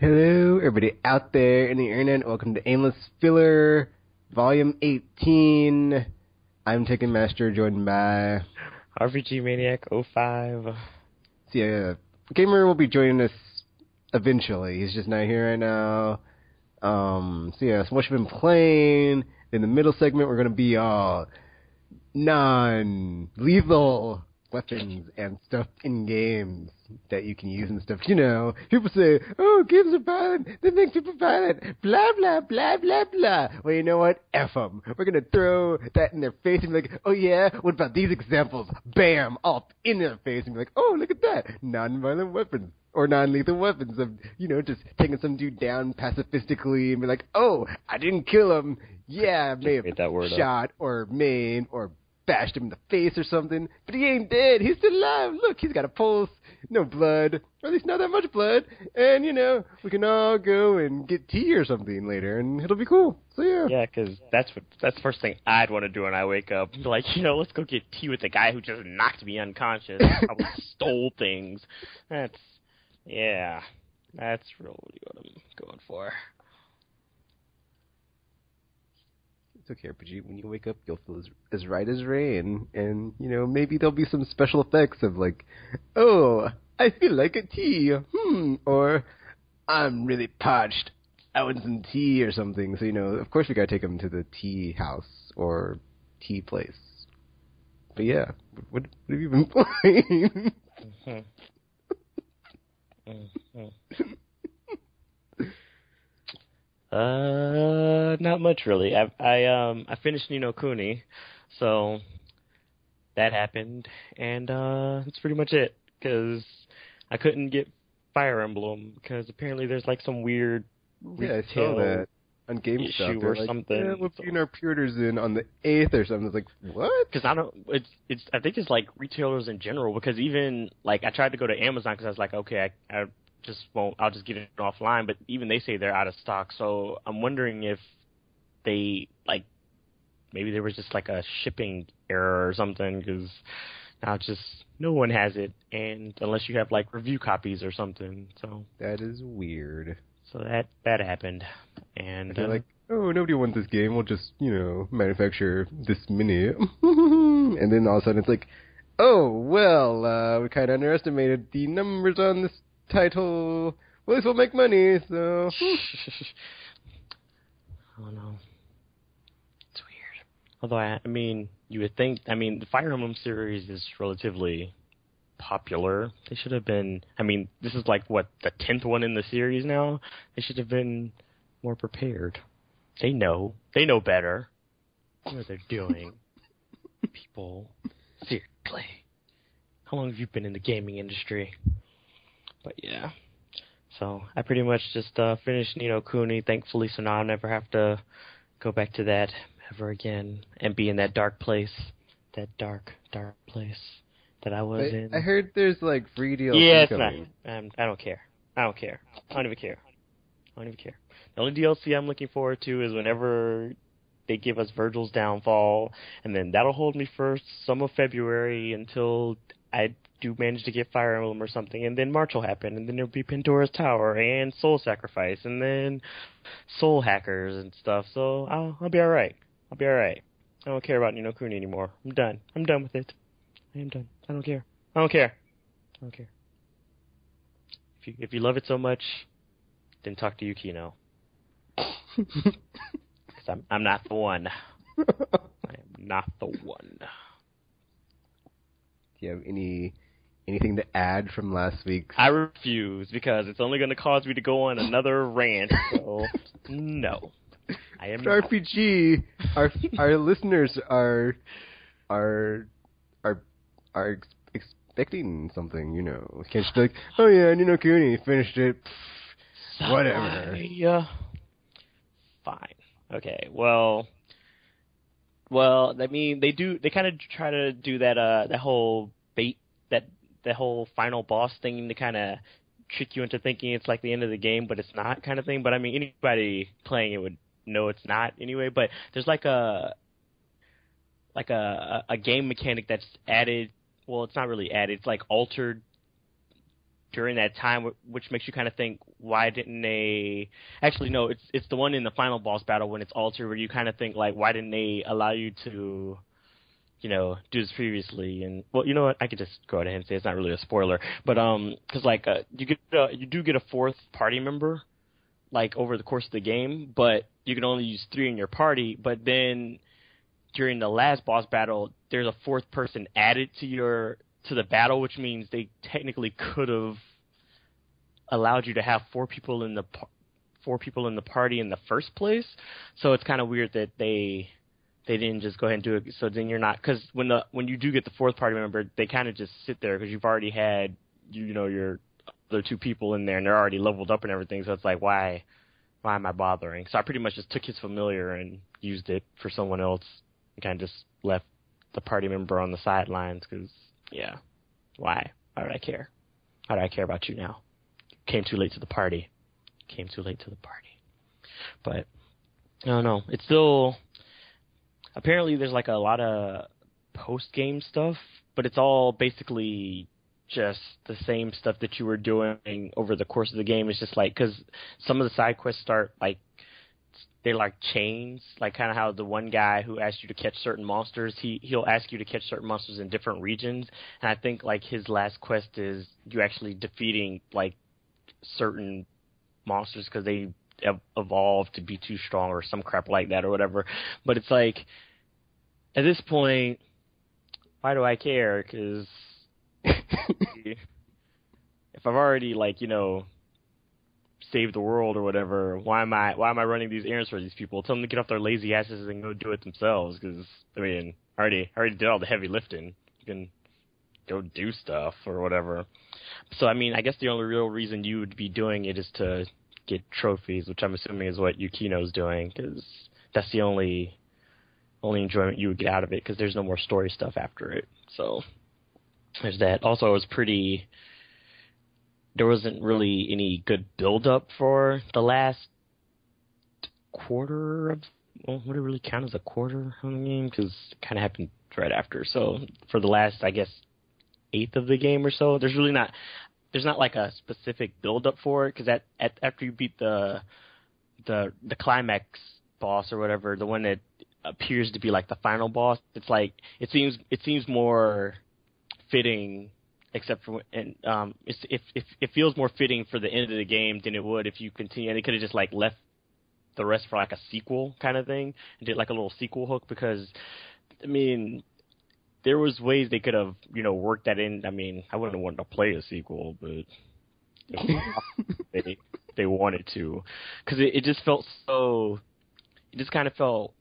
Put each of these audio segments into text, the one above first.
Hello, everybody out there in the internet. Welcome to Aimless Filler, Volume 18. I'm Taken Master, joined by RPG Maniac 05. So yeah, Gamer will be joining us eventually. He's just not here right now. So what you've been playing. In the middle segment, we're going to be all non-lethal weapons and stuff in games that you can use and stuff. You know, people say, oh, games are violent. They make people violent. Blah, blah, blah, blah, blah. Well, you know what? F them. We're going to throw that in their face and be like, oh, yeah? What about these examples? Bam! All in their face and be like, oh, look at that. Non-violent weapons. Or non-lethal weapons of, just taking some dude down pacifistically and be like, oh, I didn't kill him. Yeah, I may have shot or maimed or bashed him in the face or something, but he ain't dead. He's still alive. Look, he's got a pulse, no blood, or at least not that much blood, and, we can all go and get tea or something later, and it'll be cool. So, yeah. Yeah, because that's the first thing I'd want to do when I wake up. Like, let's go get tea with the guy who just knocked me unconscious, probably stole things. That's really what I'm going for. It's okay, RPG. When you wake up, you'll feel as right as rain, and maybe there'll be some special effects of like, oh, I feel like a tea, or I'm really parched. I want some tea or something. So of course we gotta take them to the tea house or tea place. But yeah, what have you been playing? Not much really. I finished Ni no Kuni, so that happened, and that's pretty much it. Because I couldn't get Fire Emblem because apparently there's like some weird I saw that on GameStop issue or something. Yeah, we're putting our pre-orders in on the 8th or something. It's like, what? Because I think it's like retailers in general. Because even like I tried to go to Amazon because I was like, okay, I'll just get it offline, but even they say they're out of stock, so I'm wondering if they, like, maybe there was just, like, a shipping error or something, because now no one has it, and unless you have, like, review copies or something, so. That is weird. So that happened, and. They're like, oh, nobody wants this game, we'll just, manufacture this mini, and then all of a sudden it's like, oh, well, we kind of underestimated the numbers on this title. Well, this will make money, so. Oh no, it's weird. Although you would think. The Fire Emblem series is relatively popular. They should have been. This is like what, the 10th one in the series now. They should have been more prepared. They know better. They know what they're doing. People, seriously, how long have you been in the gaming industry? But yeah, so I pretty much just finished Ni no Kuni, thankfully, so now I'll never have to go back to that ever again and be in that dark place, that dark place that I was in. I heard there's like free DLC. Yeah, it's coming. not. I don't care. I don't even care. The only DLC I'm looking forward to is whenever they give us Virgil's Downfall, and then that'll hold me for some of February until I do manage to get Fire Emblem or something, and then March will happen, and then there'll be Pandora's Tower and Soul Sacrifice, and then Soul Hackers and stuff. So I'll be all right. I don't care about Ni no Kuni anymore. I'm done with it. I am done. I don't care. If you love it so much, then talk to Yukino. Because I'm not the one. I am not the one. Do you have anything to add from last week's? I refuse, because it's only going to cause me to go on another rant, so no. I am not. RPG, our listeners are expecting something, Can't just be like, oh yeah, Ni no Kuni, finished it, whatever. Fine. Okay, well, they kind of try to do that whole bait, that whole final boss thing to kind of trick you into thinking it's like the end of the game, but it's not, kind of thing. But anybody playing it would know it's not anyway. But there's like a game mechanic that's added. Well, it's not really added. It's like altered during that time, which makes you kind of think, why didn't they? Actually, no, it's the one in the final boss battle when it's altered, where you kind of think like, why didn't they allow you to, do this previously? And well, you know what? I could just go ahead and say it's not really a spoiler, but because like you do get a fourth party member, like over the course of the game, but you can only use 3 in your party. But then during the last boss battle, there's a fourth person added to the battle, which means they technically could have allowed you to have 4 people in the party in the first place. So it's kind of weird that they didn't just go ahead and do it. So then you're not, because when you do get the fourth party member, they kind of just sit there because you've already had your other 2 people in there and they're already leveled up and everything. So it's like, why am I bothering? So I pretty much just took his familiar and used it for someone else and kind of just left the party member on the sidelines because, yeah, why? Why would I care? Why do I care about you now? Came too late to the party. But, I don't know. It's still, apparently there's like a lot of post-game stuff, but it's all basically just the same stuff that you were doing over the course of the game. It's just like, because some of the side quests start like, they're like chains, like kind of how the one guy who asked you to catch certain monsters, he'll ask you to catch certain monsters in different regions. And I think like his last quest is you actually defeating like certain monsters because they evolved to be too strong or some crap like that or whatever. But it's like, at this point, why do I care? Because if I've already saved the world or whatever, why am I running these errands for these people? Tell them to get off their lazy asses and go do it themselves. Because I already did all the heavy lifting. You can go do stuff or whatever. So I guess the only real reason you would be doing it is to get trophies, which I'm assuming is what Yukino's doing, because that's the only enjoyment you would get out of it, because there's no more story stuff after it. So there's that. Also, it was there wasn't really any good build-up for the last quarter of, well, would it really count as a quarter of the game? Because it kind of happened right after. So for the last, I guess, eighth of the game or so, there's not like a specific build-up for it, because after you beat the climax boss or whatever, the one that appears to be like the final boss, it's like it seems more fitting, except for it feels more fitting for the end of the game than it would if you continue. And they could have just like left the rest for like a sequel kind of thing and did like a little sequel hook, because there was ways they could have worked that in. I wouldn't have wanted to play a sequel, but they wanted to, because it just felt so. It just kind of felt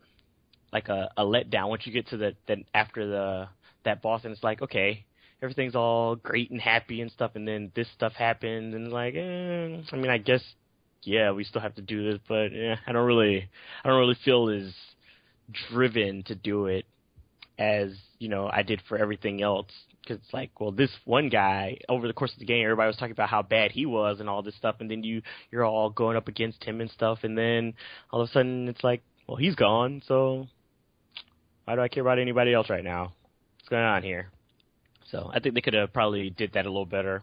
like a letdown once you get to after that boss, and it's like, okay, everything's all great and happy and stuff, and then this stuff happened, and like, I guess, yeah, we still have to do this, but I don't really feel as driven to do it as I did for everything else. Because it's like, well, this one guy, over the course of the game, everybody was talking about how bad he was and all this stuff, and then you're all going up against him and stuff, and then all of a sudden it's like, well, he's gone, so why do I care about anybody else right now? What's going on here? So I think they could have probably did that a little better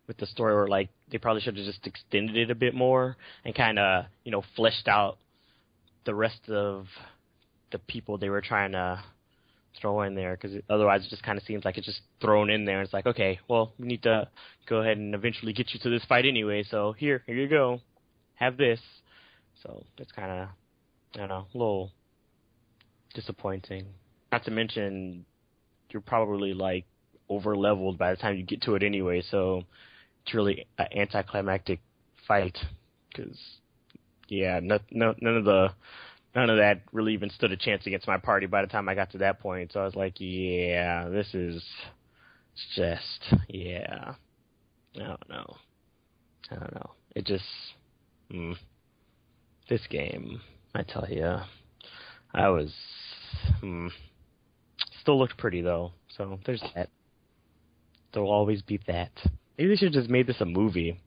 with the story, or like they probably should have just extended it a bit more and kind of fleshed out the rest of the people they were trying to throw in there, because otherwise it just kind of seems like it's just thrown in there. It's like, okay, well, we need to go ahead and eventually get you to this fight anyway, so here you go, have this. So it's kind of, I don't know, a little disappointing. Not to mention, you're probably like over leveled by the time you get to it anyway, so it's really an anticlimactic fight, because none of that really even stood a chance against my party by the time I got to that point. So I was like, yeah, this is just, yeah, I don't know. It just, this game, I tell you, I was, still looked pretty though. So there's that. There'll always be that. Maybe they should have just made this a movie.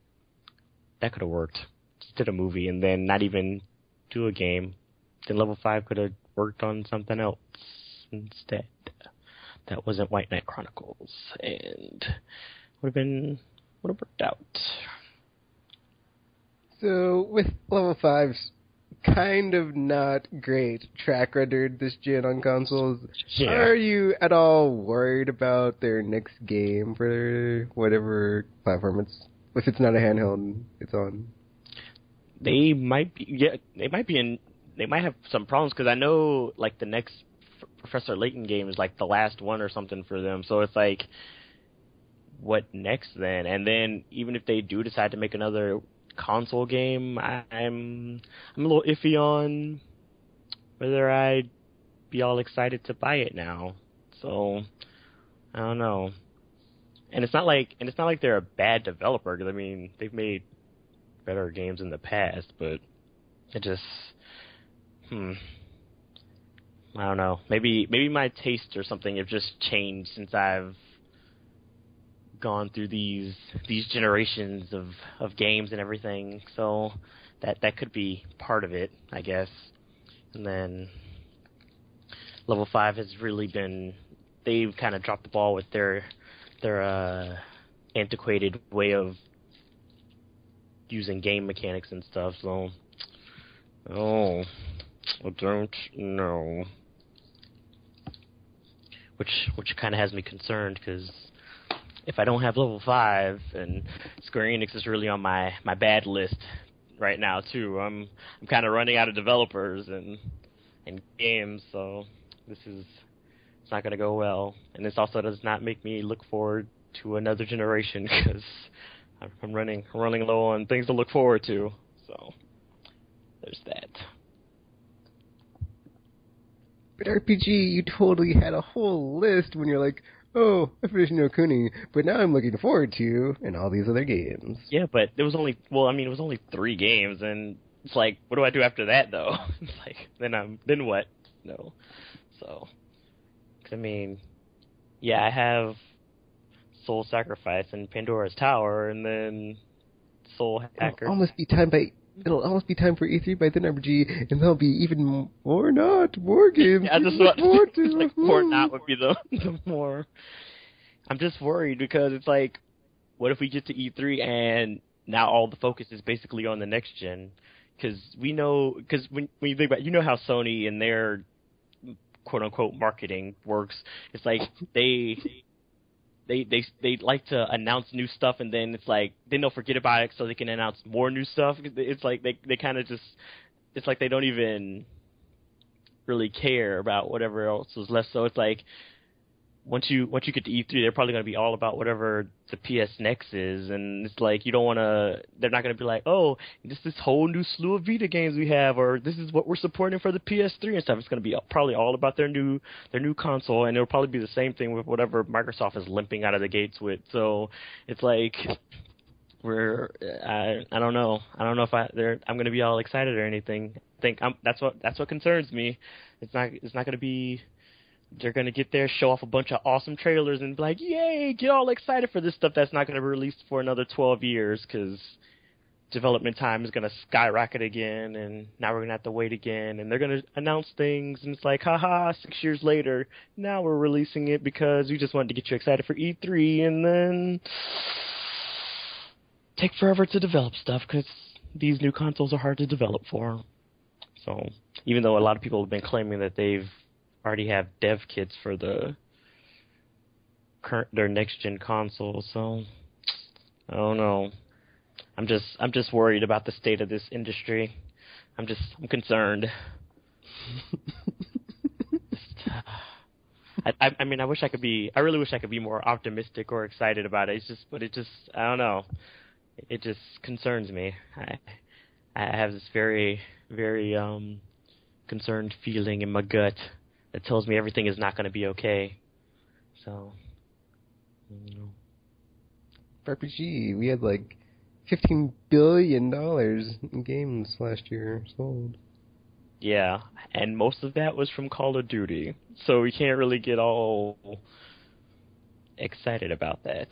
That could have worked. Just did a movie and then not even do a game. Then Level 5 could have worked on something else instead. That wasn't White Knight Chronicles, and would have been would have worked out. So, with level 5's kind of not great track record this gen on consoles, are you at all worried about their next game for whatever platform if it's not a handheld it's on? They might be, they might have some problems, because I know, like, the next Professor Layton game is, like, the last one or something for them, so it's like, what next then? And then, even if they do decide to make another console game, I'm a little iffy on whether I'd be all excited to buy it now. So I don't know. And it's not like they're a bad developer, because I mean, they've made better games in the past, but it just I don't know. Maybe my taste or something have just changed since I've gone through these generations of games and everything, so that could be part of it, I guess. And then level 5 has really been, they've kind of dropped the ball with their antiquated way of using game mechanics and stuff, so I don't know, which kind of has me concerned, because if I don't have level 5, and Square Enix is really on my bad list right now too. I'm kind of running out of developers and games, so it's not going to go well. And this also does not make me look forward to another generation, because I'm running low on things to look forward to. So there's that. But RPG, you totally had a whole list when you're like, oh, I finished No Kuni, but now I'm looking forward to and all these other games. Yeah, but it was only 3 games, and it's like, what do I do after that, though? It's like, then what? No. So, I mean, yeah, I have Soul Sacrifice and Pandora's Tower, and then Soul Hacker. It'll almost be time for E3 by then, RPG, and there'll be even more games. Yeah, just what, like, more not would be the more. I'm just worried, because it's like, what if we get to E3 and now all the focus is basically on the next gen? Because when you think about, how Sony and their quote unquote marketing works, it's like they like to announce new stuff, and then it's like then they'll forget about it so they can announce more new stuff. It's like they kind of just, it's like they don't even really care about whatever else was left. So it's like once you get to E3, they're probably going to be all about whatever the PS Next is, and it's like you don't want to. They're not going to be like, oh, this whole new slew of Vita games we have, or this is what we're supporting for the PS3 and stuff. It's going to be probably all about their new console, and it'll probably be the same thing with whatever Microsoft is limping out of the gates with. So it's like I don't know. I don't know if I'm going to be all excited or anything. I think that's what concerns me. It's not going to be. They're going to get there, show off a bunch of awesome trailers, and be like, yay, get all excited for this stuff that's not going to be released for another 12 years, because development time is going to skyrocket again, and now we're going to have to wait again, and they're going to announce things, and it's like, haha, 6 years later, now we're releasing it because we just wanted to get you excited for E3, and then take forever to develop stuff, because these new consoles are hard to develop for. So, even though a lot of people have been claiming that they've already have dev kits for their next gen console, so I don't know. I'm just worried about the state of this industry. I'm concerned. I mean, I really wish I could be more optimistic or excited about it. But I don't know. It just concerns me. I have this very, very concerned feeling in my gut that tells me everything is not going to be okay. So, you know. For RPG, we had like $15 billion in games last year sold. Yeah, and most of that was from Call of Duty, so we can't really get all excited about that.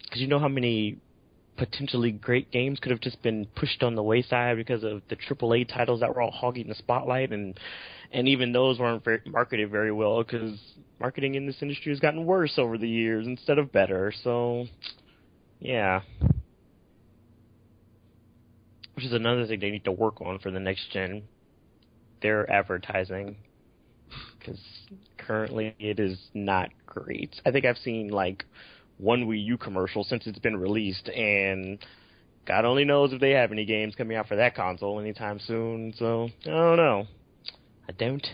Because you know how many potentially great games could have just been pushed on the wayside because of the AAA titles that were all hogging the spotlight, and even those weren't marketed very well, because marketing in this industry has gotten worse over the years instead of better. So, Yeah. Which is another thing they need to work on for the next gen. Their advertising. Because currently it is not great. I think I've seen like one Wii U commercial since it's been released, and God only knows if they have any games coming out for that console anytime soon. So I don't know. I didn't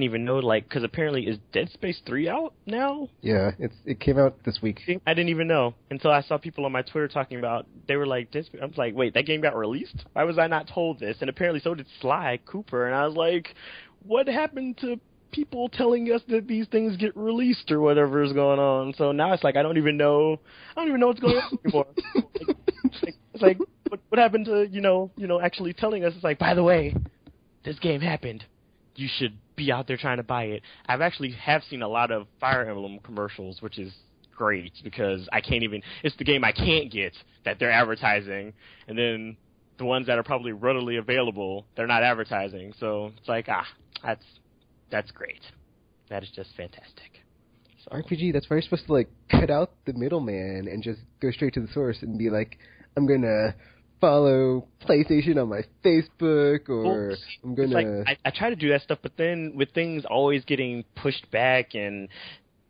even know, like, because apparently is Dead Space 3 out now? Yeah, it came out this week. I didn't even know until I saw people on my Twitter talking about. They were like, Dead Space. I was like, wait, that game got released? Why was I not told this? And apparently so did Sly Cooper. And I was like, what happened to people telling us that these things get released or whatever is going on? So now it's like I don't even know what's going on anymore. It's like what happened to you know actually telling us? It's like, by the way, this game happened. You should be out there trying to buy it. I've actually have seen a lot of Fire Emblem commercials, which is great because it's the game I can't get that they're advertising, and then the ones that are probably readily available, they're not advertising. So it's like, that's great. That is just fantastic. So. RPG, that's why you're supposed to like cut out the middleman and just go straight to the source and be like, I'm gonna follow PlayStation on my Facebook, or I'm gonna. Like, I try to do that stuff, but then with things always getting pushed back and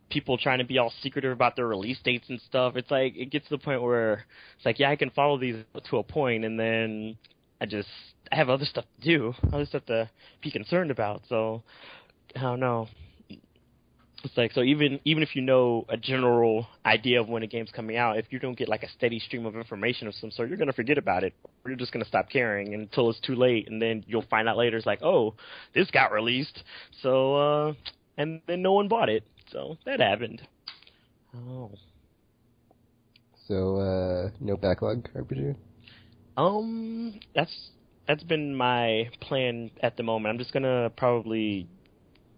people trying to be all secretive about their release dates and stuff, it's like it gets to the point where it's like, yeah, I can follow these to a point, and then I have other stuff to do, other stuff to be concerned about. So I don't know. It's like, so even if you know a general idea of when a game's coming out, if you don't get like a steady stream of information of some sort, you're going to forget about it. Or you're just going to stop caring until it's too late, and then you'll find out later, it's like, oh, this got released. So, and then no one bought it. So that happened. Oh. So, no backlog RPG? That's been my plan at the moment. I'm just going to probably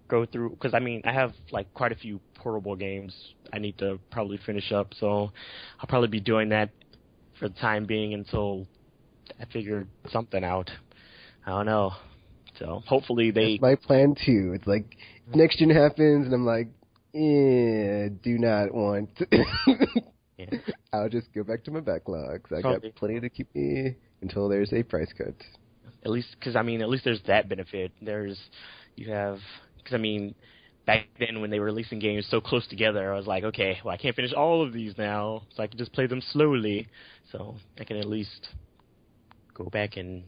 go through, because I mean I have like quite a few portable games I need to probably finish up, so I'll probably be doing that for the time being until I figure something out. I don't know. So hopefully That's my plan too. It's like next gen happens and I'm like, do not want to. Yeah. I'll just go back to my backlogs. I got plenty to keep me until there's a price cut. At least, because I mean, at least there's that benefit. Because, I mean, back then when they were releasing games so close together, I was like, okay, well, I can't finish all of these now, so I can just play them slowly. So I can at least go back and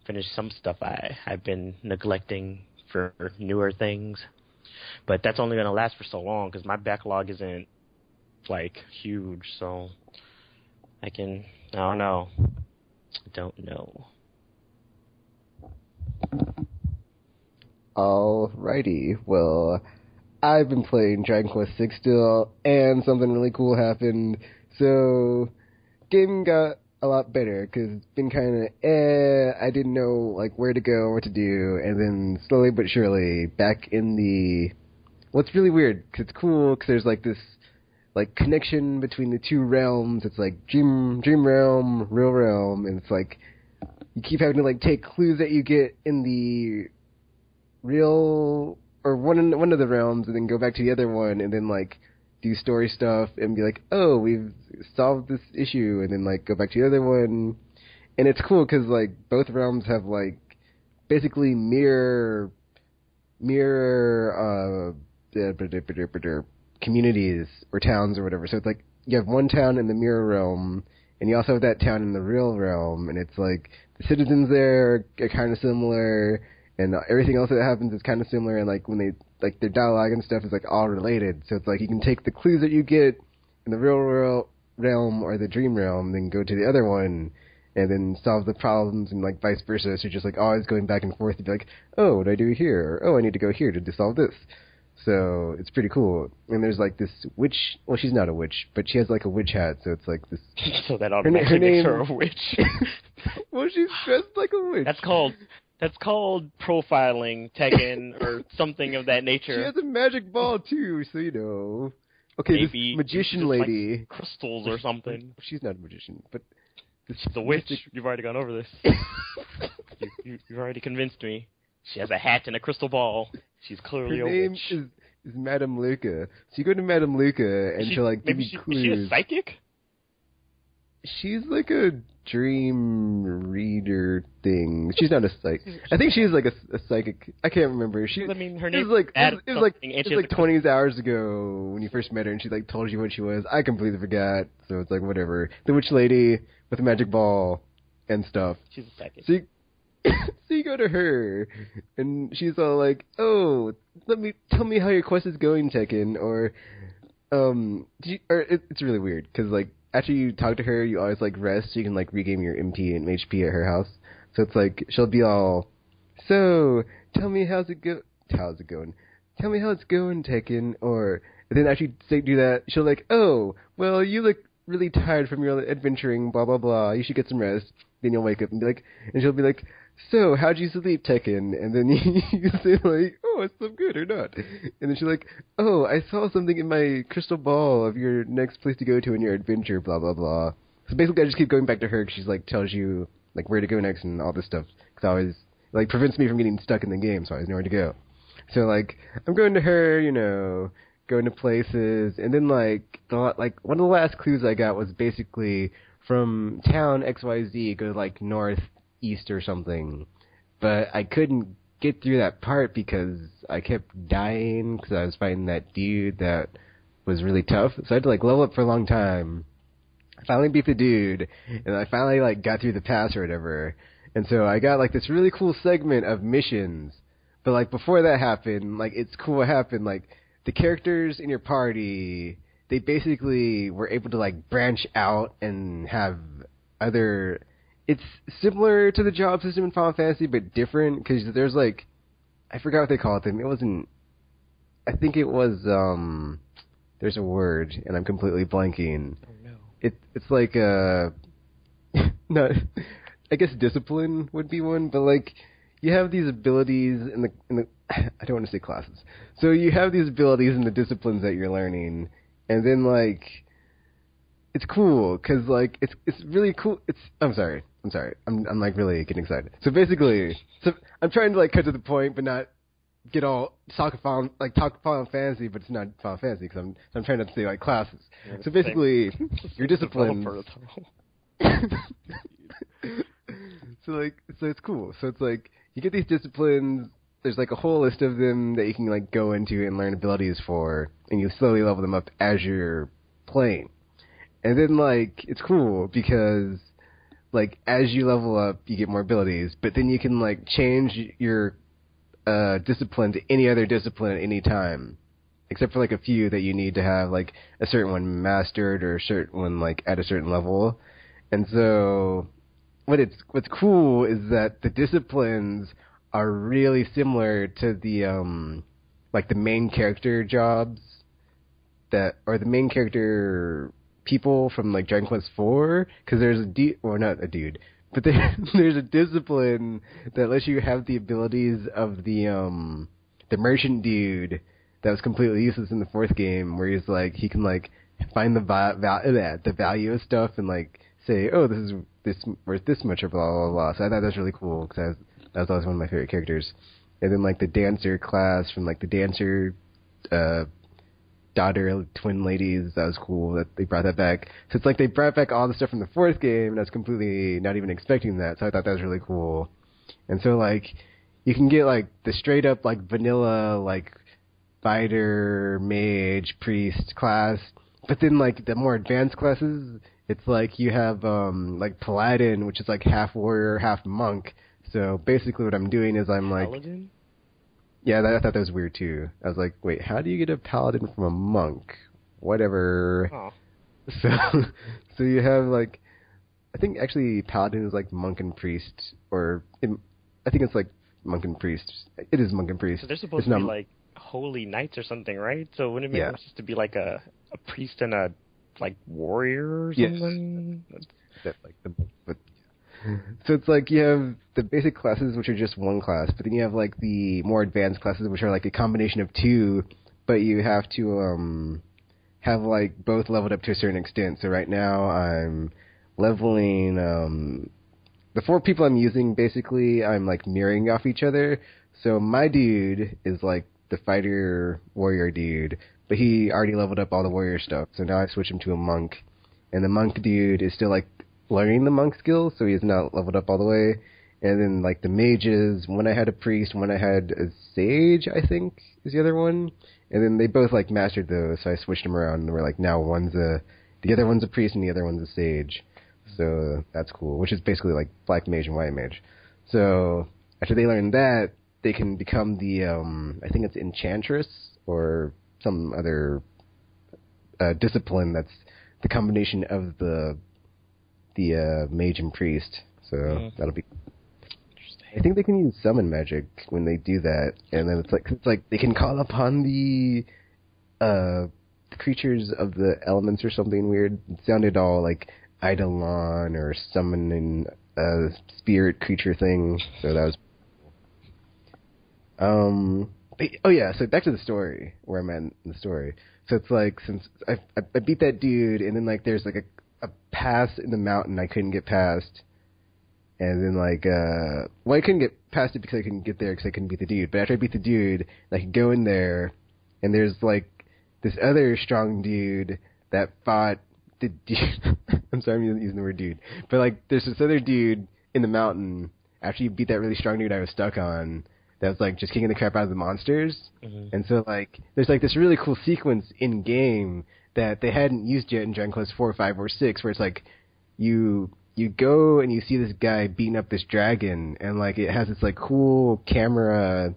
finish some stuff I've been neglecting for newer things. But that's only going to last for so long, because my backlog isn't, like, huge, so I don't know. Alrighty, well, I've been playing Dragon Quest VI still, and something really cool happened, so game got a lot better, because it's been kind of, I didn't know, like, where to go, what to do, and then slowly but surely, back in the, what's really weird, because it's cool, because there's, like, this, like, connection between the two realms. It's like dream realm, real realm, and it's like, you keep having to, like, take clues that you get in the real, or one of the realms, and then go back to the other one, and then, like, do story stuff, and be like, oh, we've solved this issue, and then, like, go back to the other one. And it's cool, because, like, both realms have, like, basically mirror communities, or towns, or whatever. So it's like, you have one town in the mirror realm, and you also have that town in the real realm, and it's like, the citizens there are kind of similar, and everything else that happens is kind of similar, and like when they, like their dialogue and stuff is like all related. So it's like you can take the clues that you get in the real realm or the dream realm, then go to the other one, and then solve the problems, and like vice versa. So you're just like always going back and forth to be like, oh, what do I do here? Or, oh, I need to go here to solve this. So it's pretty cool. And there's like this witch. Well, she's not a witch, but she has like a witch hat. So it's like this. So that automatically makes her a witch. Well, she's dressed like a witch. That's called profiling, Tekken, or something of that nature. She has a magic ball too, so you know. Okay, maybe this magician lady, like crystals or something. She's not a magician, but she's a witch. You've already gone over this. You've already convinced me. She has a hat and a crystal ball. She's clearly a witch. Her name is is Madame Luca. So you go to Madame Luca, and she'll like give you clues. Is she a psychic? She's like a dream reader thing. She's not a psychic. I think she's like a psychic. I can't remember. I mean, her name it was like 20 hours ago when you first met her, and she like told you what she was. I completely forgot, so it's like whatever. The witch lady with a magic ball and stuff. She's a psychic. So you go to her, and she's all like, "Oh, tell me how your quest is going, Tekken," or it's really weird because like. After you talk to her, you always, like, rest so you can, like, regain your MP and HP at her house. So it's like, she'll be all, so, tell me how's it going? Tell me how it's going, Tekken. And then after you do that, she'll like, oh, well, you look really tired from your adventuring, blah, blah, blah. You should get some rest. Then you'll wake up and be like, and she'll be like, so, how'd you sleep, Tekken? And then you say, like, oh, I slept good or not. And then she's like, oh, I saw something in my crystal ball of your next place to go to in your adventure, blah, blah, blah. So basically, I just keep going back to her because she's, like, tells you, like, where to go next and all this stuff. Because always, like, prevents me from getting stuck in the game, so I always know where to go. So, like, I'm going to her, going to places. And then, like, one of the last clues I got was basically from town XYZ, go, like, north, east or something, but I couldn't get through that part because I kept dying because I was fighting that dude that was really tough, so I had to like level up for a long time. I finally beat the dude, and I finally like got through the pass or whatever, and so I got like this really cool segment of missions, but like before that happened, like it's cool what happened, like the characters in your party, they basically were able to like branch out and have other. It's similar to the job system in Final Fantasy, but different, because there's, like, I forgot what they called them. It wasn't, I think it was, there's a word, and I'm completely blanking. Oh, no. It's like, no, I guess discipline would be one, but, like, you have these abilities in the, I don't want to say classes. So you have these abilities in the disciplines that you're learning, and then, like, it's cool, because, like, it's really cool. I'm sorry. I'm like, really getting excited. So, basically, I'm trying to, like, cut to the point, but not get all talk Final Fantasy, but it's not Final Fantasy, because I'm trying not to say, like, classes. Yeah, so, basically, your disciplines... so it's cool. So, it's, like, you get these disciplines, there's, like, a whole list of them that you can, like, go into and learn abilities for, and you slowly level them up as you're playing. And then, like, it's cool because, like, as you level up, you get more abilities, but then you can, like, change your discipline to any other discipline at any time, except for, like, a few that you need to have, like, a certain one mastered or a certain one, like, at a certain level. And so what's cool is that the disciplines are really similar to the, like, the main character jobs or the main character people from like Dragon Quest IV, because there's not a dude, but there's a discipline that lets you have the abilities of the merchant dude that was completely useless in the fourth game, where he's like he can like find the value of stuff and like say, oh, this is worth this much or blah blah blah. So I thought that was really cool because that was always one of my favorite characters. And then like the dancer class from like the dancer daughter twin ladies, that was cool that they brought that back. So it's like they brought back all the stuff from the fourth game, and I was completely not even expecting that, so I thought that was really cool. And so like you can get like the straight up like vanilla like fighter, mage, priest class, but then like the more advanced classes, it's like you have like paladin, which is like half warrior, half monk. So basically what I'm doing is I'm like Paladin? Yeah, I thought that was weird, too. I was like, wait, how do you get a paladin from a monk? Whatever. Oh. So you have, like... I think, actually, paladin is, like, monk and priest. I think it's, like, monk and priest. It is monk and priest. So they're supposed to be, like, holy knights or something, right? So wouldn't it make sense to be, like, a priest and a, like, warrior or something? Yes. That's, like, so it's like you have the basic classes, which are just one class, but then you have like the more advanced classes, which are like a combination of two, but you have to have like both leveled up to a certain extent. So right now I'm leveling the four people I'm using, basically I'm like mirroring off each other. So my dude is like the fighter warrior dude, but he already leveled up all the warrior stuff. So now I switched him to a monk, and the monk dude is still like learning the monk skills, so he's not leveled up all the way. And then like the mages, one I had a priest, one I had a sage, I think is the other one. And then they both like mastered those, so I switched them around, and we're like now the other one's a priest and the other one's a sage. So that's cool, which is basically like black mage and white mage. So after they learn that, they can become the I think it's enchantress or some other discipline that's the combination of the mage and priest. So that'll be. I think they can use summon magic when they do that, and then it's like they can call upon the creatures of the elements or something weird. It sounded all like Eidolon or summoning a spirit creature thing. So that was. Oh yeah, so back to the story where I'm at in the story. So it's like since I beat that dude, and then like there's like a pass in the mountain I couldn't get past. And then, like, I couldn't get past it because I couldn't get there because I couldn't beat the dude. But after I beat the dude, I could go in there, and there's, like, this other strong dude that fought the dude. I'm sorry I'm using the word dude. But, like, there's this other dude in the mountain, after you beat that really strong dude I was stuck on, that was, like, just kicking the crap out of the monsters. Mm-hmm. And so, like, there's, like, this really cool sequence in-game that they hadn't used yet in Dragon Quest 4, 5, or 6, where it's, like, you go and you see this guy beating up this dragon, and like it has this like cool camera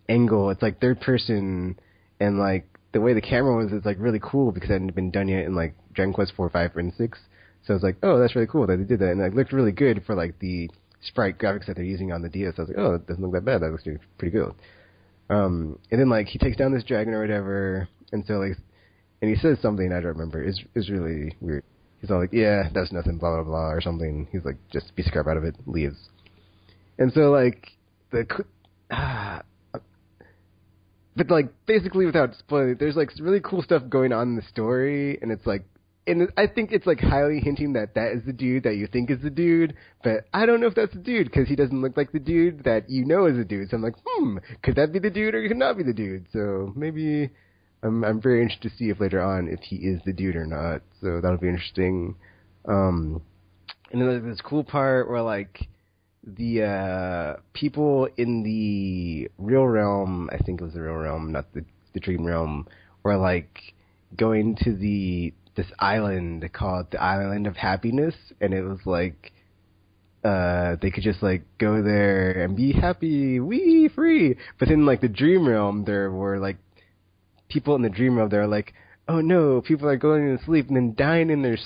angle. It's like third person, and like the way the camera was is like really cool because it hadn't been done yet in like Dragon Quest 4, 5, and 6. So I was like, oh, that's really cool that they did that, and it looked really good for like the sprite graphics that they're using on the DS. I was like, oh, it doesn't look that bad. That looks pretty good. And then like he takes down this dragon or whatever, and so like, and he says something I don't remember. It's really weird. He's all like, yeah, that's nothing, blah, blah, blah, or something. He's like, just piece of crap out of it, leaves. And so, like, but, like, basically without spoiling, there's, like, really cool stuff going on in the story, and it's, like, and I think it's, like, highly hinting that is the dude that you think is the dude, but I don't know if that's the dude, because he doesn't look like the dude that you know is the dude. So I'm like, could that be the dude, or could it not be the dude? So maybe... I'm very interested to see if later on if he is the dude or not. So that'll be interesting. And then there's this cool part where like the people in the real realm, I think it was the real realm, not the dream realm, were like going to this island called the Island of Happiness, and it was like they could just like go there and be happy, wee free. But in like the dream realm, there were like people in the dream realm, they're like, oh no, people are going to sleep and then dying in their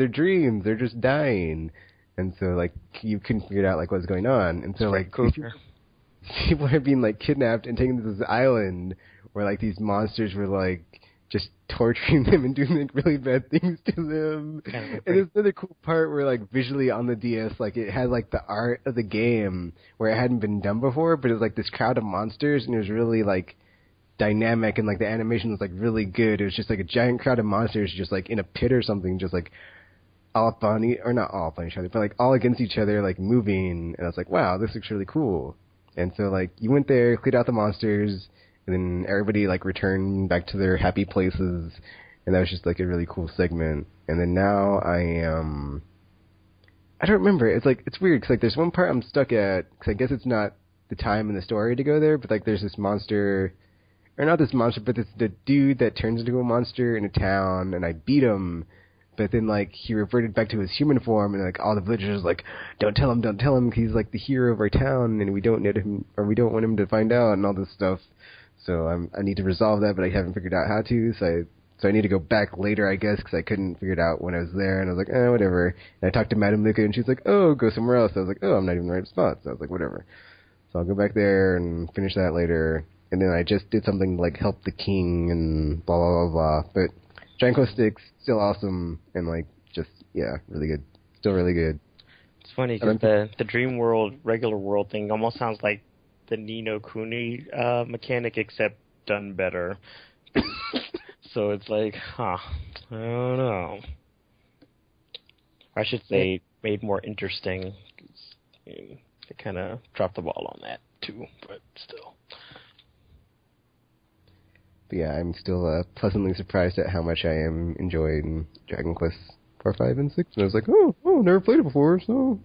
dreams. They're just dying. And so, like, you couldn't figure out, like, what's going on. And so, like, people are being, like, kidnapped and taken to this island where, like, these monsters were, like, just torturing them and doing, like, really bad things to them. And there's another cool part where, like, visually on the DS, like, it had, like, the art of the game where it hadn't been done before, but it was, like, this crowd of monsters, and it was really, like, dynamic, and like the animation was like really good. It was just like a giant crowd of monsters just like in a pit or something, just like all up on or not all up on each other, but like all against each other, like moving. And I was like, wow, this looks really cool. And so like you went there, cleared out the monsters, and then everybody like returned back to their happy places, and that was just like a really cool segment. And then now I don't remember. It's like it's weird because like there's one part I'm stuck at because I guess it's not the time in the story to go there, but like there's this monster. Or not this monster, but it's the dude that turns into a monster in a town, and I beat him, but then, like, he reverted back to his human form, and, like, all the villagers are like, don't tell him, he's, like, the hero of our town, and we don't want him to find out, and all this stuff. So I need to resolve that, but I haven't figured out how to, so I need to go back later, I guess, because I couldn't figure it out when I was there, and I was like, whatever. And I talked to Madame Luca, and she's like, oh, go somewhere else. I was like, oh, I'm not even in the right spot. So I was like, whatever. So I'll go back there and finish that later. And then I just did something to, like, help the king and blah, blah, blah, blah. But Dragon Quest 6, still awesome, and, like, just, yeah, really good. Still really good. It's funny, because the Dream World, regular world thing almost sounds like the Ni no Kuni mechanic, except done better. So it's like, I don't know. I should say, made more interesting. They kind of dropped the ball on that, too, but still. But yeah, I'm still pleasantly surprised at how much I am enjoying Dragon Quest 4, 5, and 6. And I was like, oh, never played it before, so...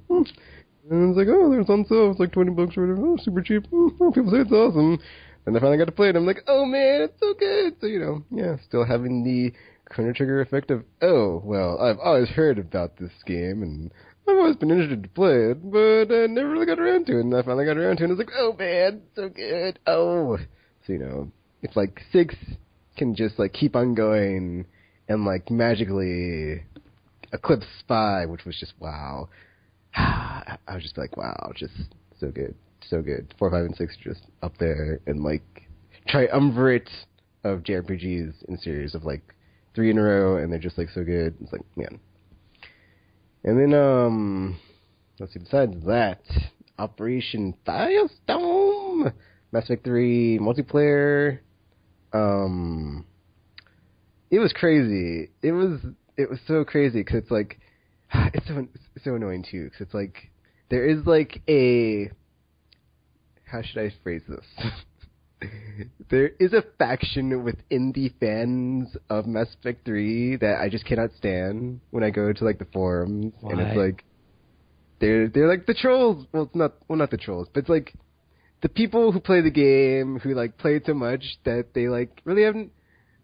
And it's like, oh, there's on sale. It's like $20 or whatever. Oh, super cheap. Oh, people say it's awesome. And I finally got to play it. I'm like, oh, man, it's so good. So, yeah, still having the Chrono Trigger effect of, oh, well, I've always heard about this game, and I've always been interested to play it, but I never really got around to it. And I finally got around to it, and it's like, oh, man, so good. Oh. So, it's like 6 can just, like, keep on going and, like, magically eclipse 5, which was just, wow. I was just like, wow, just so good, so good. 4, 5, and 6 are just up there, and like triumvirate of JRPGs in series of like 3 in a row, and they're just like so good. It's like, man. And then let's see. Besides that, Operation Firestorm, Mass Effect 3 multiplayer. It was crazy. It was so crazy because it's like. It's so annoying too, because it's like there is like a, how should I phrase this? There is a faction within the fans of Mass Effect 3 that I just cannot stand when I go to like the forums. Why? And it's like they're like the trolls. Well, it's not the trolls, but it's like the people who play the game who like play it so much that they like really haven't.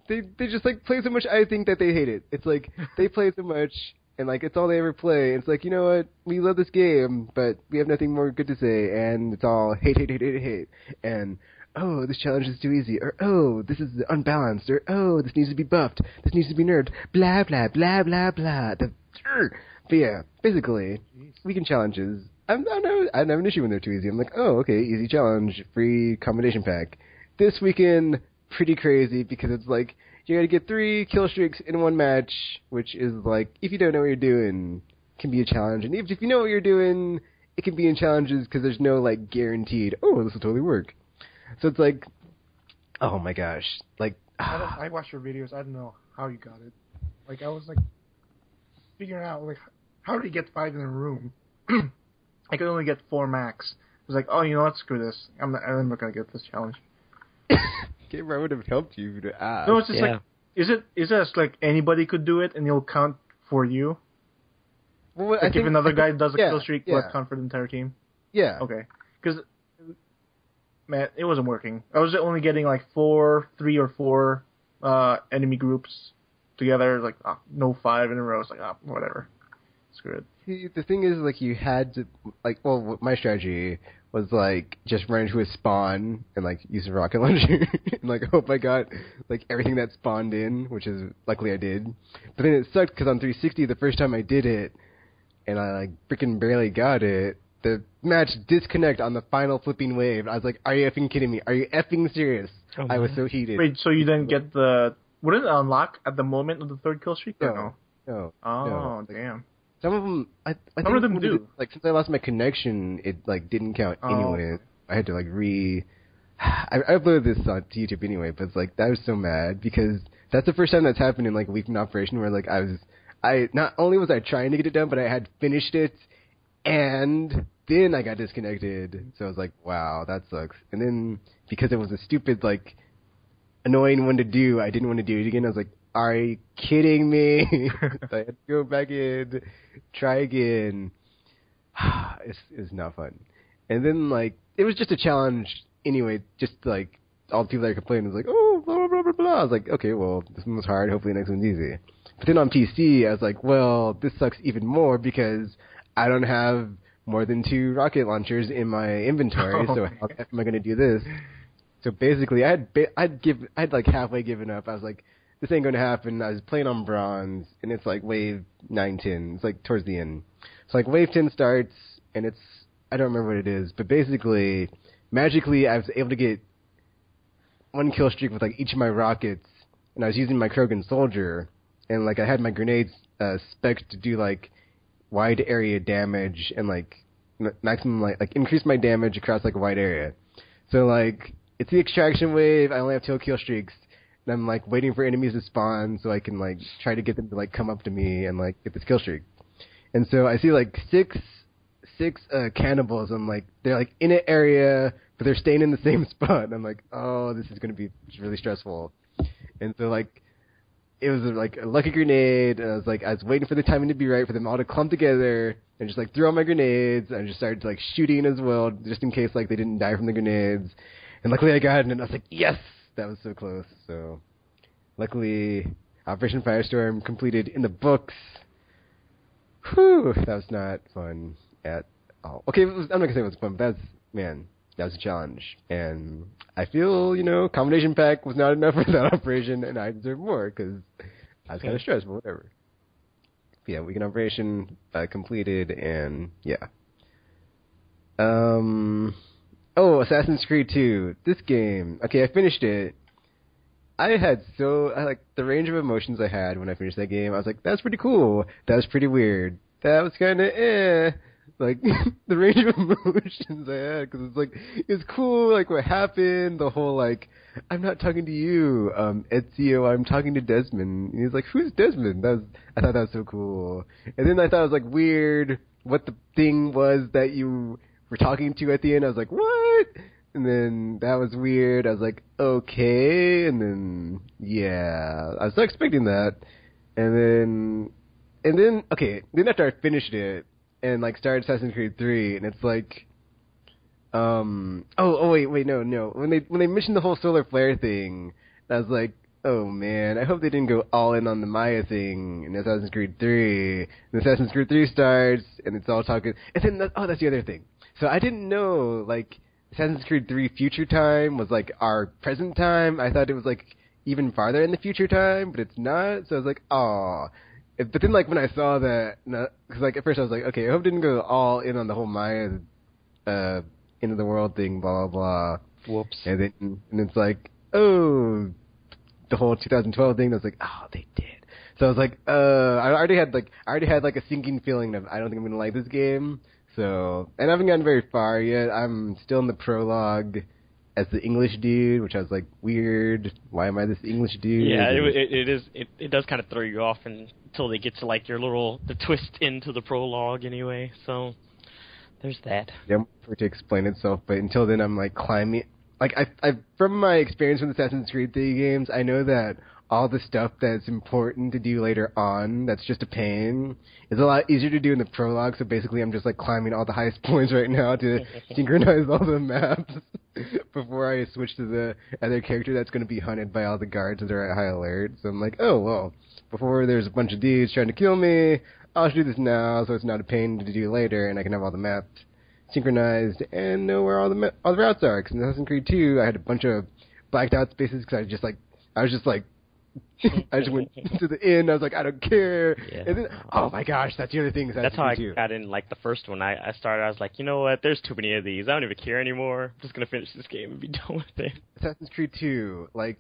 They just like play so much. I think that they hate it. It's like they play so much. And, like, it's all they ever play. It's like, you know what? We love this game, but we have nothing more good to say. And it's all hate. And, oh, this challenge is too easy. Or, oh, this is unbalanced. Or, oh, this needs to be buffed. This needs to be nerfed. Blah, blah, blah, blah, blah. But, yeah, basically, weekend challenges. I don't have an issue when they're too easy. I'm like, oh, okay, easy challenge. Free combination pack. This weekend, pretty crazy because it's like, you gotta get 3 kill streaks in one match, which is like, if you don't know what you're doing, can be a challenge. And even if you know what you're doing, it can be in challenges because there's no, like, guaranteed, oh, this will totally work. So it's like, oh my gosh. Like, I watched your videos. I don't know how you got it. Like, I was, like, figuring out, like, how did he get 5 in a room? I could only get 4 max. I was like, oh, you know what, screw this. I'm not gonna get this challenge. Game I would have helped you to ask. No, it's just like, is it like anybody could do it and it'll count for you? Well, like if another guy does a kill streak, will it count for the entire team? Yeah. Okay. Because, man, it wasn't working. I was only getting like 3 or 4 enemy groups together, like no 5 in a row. It's like, whatever. Screw it. See, the thing is, like, you had to, like, well, my strategy was, like, just run into a spawn and, like, use a rocket launcher and, like, hope I got, like, everything that spawned in, which is, luckily I did. But then it sucked because on 360, the first time I did it, and I, like, freaking barely got it, the match disconnect on the final flipping wave. I was like, are you effing kidding me? Are you effing serious? Oh, I was so heated. Wait, so you didn't get wouldn't it unlock at the moment of the 3rd kill streak? No. Oh, no. Damn. Some of them, I Some of them do. Like, since I lost my connection, it, like, didn't count anyway. I had to, like, I uploaded this to YouTube anyway, but it's like, I was so mad because that's the first time that's happened in, like, a week in operation where, like, not only was I trying to get it done, but I had finished it, and then I got disconnected. So I was like, wow, that sucks. And then, because it was a stupid, like, annoying one to do, I didn't want to do it again. I was like, are you kidding me? I had to go back in, try again. It's not fun. And then, like, it was just a challenge anyway, just, like, all the people that complained was like, oh, blah, blah, blah, blah. I was like, okay, well, this one was hard, hopefully the next one's easy. But then on PC, I was like, well, this sucks even more because I don't have more than 2 rocket launchers in my inventory, so how the heck am I going to do this? So basically, I'd like halfway given up. I was like, this ain't going to happen. I was playing on bronze, and it's like wave 9, 10. It's like towards the end. So like wave 10 starts, and it's, I don't remember what it is, but basically, magically, I was able to get 1 kill streak with like each of my rockets, and I was using my Krogan soldier, and like I had my grenades spec'd to do like wide area damage and like maximum like increase my damage across like a wide area. So like it's the extraction wave. I only have 2 kill streaks. And I'm like waiting for enemies to spawn so I can like try to get them to like come up to me and like get this kill streak. And so I see like six cannibals. I'm like, they're like in an area, but they're staying in the same spot. And I'm like, oh, this is going to be really stressful. And so, like, it was like a lucky grenade, and I was waiting for the timing to be right for them all to clump together and just like throw all my grenades, and I just started like shooting as well, just in case like they didn't die from the grenades. And luckily I got it, and I was like, yes, that was so close. So luckily, Operation Firestorm completed in the books. Whew, that was not fun at all. Okay, I'm not gonna say it was fun, but that was a challenge. And I feel, combination pack was not enough for that operation, and I deserve more, because I was kind of stressed, but whatever. Yeah, weekend operation completed, and yeah. Assassin's Creed 2. This game. Okay, I finished it. I like, the range of emotions I had when I finished that game. I was like, that's pretty cool. That was pretty weird. That was kind of like, the range of emotions I had, because it's like, it's cool, like, what happened, the whole, like, I'm not talking to you, Ezio, I'm talking to Desmond. And he's like, who's Desmond? I thought that was so cool. And then I thought it was, like, weird what the thing was that you were talking to at the end. I was like, what? And then that was weird. I was like, okay. And then, yeah, I was not expecting that. And then, okay, then after I finished it, and like started Assassin's Creed 3, and it's like, wait, no. When they mentioned the whole solar flare thing, I was like, oh man, I hope they didn't go all in on the Maya thing in Assassin's Creed 3. And Assassin's Creed 3 starts, and it's all talking, and then, that's the other thing. So I didn't know, like, Assassin's Creed 3 future time was like our present time. I thought it was like even farther in the future time, but it's not. So I was like, aw. But then, like, when I saw that, because, like, at first I was like, okay, I hope it didn't go all in on the whole Maya, end of the world thing, blah, blah, blah. Whoops. And it's like, oh, the whole 2012 thing, I was like, oh, they did. So I was like, I already had, like, a sinking feeling of, I don't think I'm going to like this game. So, and I haven't gotten very far yet. I'm still in the prologue as the English dude, which I was like, weird. Why am I this English dude? Yeah, it does kind of throw you off until they get to like the twist into the prologue anyway. So there's that. Yeah, for it to explain itself, but until then, I'm like climbing. Like I from my experience with Assassin's Creed 3 games, I know that all the stuff that's important to do later on, that's just a pain, is a lot easier to do in the prologue. So basically, I'm just like climbing all the highest points right now to synchronize all the maps before I switch to the other character that's going to be hunted by all the guards that are at high alert. So I'm like, oh, well, before there's a bunch of dudes trying to kill me, I'll do this now so it's not a pain to do later, and I can have all the maps synchronized and know where all the routes are. Because in Assassin's Creed 2, I had a bunch of blacked out spaces because I was just like, I just went to the end. I was like, I don't care. Yeah. And then, oh my gosh, that's the other thing. That's how I got in like the first one. I was like, you know what? There's too many of these. I don't even care anymore. I'm just gonna finish this game and be done with it. Assassin's Creed 2, like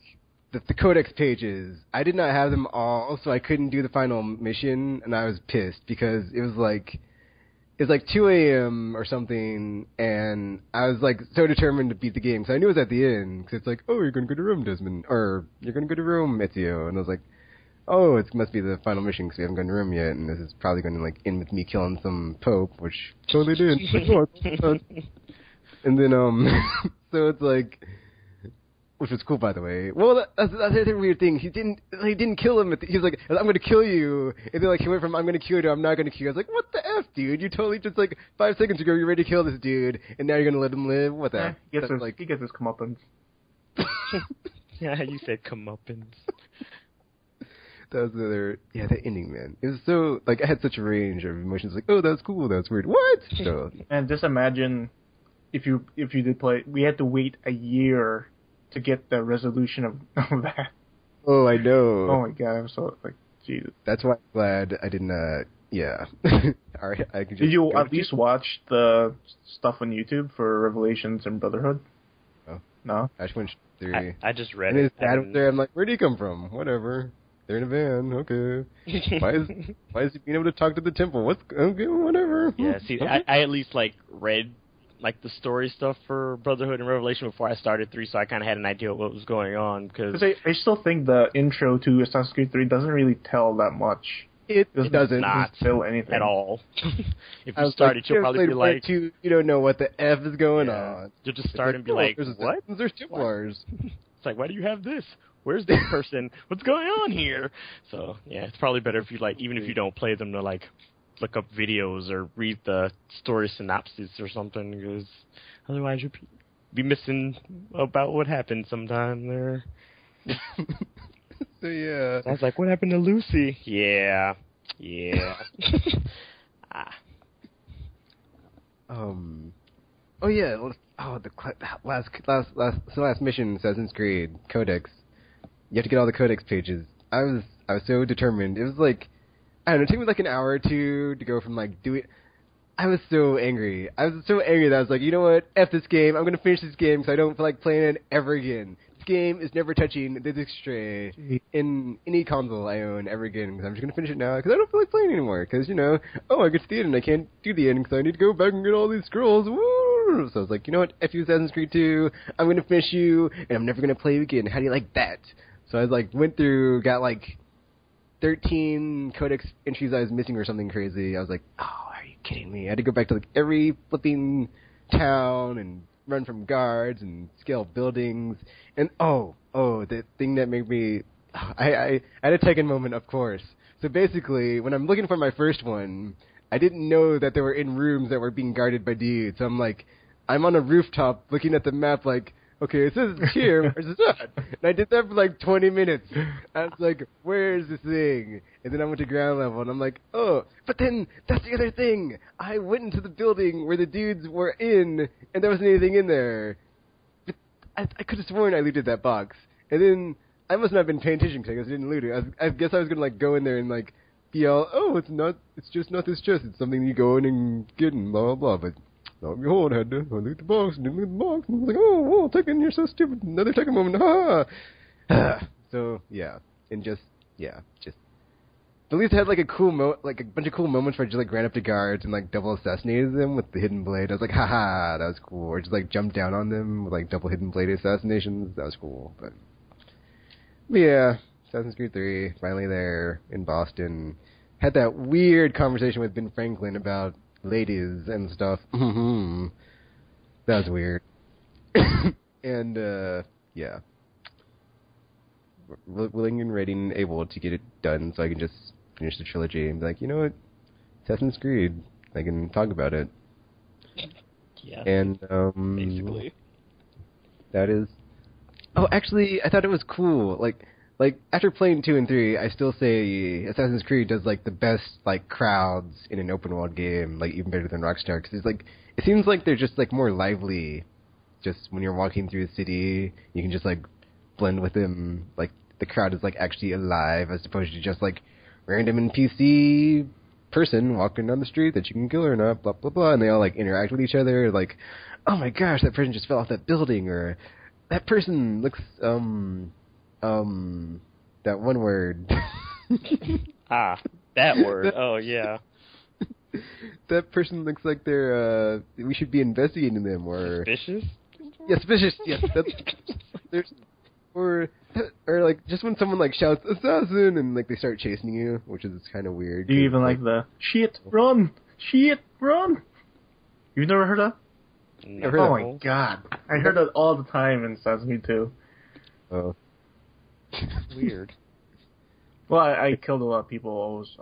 the codex pages, I did not have them all, so I couldn't do the final mission, and I was pissed because it was like 2 a.m. or something, and I was like so determined to beat the game, so I knew it was at the end, because it's like, oh, you're going to go to Rome, Desmond, or you're going to go to Rome, Ezio, and I was like, oh, it must be the final mission, because we haven't gone to Rome yet, and this is probably going to like end with me killing some pope, which totally did. And then, so it's like, which was cool, by the way. Well, that's the other weird thing. He didn't kill him. He was like, I'm going to kill you. And then, like, he went from, I'm going to kill you to, I'm not going to kill you. I was like, what the F, dude? You totally just, like, 5 seconds ago, you were ready to kill this dude, and now you're going to let him live? What the F? He gets his comeuppance. Yeah, you said comeuppance. That was the other, that ending, man. It was so, like, I had such a range of emotions, like, oh, that's cool, that's weird. What? So, and just imagine if you did play, we had to wait a year to get the resolution of that. Oh, I know. Oh my god, I'm so, like, Jesus. That's why I'm glad I didn't, yeah. All right, I could just Did you at least watch the stuff on YouTube for Revelations and Brotherhood? No? I just went through. I just read and it. His dad was there. I'm like, where'd he come from? Whatever. They're in a van. Okay. Why is he being able to talk to the temple? What's okay? Whatever. Yeah. See, okay. I at least like read like the story stuff for Brotherhood and Revelation before I started 3, so I kind of had an idea of what was going on. Because I still think the intro to Assassin's Creed 3 doesn't really tell that much. It doesn't not tell anything at all. If you started, you'll probably be like, you don't know what the F is going on. You'll just start and be like, what? There's Templars. It's like, why do you have this? Where's this person? What's going on here? So, yeah, it's probably better if you, like, even if you don't play them, to, like, look up videos or read the story synopsis or something, because otherwise you'll be missing about what happened sometime there. So, yeah. I was like, what happened to Lucy? Yeah. Oh yeah. The last mission, Assassin's Creed Codex. You have to get all the Codex pages. I was so determined. It was like, I don't know, it took me like an hour or two to go from like doing. I was so angry. I was so angry that I was like, you know what? F this game. I'm gonna finish this game because I don't feel like playing it ever again. This game is never touching the disc tray in any console I own ever again, because I'm just going to finish it now because I don't feel like playing anymore, because, I get to the end and I can't do the end because I need to go back and get all these scrolls. Woo! So I was like, you know what, F you Assassin's Creed 2, I'm going to finish you, and I'm never going to play you again. How do you like that? So I was like, went through, got like 13 codex entries I was missing or something crazy. I was like, oh, are you kidding me? I had to go back to like every flipping town and run from guards and scale buildings, and the thing that made me, I had a Tekken moment, of course. So basically, when I'm looking for my first one, I didn't know that they were in rooms that were being guarded by dudes. So I'm on a rooftop looking at the map like, okay, it says it's here, where's it at? And I did that for like 20 minutes. I was like, where's this thing? And then I went to ground level, and I'm like, oh, but then that's the other thing. I went into the building where the dudes were in, and there wasn't anything in there. But I could have sworn I looted that box. And then I must not have been paying attention because I guess I didn't loot it. I guess I was going to like go in there and like be all, oh, it's just not this chest. It's something you go in and get and blah, blah, blah. But lo and behold, I had to loot the box, and didn't loot the box, and I was like, oh, whoa, Tekken, you're so stupid. Another Tekken moment, ha! So, yeah, and just, at least I had like a bunch of cool moments where I just like ran up to guards and like double assassinated them with the hidden blade. I was like, haha, that was cool. Or just like jumped down on them with like double hidden blade assassinations. That was cool. But yeah, Assassin's Creed 3, finally there in Boston. Had that weird conversation with Ben Franklin about ladies and stuff. That was weird. And, yeah. Willing and ready and able to get it done so I can just finish the trilogy and be like, you know what? Assassin's Creed. I can talk about it. Yeah. And, basically. That is... Oh, actually, I thought it was cool. Like after playing 2 and 3, I still say Assassin's Creed does like the best like crowds in an open world game, like even better than Rockstar, because it seems like they're just like more lively. Just when you're walking through the city, you can just like blend with them. Like the crowd is like actually alive, as opposed to just like random NPC person walking down the street that you can kill or not, blah blah blah, and they all like interact with each other. Like, oh my gosh, that person just fell off that building, or that person looks that one word. That word. Oh, yeah. That person looks like they're, we should be investigating them, or... Suspicious? Yeah, suspicious, yes. Or like, just when someone, like, shouts, assassin, and, like, they start chasing you, which is kind of weird. Do you even like the, shit, run! Shit, run! You've never heard that? No. Oh my god. I heard that all the time in Assassin's Creed 2. Oh. Weird. Well, I killed a lot of people almost.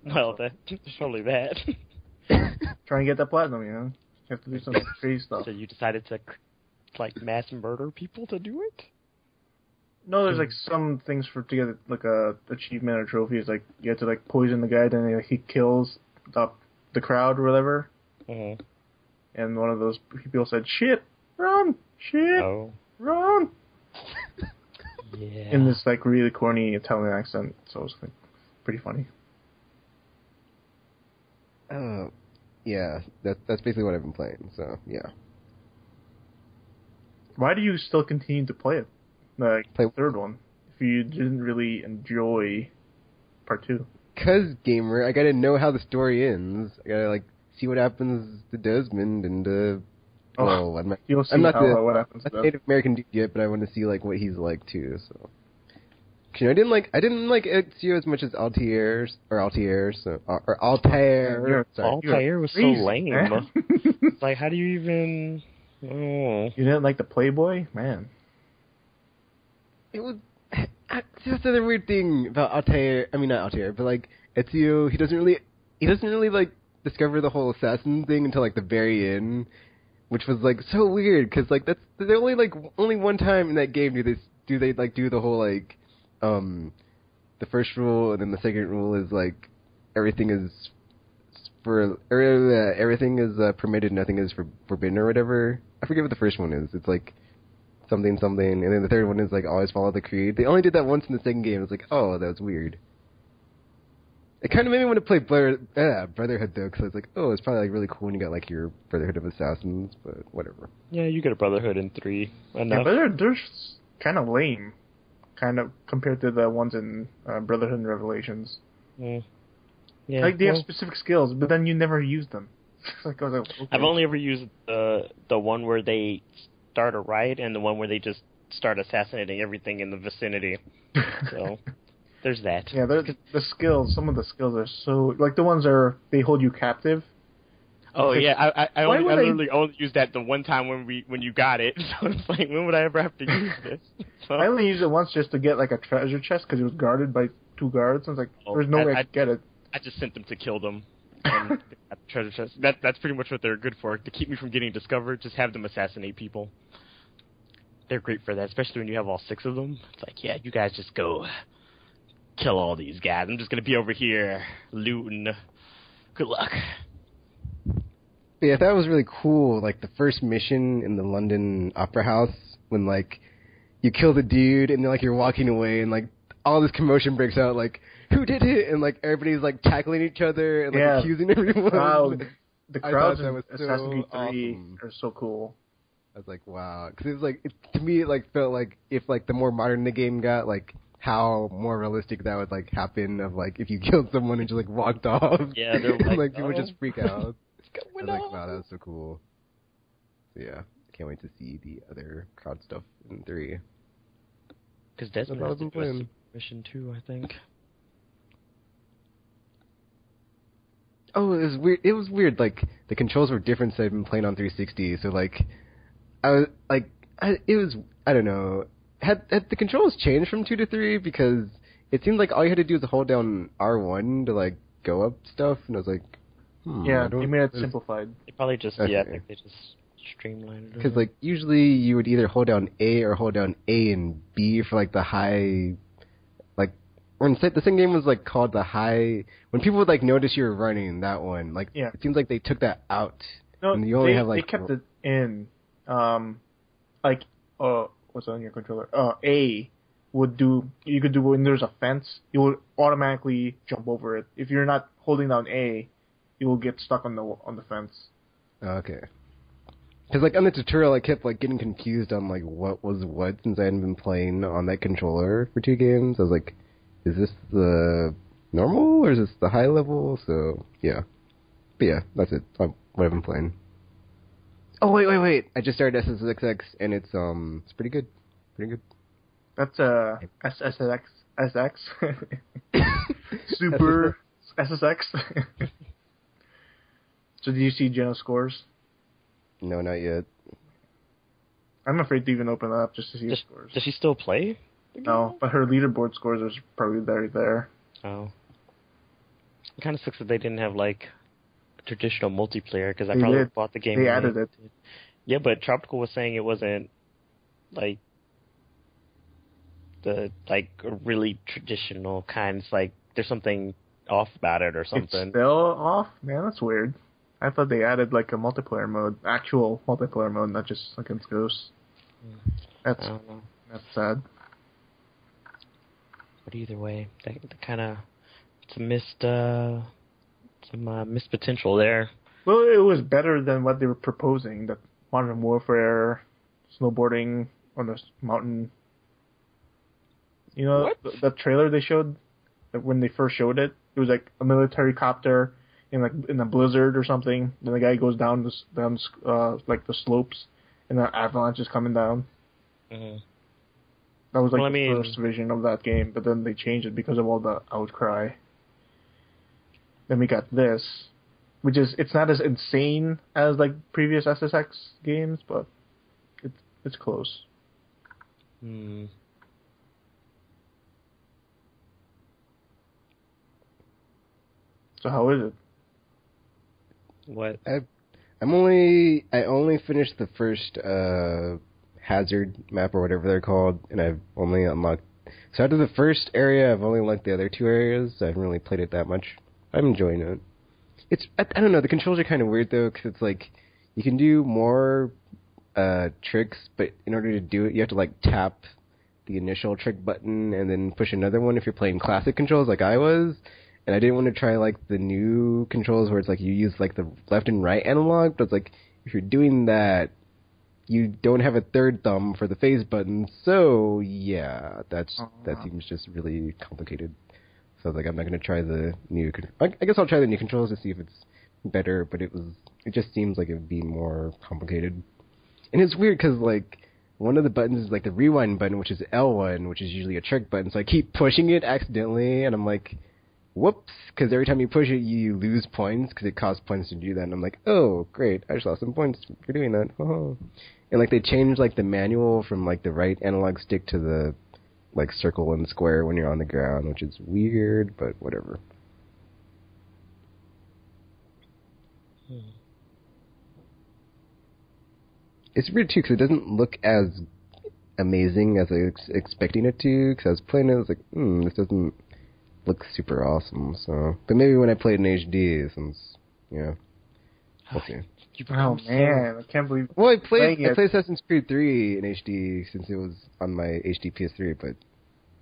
Well, that's probably bad. Trying to get that platinum, You have to do some crazy stuff. So you decided to, like, mass murder people to do it? No, there's, like, some things to get, like, a achievement or trophy. It's like, you have to, like, poison the guy, then he kills the crowd or whatever. Mm-hmm. And one of those people said, shit, run, shit, run. Yeah. In this, like, really corny Italian accent, so it was, like, pretty funny. Yeah, that's basically what I've been playing, so, yeah. Why do you still continue to play it? Like, Play the third one, if you didn't really enjoy part 2? 'Cause, gamer, I gotta know how the story ends. I gotta, like, see what happens to Desmond, and, well, you'll see I'm not what happens to the Native American dude yet, but I want to see like what he's like too. So, I didn't like Ezio as much as Altair. Sorry. Altair was so lame. It's like, how do you even? Oh. You didn't like the Playboy, man. It was. That's the other weird thing about Altair. I mean, not Altair, but like Ezio. He doesn't really like discover the whole assassin thing until like the very end, which was like so weird because like that's the only one time in that game do they like do the whole like the first rule and then the second rule is like everything is permitted, nothing is forbidden or whatever. I forget what the first one is. It's like something, and then the third one is like always follow the creed. They only did that once in the second game. It's like, oh, that was weird. It kind of made me want to play Brotherhood though, because I was like, oh, it's probably like really cool when you got like your Brotherhood of Assassins, but whatever. Yeah, you get a Brotherhood in 3. Enough. Yeah, but they're kind of lame, kind of compared to the ones in Brotherhood and Revelations. Mm. Yeah, like they have specific skills, but then you never use them. Like, I was like, okay. I've only ever used the one where they start a riot and the one where they just start assassinating everything in the vicinity. So there's that. Yeah, the skills. Some of the skills are so like the ones they hold you captive. Oh yeah, I literally only used that the one time when you got it. So it's like, when would I ever have to use this? So, I only used it once just to get like a treasure chest because it was guarded by 2 guards. I was like, there's no way I could get it. I just sent them to kill them. And treasure chest. That's pretty much what they're good for. To keep me from getting discovered, just have them assassinate people. They're great for that, especially when you have all 6 of them. It's like, yeah, you guys just go kill all these guys. I'm just gonna be over here looting. Good luck. Yeah, I thought it was really cool, like the first mission in the London Opera House when like you kill the dude and then like you're walking away and like all this commotion breaks out, like who did it? And like everybody's like tackling each other and like accusing everyone. Wow, the crowds in Assassin's Creed 3 are so cool. I was like, wow, because it was like to me it like felt like if like the more modern the game got, like how more realistic that would like happen of like if you killed someone and just like walked off. Yeah, they're like, like people would just freak out. I was like, on? wow, that was so cool. So, yeah, can't wait to see the other crowd stuff in 3. Because Desmond has to do a mission too, I think. Oh, it was weird. It was weird. Like the controls were different. So I've been playing on 360. So like, I was like, I don't know. Had the controls changed from 2 to 3? Because it seemed like all you had to do was hold down R1 to like go up stuff, and I was like, yeah, they made it simplified. They probably just I think they just streamlined it. Because like usually you would either hold down A or hold down A and B for like the high, like when the second game was like called the high. When people would like notice you were running that one, like it seems like they took that out. No, and you only have like they kept it in. Like what's on your controller? A would do. You could do when there's a fence, you would automatically jump over it. If you're not holding down A, you will get stuck on the fence. Okay. Because like on the tutorial, I kept like getting confused on like what was what since I hadn't been playing on that controller for 2 games. I was like, is this the normal or is this the high level? So yeah, but yeah, that's it. What I've been playing. Oh wait! I just started SSX and it's pretty good. That's SSX Super SSX. So did you see Jenna's scores? No, not yet. I'm afraid to even open it up just to see the scores. Does she still play? No, but her leaderboard scores are probably there. Oh. It kind of sucks that they didn't have, like, a traditional multiplayer, because I probably bought the game. They added it. Yeah, but Tropical was saying it wasn't, like, the, like, really traditional kind. It's like, there's something off about it or something. It's still off? Man, that's weird. I thought they added like a multiplayer mode, actual multiplayer mode, not just against ghosts. That's sad. But either way, that kind of it's a missed potential there. Well, it was better than what they were proposing. That Modern Warfare, snowboarding on the mountain. You know, the trailer they showed when they first showed it. It was like a military copter in a blizzard or something. Then the guy goes down like the slopes, and the avalanche is coming down. Mm-hmm. That was like the first vision of that game, but then they changed it because of all the outcry. Then we got this, which is it's not as insane as like previous SSX games, but it's close. So how is it? What? I only finished the first hazard map or whatever they're called, and I've only unlocked. So after the first area, I've only unlocked the other two areas. So I haven't really played it that much. I'm enjoying it. I don't know. The controls are kind of weird though, because it's like you can do more tricks, but in order to do it, you have to like tap the initial trick button and then push another one if you're playing classic controls like I was. And I didn't want to try like the new controls where it's like you use like the left and right analog, but it's like if you're doing that, you don't have a third thumb for the phase button. So yeah, that seems just really complicated. So I was like, I'm not going to try the new. I guess I'll try the new controls to see if it's better, but it just seems like it would be more complicated. And it's weird because like one of the buttons is like the rewind button, which is L1, which is usually a trick button. So I keep pushing it accidentally, and I'm like, whoops, because every time you push it, you lose points because it costs points to do that. And I'm like, oh, great, I just lost some points for doing that. Oh. And like they changed like the manual from like the right analog stick to the like circle and square when you're on the ground, which is weird, but whatever. It's weird too because it doesn't look as amazing as I was expecting it to. Because I was playing it, I was like, this doesn't look super awesome. So, but maybe when I play it in HD, since we'll see. Oh man, I can't believe. Well, I played Assassin's Creed 3 in HD since it was on my HD PS3, but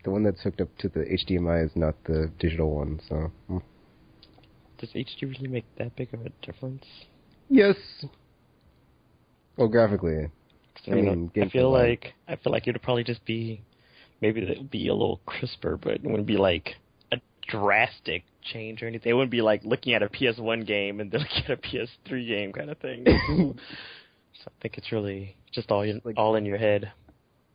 the one that's hooked up to the HDMI is not the digital one. So, does HD really make that big of a difference? Yes. Well, graphically. I feel like it'd probably just be maybe it'd be a little crisper, but it wouldn't be like a drastic change or anything. It wouldn't be like looking at a PS1 game and then looking at a PS3 game kind of thing. So I think it's really just all in your head.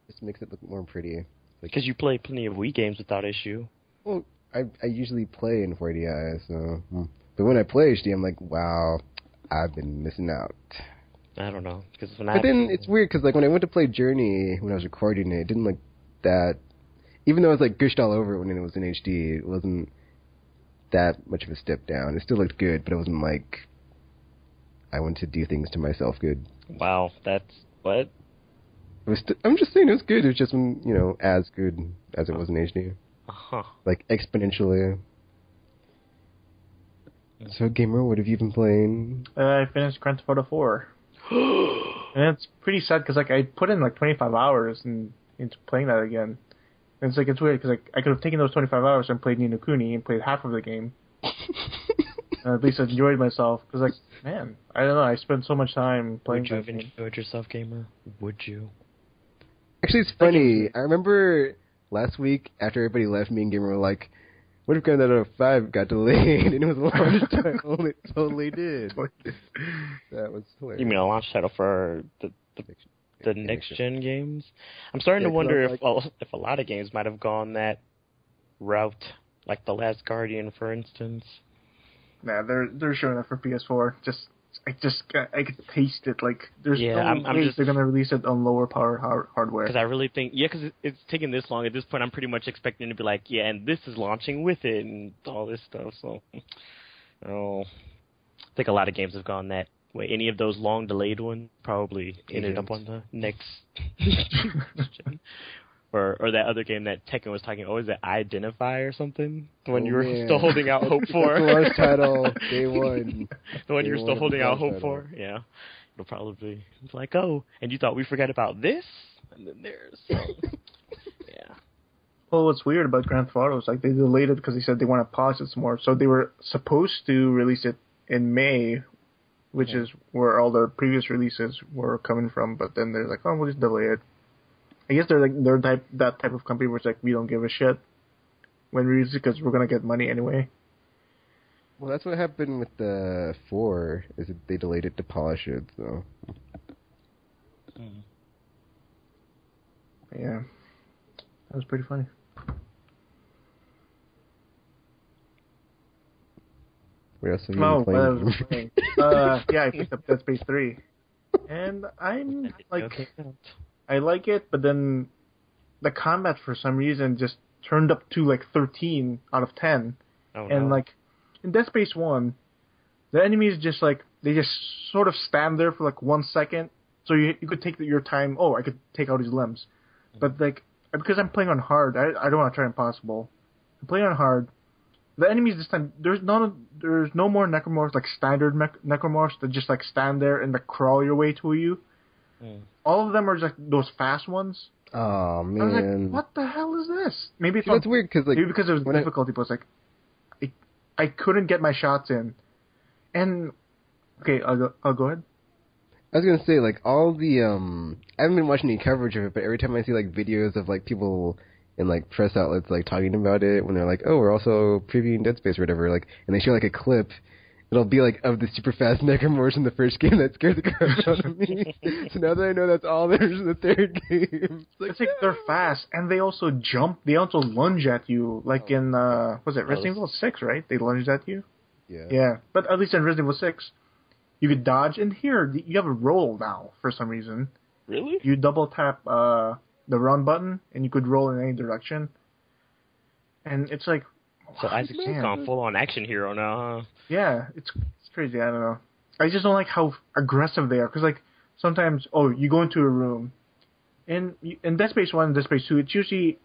Just makes it look more pretty. Because you play plenty of Wii games without issue. Well, I usually play in 480i, so. But when I play HD, I'm like, wow, I've been missing out. I don't know. But then it's weird because like when I went to play Journey when I was recording it, it didn't look that. Even though I was like gushed all over it when it was in HD, it wasn't that much of a step down. It still looked good, but it wasn't like I want to do things to myself good. Wow, that's what? I'm just saying it was good. It was just as good as it was in HD. Uh-huh. Like exponentially. So, Gamer, what have you been playing? I finished Grand Theft Auto 4. And it's pretty sad because like I put in like 25 hours into playing that again. And it's like it's weird because like I could have taken those 25 hours and played Ni no Kuni and played half of the game. And at least I enjoyed myself because like man, I don't know, I spent so much time playing. Would you have enjoyed yourself, Gamer? Would you? Actually, it's funny. I remember last week after everybody left, me and Gamer were like, what if Grand Theft Auto 5 got delayed? And it was a launch title. It totally did. That was hilarious. You mean a launch title for the next-gen games? I'm starting to wonder if a lot of games might have gone that route, like The Last Guardian, for instance. Nah, they're showing up for PS4. I could taste it. Like there's they're gonna release it on lower power hardware. Because I really think because it's taking this long. At this point, I'm pretty much expecting to be like, yeah, and this is launching with it and all this stuff. So, I think a lot of games have gone that way. Any of those long delayed ones probably ended up on the next gen. Or that other game that Tekken was talking about, is it Identify or something? The one you were still holding out hope for? That's the launch title, day one. The one you were still holding out hope for? Yeah. It'll probably, it's like, oh, and you thought we forgot about this? And then there's, yeah. Well, what's weird about Grand Theft Auto is like they delayed it because they said they want to polish it some more. So they were supposed to release it in May, which is where all their previous releases were coming from, but then they're like, oh, we'll just delay it. I guess they're that type of company where it's like we don't give a shit when we release it because we're gonna get money anyway. Well, that's what happened with the 4. Is that they delayed it to polish it. So. Yeah, that was pretty funny. What else have you been playing? Yeah, I picked up Dead Space 3, and I'm like. I like it, but then the combat for some reason just turned up to like 13 out of 10. Oh, and no. like in Dead Space 1, the enemies just like, they just sort of stand there for like 1 second. So you could take your time. Oh, I could take out his limbs. But like, because I'm playing on hard, I don't want to try impossible. I'm playing on hard. The enemies this time, there's no more necromorphs like standard necromorphs that just like stand there and like crawl your way to you. All of them are just like those fast ones. Oh man! I was like, what the hell is this? Maybe that's weird because like maybe because it was difficulty, but it's like I couldn't get my shots in. And okay, I'll go ahead. I was gonna say like all the I haven't been watching any coverage of it, but every time I see like videos of like people in like press outlets like talking about it when they're like, oh, we're also previewing Dead Space or whatever, like, and they show like a clip. It'll be like of the super fast necromorphs in the first game that scared the crap out of me. So now that I know that's all there's in the third game, it's like they're fast and they also jump. They also lunge at you, like in was it Resident Evil 6? Right? They lunged at you. Yeah. But at least in Resident Evil 6, you could dodge. And here you have a roll now for some reason. Really? You double tap the run button and you could roll in any direction. And it's like. So Isaac's gone full on action hero now, huh? Yeah, it's crazy. I don't know. I just don't like how aggressive they are. Because, like, sometimes, you go into a room. In Dead Space 1 and Dead Space 2, it's usually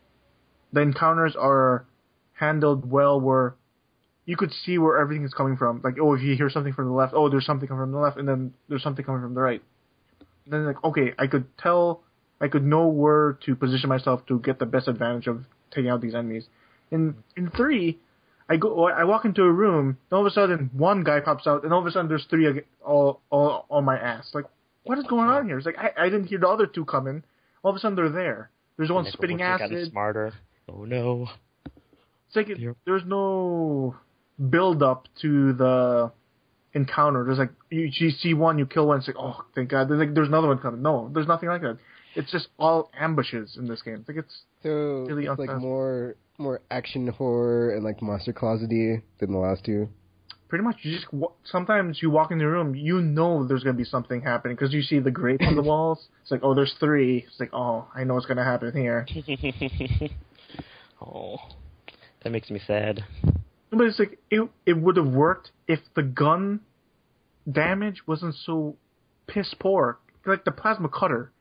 the encounters are handled well where you could see where everything is coming from. Like, if you hear something from the left, there's something coming from the left, and then there's something coming from the right. And then, like, okay, I could know where to position myself to get the best advantage of taking out these enemies. In 3, I walk into a room, and all of a sudden one guy pops out, and all of a sudden there's 3 all on my ass. Like, what is going on here? It's like I didn't hear the other 2 coming. All of a sudden they're there. There's one spitting acid. Gotten smarter. Oh no! It's like there's no build up to the encounter. There's like you see one, you kill one, it's like, oh thank God. There's another one coming. No, there's nothing like that. It's just all ambushes in this game. It's like it's really it's like more action horror and like monster closet-y than the last 2. Pretty much, you just sometimes you walk in the room, you know there's gonna be something happening because you see the grate on the walls. It's like, there's 3. It's like, I know what's gonna happen here. Oh, that makes me sad. But it's like it would have worked if the gun damage wasn't so piss poor. Like the plasma cutter.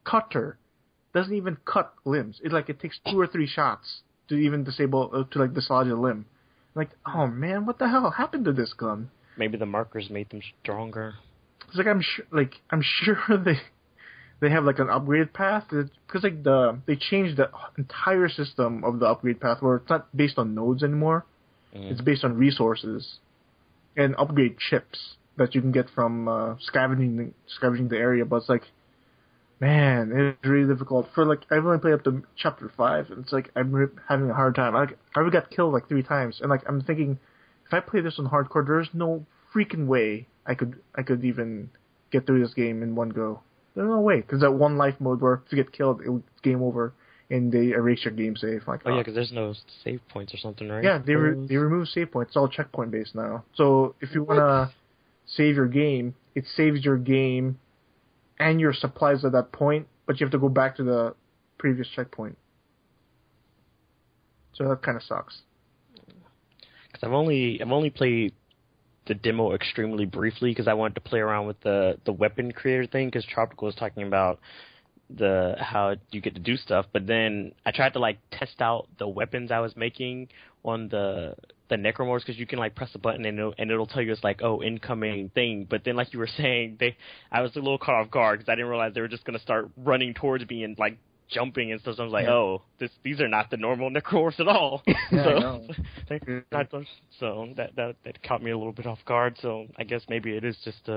Cutter doesn't even cut limbs. It takes 2 or 3 shots to even dislodge a limb. Like, oh man, what the hell happened to this gun? Maybe the markers made them stronger. It's like I'm sure they have like an upgrade path because they changed the entire system of the upgrade path where it's not based on nodes anymore. It's based on resources and upgrade chips that you can get from scavenging the area. But it's like, man, it's really difficult. I've only played up to chapter 5, and it's like I'm having a hard time. I already got killed like 3 times, and like I'm thinking, if I play this on hardcore, there's no freaking way I could even get through this game in one go. There's no way, because that one life mode where if you get killed, it's game over, and they erase your game save. Like, yeah, because there's no save points or something, right? Yeah, they remove save points. It's all checkpoint based now. So if you wanna save your game, it saves your game and your supplies at that point, but you have to go back to the previous checkpoint. So that kind of sucks. Because I've only played the demo extremely briefly because I wanted to play around with the weapon creator thing because Tropical was talking about how you get to do stuff, but then I tried to like test out the weapons I was making on the necromorphs because you can like press a button and it'll tell you it's like incoming thing, but then like you were saying I was a little caught off guard because I didn't realize they were just gonna start running towards me and like jumping and stuff. So I was like, these are not the normal necromorphs at all. So that caught me a little bit off guard. So I guess maybe it is just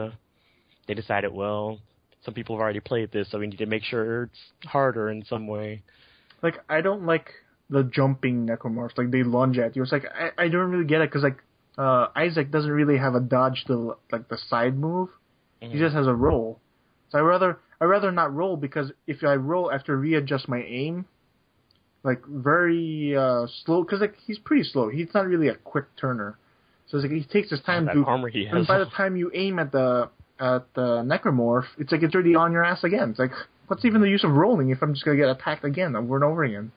they decided, well, some people have already played this, so we need to make sure it's harder in some way. Like, I don't like the jumping necromorphs. Like, they lunge at you. It's like, I don't really get it, because, like, Isaac doesn't really have a dodge to, like, the side move. Mm-hmm. He just has a roll. So I'd rather not roll, because if I roll, I have to readjust my aim. Like, very slow, because, like, he's pretty slow. He's not really a quick turner. So it's like, he takes his time to... armor he has. And by the time you aim at the necromorph, it's like it's already on your ass again. It's like, what's even the use of rolling if I'm just going to get attacked again over and over again?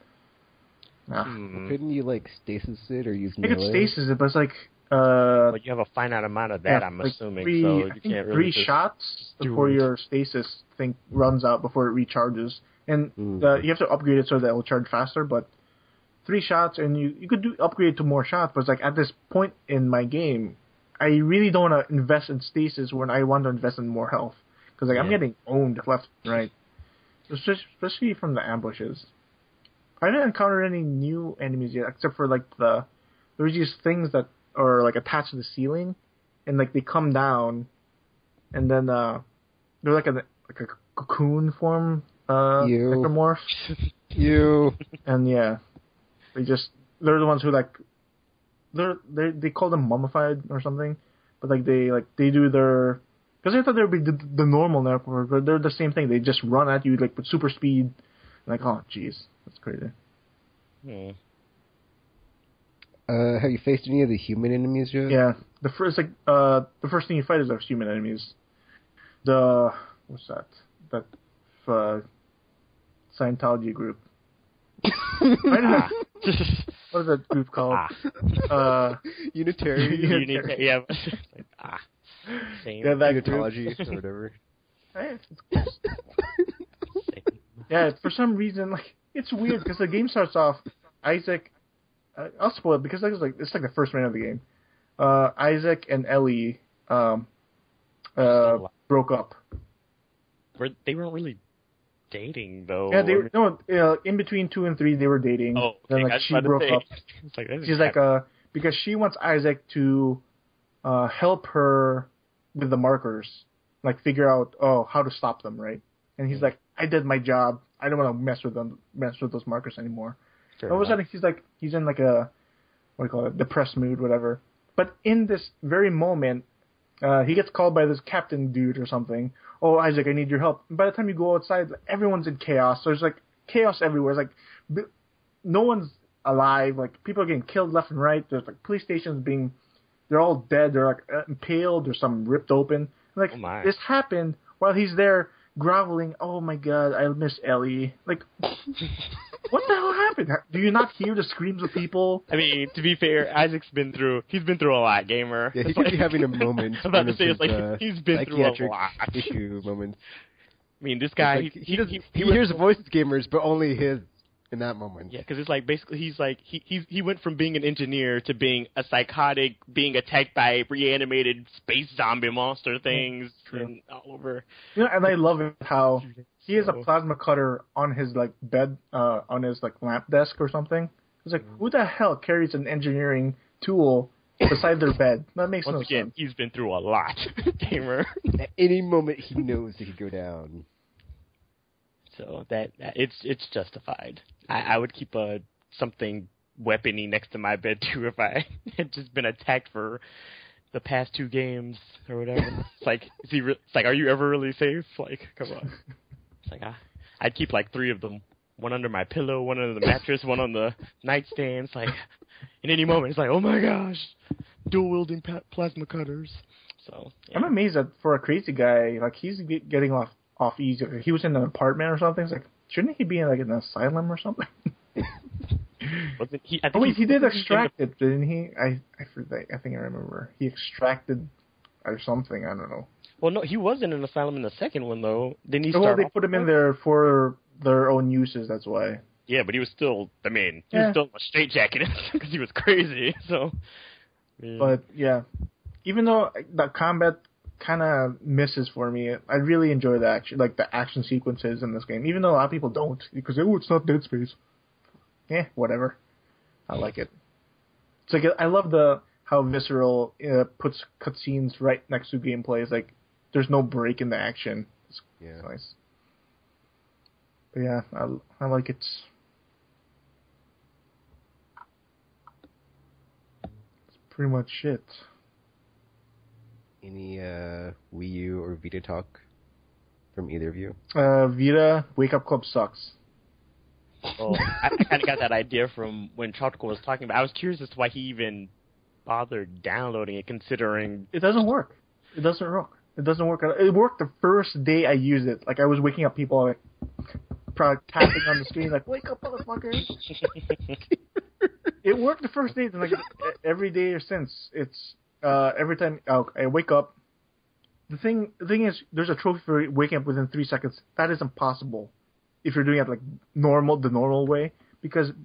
Couldn't you like stasis it or use You could melee? stasis it, but it's like But you have a finite amount of that, I'm like assuming. three, so I you think can't really three just shots do before it. your stasis thing runs out before it recharges, and you have to upgrade it so that it will charge faster. But 3 shots, and you could upgrade it to more shots. But it's like at this point in my game, I really don't want to invest in stasis when I want to invest in more health because I'm getting owned left and right, especially from the ambushes. I didn't encounter any new enemies yet, except for like there's these things that are like attached to the ceiling, and like they come down, and then they're like a cocoon form ectomorph. And yeah, they're the ones who like they call them mummified or something, but like they do their, because I thought they would be the normal network, but they're the same thing. They just run at you like with super speed. Like, oh jeez, that's crazy. Have you faced any of the human enemies yet? Yeah, the first thing you fight is our human enemies. What's that? That Scientology group. What is that group called? Unitarian. Yeah. Same. Yeah, that Unitology or whatever. Yeah, for some reason, like it's weird because the game starts off. Isaac, I'll spoil it because it's like the first minute of the game. Isaac and Ellie broke up. They weren't really dating though. Yeah, in between 2 and 3 they were dating. Oh, okay. Then like she broke up. She's like because she wants Isaac to help her with the markers, like figure out how to stop them, right? And he's like, I did my job. I don't want to mess with those markers anymore. All of a sudden he's in like a, what do you call it, depressed mood, whatever. But in this very moment, he gets called by this captain dude or something. Oh, Isaac, I need your help. And by the time you go outside, everyone's in chaos. So there's like chaos everywhere. It's like no one's alive. Like people are getting killed left and right. There's like police stations they're all dead. They're like impaled. There's some ripped open. Like this happened while he's there groveling. Oh my God, I miss Ellie. Like. What the hell happened? Do you not hear the screams of people? I mean, to be fair, Isaac's been through a lot, gamer. Yeah, he could be having a moment. I'm about to say, it's like, he's been through a lot. Issue moments. I mean, this guy, like, he hears voices gamers, but only his in that moment. Yeah, because it's like, basically, he went from being an engineer to being a psychotic, being attacked by reanimated space zombie monster things and all over. You know, and I love it how he has a plasma cutter on his like bed, on his like lamp desk or something. It's like, who the hell carries an engineering tool beside their bed? That makes no sense. He's been through a lot, gamer. At any moment, he knows he could go down. So that it's justified. I would keep something weapony next to my bed too if I had just been attacked for the past 2 games or whatever. It's like, are you ever really safe? Like, come on. It's like I'd keep like 3 of them, one under my pillow, one under the mattress, one on the nightstand. It's like, in any moment, it's like, oh my gosh, dual wielding plasma cutters. So yeah. I'm amazed that for a crazy guy, like he's getting off easy. He was in an apartment or something. It's like, shouldn't he be in like an asylum or something? He did extract it, didn't he? I think I remember. He extracted or something. I don't know. Well, no, he was in an asylum in the second one though. Didn't he? Well, they put him in there for their own uses. That's why. Yeah, but he was still. I mean, he was still in a straitjacket because he was crazy. So. Yeah. But yeah, even though the combat kind of misses for me, I really enjoy the action sequences in this game. Even though a lot of people don't, because it's not Dead Space. Yeah, whatever. I like it. It's like I love how Visceral puts cutscenes right next to gameplay. It's like there's no break in the action. It's nice. But yeah, I like it. That's pretty much it. Any Wii U or Vita talk from either of you? Vita, Wake Up Club sucks. Oh, I kind of got that idea from when Tropical was talking about. I was curious as to why he even bothered downloading it, considering it doesn't work. It doesn't work. It doesn't work. It worked the first day I used it. Like I was waking up people like, tapping on the screen like, wake up, motherfucker. It worked the first day, and like every day since. It's every time I wake up. The thing is, there's a trophy for waking up within 3 seconds. That is impossible if you're doing it like the normal way.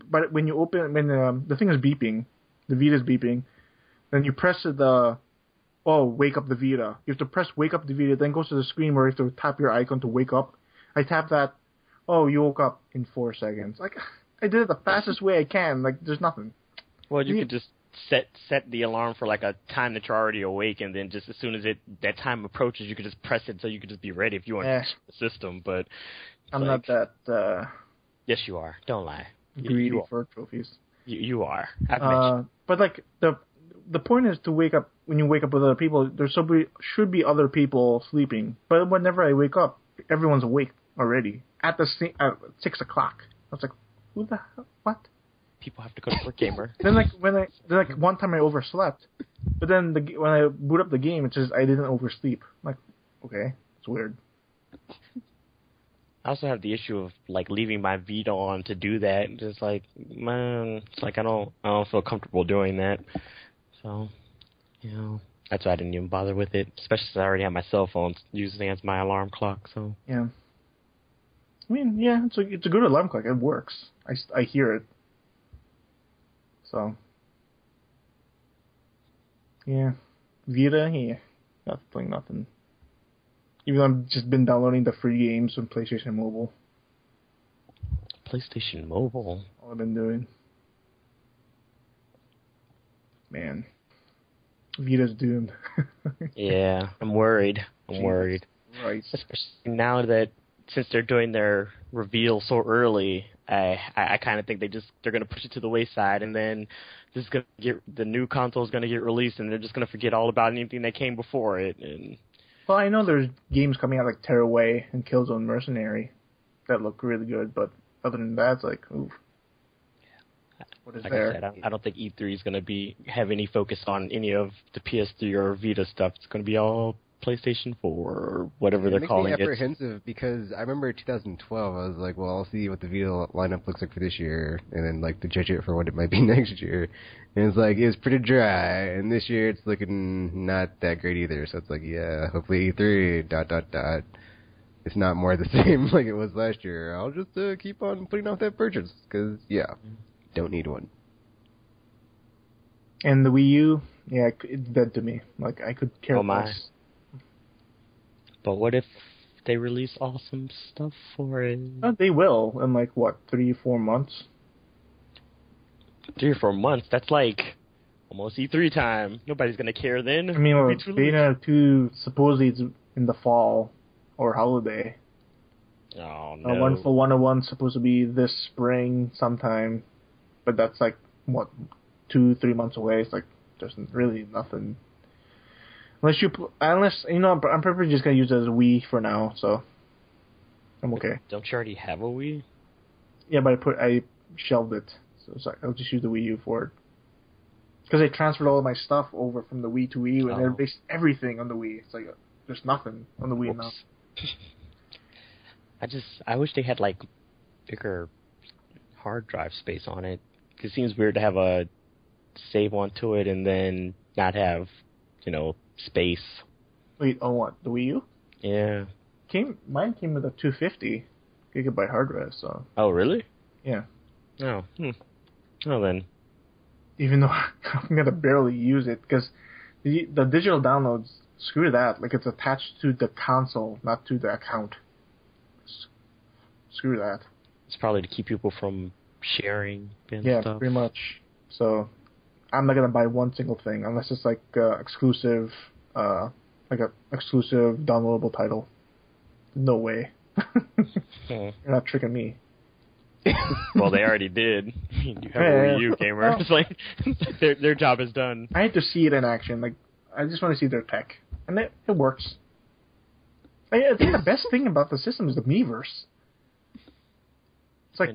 But when you open, when the thing is beeping, the Vita's beeping, then you press wake up the Vita. You have to press wake up the Vita, then goes to the screen where you have to tap your icon to wake up. I tap that. Oh, you woke up in 4 seconds. Like, I did it the fastest way I can. Like, there's nothing. Well, you could just set the alarm for like a time that you're already awake, and then just as soon as that time approaches, you could just press it so you could just be ready if you want to check the system. But I'm not that. Yes, you are. Don't lie. Greedy for trophies. You are. I've mentioned. But like the point is to wake up. When you wake up with other people, there should be other people sleeping. But whenever I wake up, everyone's awake already at 6 o'clock. I was like, who the hell? What? People have to go to work, gamer. Then one time I overslept, but then when I boot up the game, it says I didn't oversleep. I'm like, okay, it's weird. I also have the issue of like leaving my Vita on to do that. Just like, man, it's like I don't feel comfortable doing that. So, that's why I didn't even bother with it. Especially since I already have my cell phone using as my alarm clock. So yeah, I mean, yeah, it's a good alarm clock. It works. I hear it. So, yeah, Vita, nothing. Even though I've just been downloading the free games on PlayStation Mobile. PlayStation Mobile? All I've been doing. Man, Vita's doomed. Yeah, I'm worried. Right. Especially now that since they're doing their reveal so early, I kind of think they're going to push it to the wayside, and then the new console is going to get released, and they're just going to forget all about anything that came before it. And well, I know there's games coming out like Tearaway and Killzone Mercenary that look really good, but other than that, it's like, oof. What is like there? I said, I don't think E3 is going to have any focus on any of the PS3 or Vita stuff. It's going to be all PlayStation 4 or whatever they're calling it. It makes me apprehensive because I remember 2012, I was like, well, I'll see what the Vita lineup looks like for this year, and then like to judge it for what it might be next year. And it's like, it was pretty dry, and this year it's looking not that great either. So it's like, yeah, hopefully E3, ... It's not more the same like it was last year. I'll just keep on putting off that purchase because, yeah, don't need one. And the Wii U, yeah, it's dead to me. Like, I could care less. But what if they release awesome stuff for it? They will in like, 3-4 months? 3 or 4 months? That's like almost E3 time. Nobody's going to care then. I mean, Beta 2 supposedly it's in the fall or holiday. Oh, no. 101's supposed to be this spring sometime. But that's like, 2-3 months away. It's like, there's really nothing. Unless, I'm probably just going to use it as a Wii for now, so I'm okay. Don't you already have a Wii? Yeah, but I shelved it, so I'll just use the Wii U for it. Because I transferred all of my stuff over from the Wii to Wii U, and they're based everything on the Wii. It's like, there's nothing on the Wii now. I wish they had, like, bigger hard drive space on it. Because it seems weird to have a save onto it and then not have, space. Wait, on what? The Wii U? Yeah. Mine came with a 250 gigabyte hard drive, so. Oh, really? Yeah. Oh. Well then. Even though I'm gonna barely use it, because the digital downloads, screw that. Like, it's attached to the console, not to the account. Screw that. It's probably to keep people from sharing and stuff. Yeah, pretty much. So, I'm not gonna buy one single thing unless it's like exclusive, like a exclusive downloadable title. No way. You're not tricking me. Well, they already did. You have a Wii U gamer. Well, it's like their job is done. I had to see it in action. Like, I just want to see their tech, and it works. I think the best thing about the system is the Miiverse. It's like,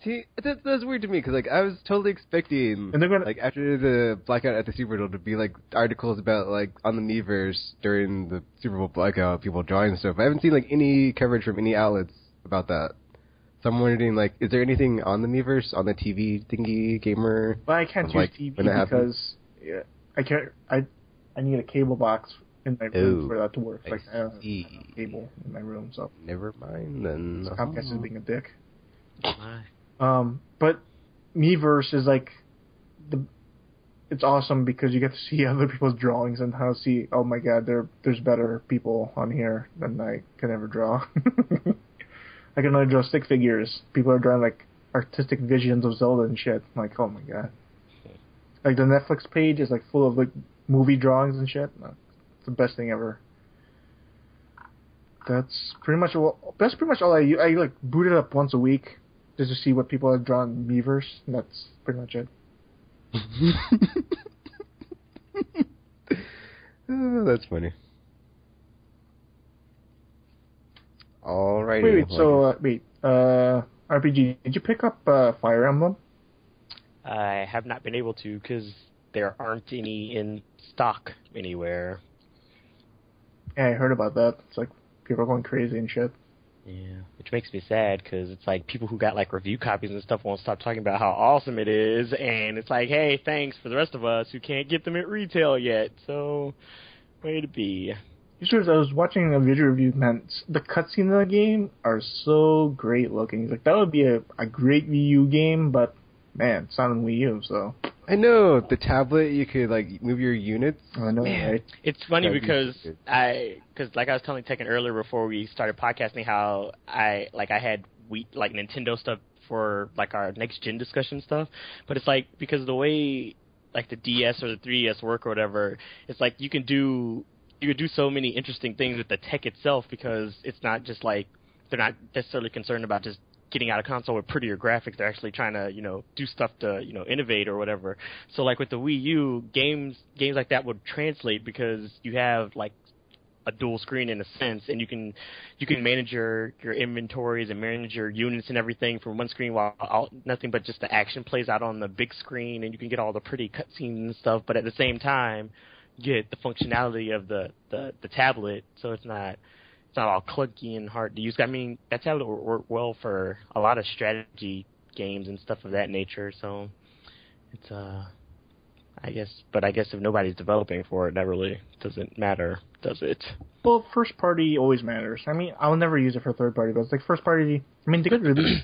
see, that's weird to me because like I was totally expecting, and they're gonna, like after the blackout at the Super Bowl to be like articles about like on the Miiverse during the Super Bowl blackout, people drawing stuff. I haven't seen like any coverage from any outlets about that. So I'm wondering, like, is there anything on the Miiverse, on the TV thingy gamer? But I can't use like, TV when that happens? because I can't. I need a cable box in my room for that to work. Like I don't have a cable in my room, so never mind then. Comcast is being a dick. My. But Miiverse is like it's awesome because you get to see other people's drawings and how to see. Oh my God, there's better people on here than I can ever draw. I can only draw stick figures. People are drawing like artistic visions of Zelda and shit. I'm like, oh my God. Like the Netflix page is like full of like movie drawings and shit. It's the best thing ever. That's pretty much all I use. I like boot it up once a week just to see what people have drawn in Miiverse. And that's pretty much it. Oh, that's funny. Alrighty. RPG, did you pick up Fire Emblem? I have not been able to because there aren't any in stock anywhere. Yeah, I heard about that. It's like people are going crazy and shit. Yeah, which makes me sad because it's like people who got like review copies and stuff won't stop talking about how awesome it is, and it's like, hey, thanks for the rest of us who can't get them at retail yet. So, way to be. I was watching a video review, man. The cutscenes in the game are so great looking. Like that would be a great Wii U game, but man, it's not on Wii U, so. I know the tablet. You could like move your units. I know, right? It's funny because like I was telling Tekken earlier before we started podcasting, how I had Nintendo stuff for like our next gen discussion stuff, but it's like because of the way like the DS or the 3DS work or whatever, it's like you could do so many interesting things with the tech itself because it's not just like they're not necessarily concerned about just getting out a console with prettier graphics. They're actually trying to, do stuff to, innovate or whatever. So like with the Wii U, games like that would translate because you have like a dual screen in a sense, and you can manage your inventories and manage your units and everything from one screen while nothing but just the action plays out on the big screen, and you can get all the pretty cutscenes and stuff, but at the same time get the functionality of the tablet, so it's not all clunky and hard to use. I mean, that tablet would work well for a lot of strategy games and stuff of that nature, so it's I guess if nobody's developing for it, that really doesn't matter, does it? Well, first party always matters. I mean, I'll never use it for third party, but it's like first party. I mean, they could release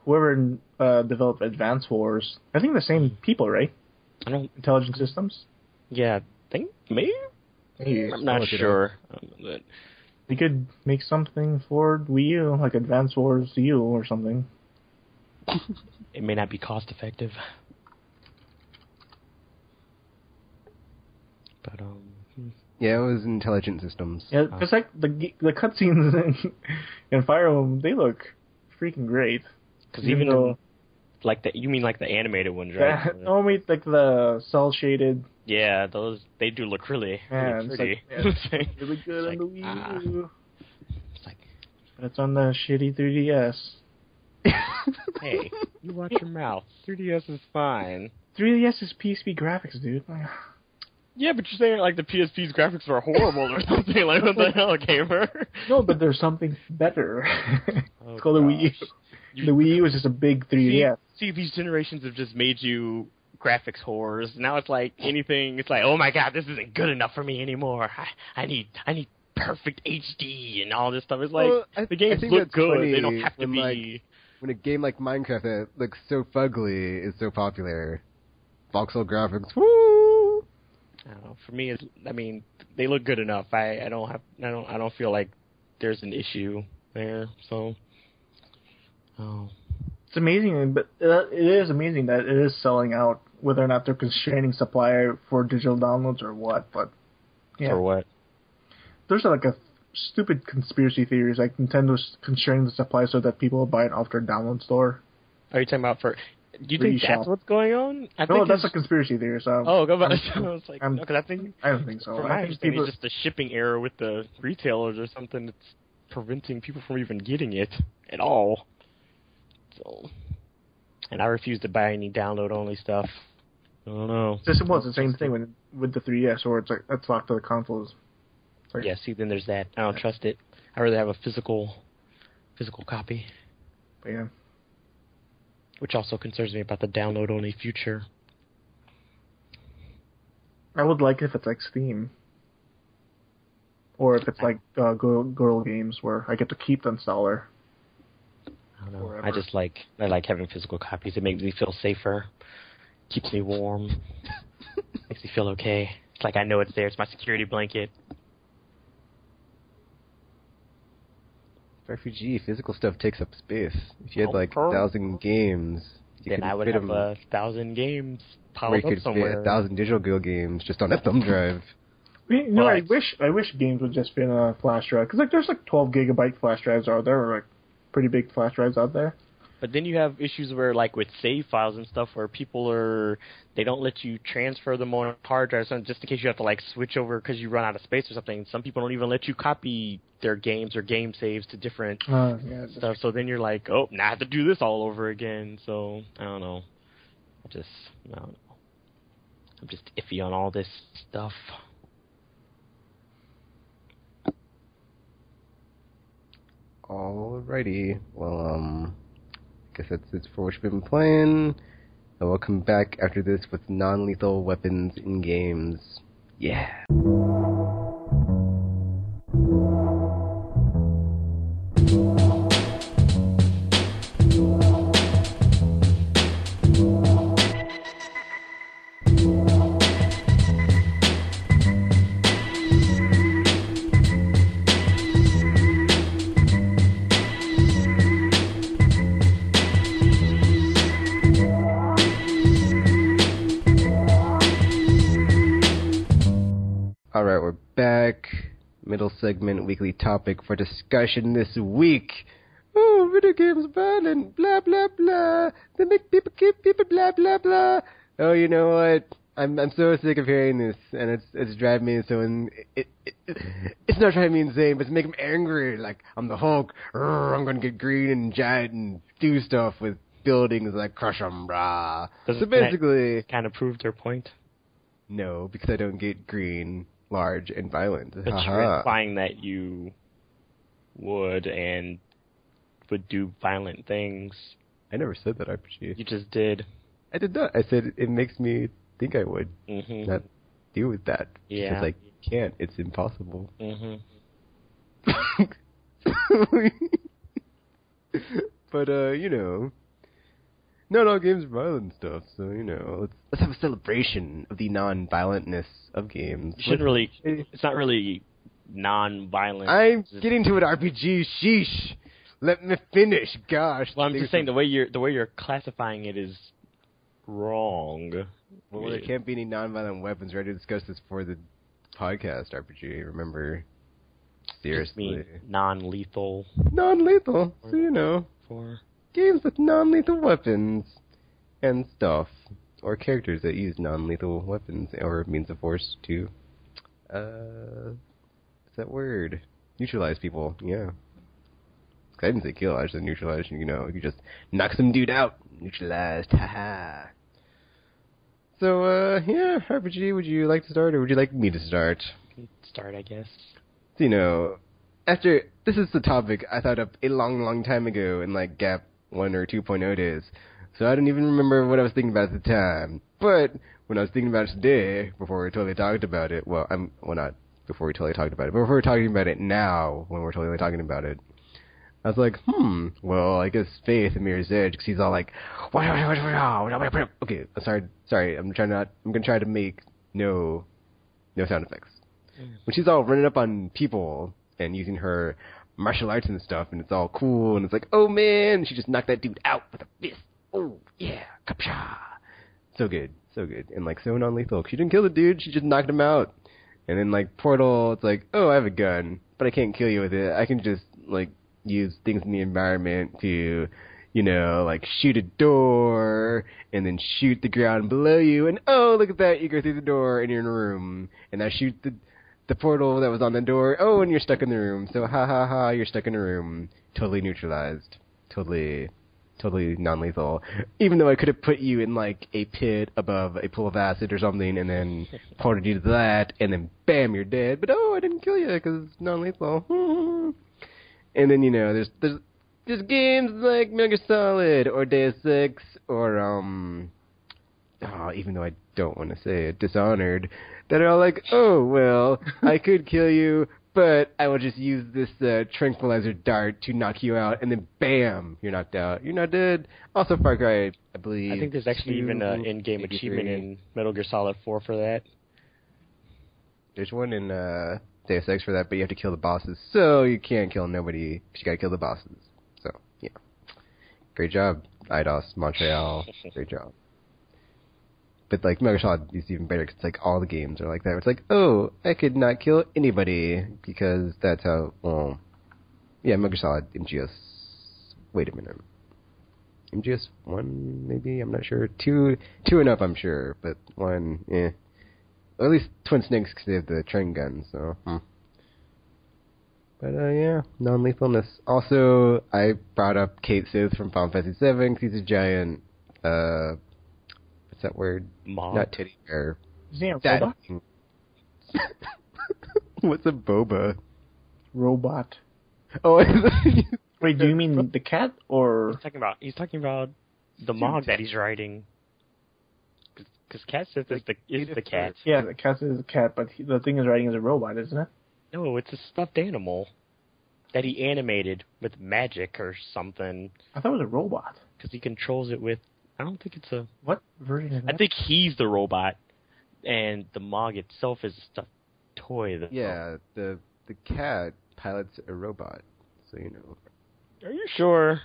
whoever developed Advance Wars. I think the same people, right? I don't. Intelligent Systems. Yeah, I think maybe. I'm not sure. But they could make something for Wii U, like Advance Wars U or something. It may not be cost effective. But yeah, it was Intelligent Systems. Yeah, because like the cutscenes in Fire Emblem, they look freaking great. Because even though, you mean like the animated ones, right? No, I mean like the cel shaded. Yeah, they do look really pretty. Like, really good on the Wii U. It's like, but it's on the shitty 3DS. Hey, you watch your mouth. 3DS is fine. 3DS is PSP graphics, dude. Yeah, but you're saying like the PSP's graphics are horrible or something. Like, what the hell, gamer? No, but there's something better. It's called the Wii U. The Wii U is just a big 3DS. See, these generations have just made you graphics whores. Now it's like anything. It's like, oh my god, this isn't good enough for me anymore. I need perfect HD and all this stuff. It's like the games look good. Funny they don't have to be. When a game like Minecraft that looks so fugly is so popular, voxel graphics, woo! I don't know. For me, they look good enough. I don't feel like there's an issue there. So, it's amazing, but it is amazing that it is selling out. Whether or not they're constraining supply for digital downloads or what, but yeah. Or what? There's like a stupid conspiracy theories like Nintendo's constraining the supply so that people will buy it off their download store. Are you talking about do you think that's what's going on? No, that's a conspiracy theory. So go about it. I was like, no, because I don't think so. From my understanding, it's just a shipping error with the retailers or something that's preventing people from even getting it at all. So, and I refuse to buy any download-only stuff. I don't know. It's the same thing with the 3DS, or it's like that's locked to the consoles. Yeah, see, then there's that. I don't trust it. I'd rather have a physical physical copy. But yeah. Which also concerns me about the download-only future. I would like if it's like Steam. Or if it's like Girl Games, where I get to keep the installer. I don't know. Forever. I like having physical copies. It makes me feel safer. Keeps me warm. Makes me feel okay. It's like I know it's there. It's my security blanket. RPG, physical stuff takes up space. If you had like 1,000 games, then I would have 1,000 games piled up somewhere. Fit 1,000 digital Go games just on a thumb drive. You know, I wish games would just fit in a flash drive, because like there's like 12 gigabyte flash drives out there, or like pretty big flash drives out there. But then you have issues where, like with save files and stuff, where they don't let you transfer them on hard drives, just in case you have to like switch over because you run out of space or something. Some people don't even let you copy their games or game saves to different stuff. So then you're like, oh, now I have to do this all over again. So I don't know. I don't know. I'm just iffy on all this stuff. Alrighty. Well, guess that's it for what you've been playing. And we'll come back after this with non-lethal weapons in games. Yeah. Alright, we're back. Middle segment, weekly topic for discussion this week. Oh, video games are violent, blah, blah, blah. They make people kill people, blah, blah, blah. Oh, you know what? I'm so sick of hearing this, and it's driving me so it's not driving me insane, but it's making me angry. Like, I'm the Hulk. I'm gonna get green and giant and do stuff with buildings like crush them, brah. So basically, kind of proved their point. No, because I don't get green, large, and violent. But you're implying that you would do violent things. I never said that, RPG. You just did. I did not. I said it makes me think I would not deal with that. Yeah. Because I can't. It's impossible. But, you know, not all games are violent stuff, so, you know, let's have a celebration of the non-violentness of games. You shouldn't really, it's not really non-violent. I'm getting to an RPG, sheesh. Let me finish, gosh. Well, I'm just saying the way you're classifying it is wrong. Well, there can't be any non-violent weapons. We already discussed this for the podcast, RPG, remember? Seriously. Non-lethal. Non-lethal, so, you know. Games with non-lethal weapons and stuff, or characters that use non-lethal weapons or means of force to, what's that word? Neutralize people, yeah. I didn't say kill, I just said neutralize, you know, you just knock some dude out, neutralized, haha. So, yeah, RPG, would you like to start, or would you like me to start? Start, I guess. So, you know, this is the topic I thought up a long, long time ago in, like, Gap 1 or 2.0 days. So I don't even remember what I was thinking about at the time. But when I was thinking about it today, before we totally talked about it, not before we totally talked about it, but before we're talking about it now, when we're totally talking about it, I was like, well, I guess Faith and Mirror's Edge, because he's all like, okay, sorry, I'm gonna try to make no sound effects. When she's all running up on people and using her martial arts and stuff, and it's all cool, and it's like, oh man, she just knocked that dude out with a fist. Oh, yeah, kapsha. So good, and like so non-lethal. She didn't kill the dude, she just knocked him out. And then like Portal, it's like, oh, I have a gun, but I can't kill you with it. I can just like use things in the environment to, you know, like shoot a door, and then shoot the ground below you, and oh, look at that, you go through the door, and you're in a room, and I shoot the portal that was on the door, oh, and you're stuck in the room, so ha ha ha, you're stuck in a room, totally neutralized, totally non-lethal, even though I could have put you in like a pit above a pool of acid or something, and then ported you to that, and then bam, you're dead, but oh, I didn't kill you, because it's non-lethal, and then, you know, there's There's games like Metal Gear Solid or Deus Ex or even though I don't want to say it, Dishonored, that are all like, oh well, I could kill you, but I will just use this tranquilizer dart to knock you out, and then bam, you're knocked out. You're not dead. Also, Far Cry, I believe. I think there's actually even an in-game achievement in Metal Gear Solid 4 for that. There's one in Deus Ex for that, but you have to kill the bosses, so you can't kill nobody. You gotta kill the bosses. So yeah, great job, Eidos, Montreal. Great job. But like Metal Gear Solid is even better because it's like all the games are like that. It's like, oh, I could not kill anybody because that's how. Well, yeah, Metal Gear Solid, MGS. Wait a minute, MGS 1 maybe, I'm not sure. 2 enough, I'm sure, but 1, eh. Or at least Twin Snakes because they have the train guns. So. But yeah, non-lethalness. Also, I brought up Kate Sith from Final Fantasy VII because he's a giant. What's that word? Mob? Not titty bear. Is he a robot? What's a boba? Robot. Oh, Wait, do you mean the cat or? He's talking about the Mog that he's riding. Because Cat Sith is the cat. Yeah, the cat is a cat, but the thing is riding is a robot, isn't it? No, it's a stuffed animal that he animated with magic or something. I thought it was a robot. Because he controls it with. I don't think it's a. What version is that? I think he's the robot, and the Mog itself is a stuffed toy. Yeah, the cat pilots a robot, so you know. Are you sure?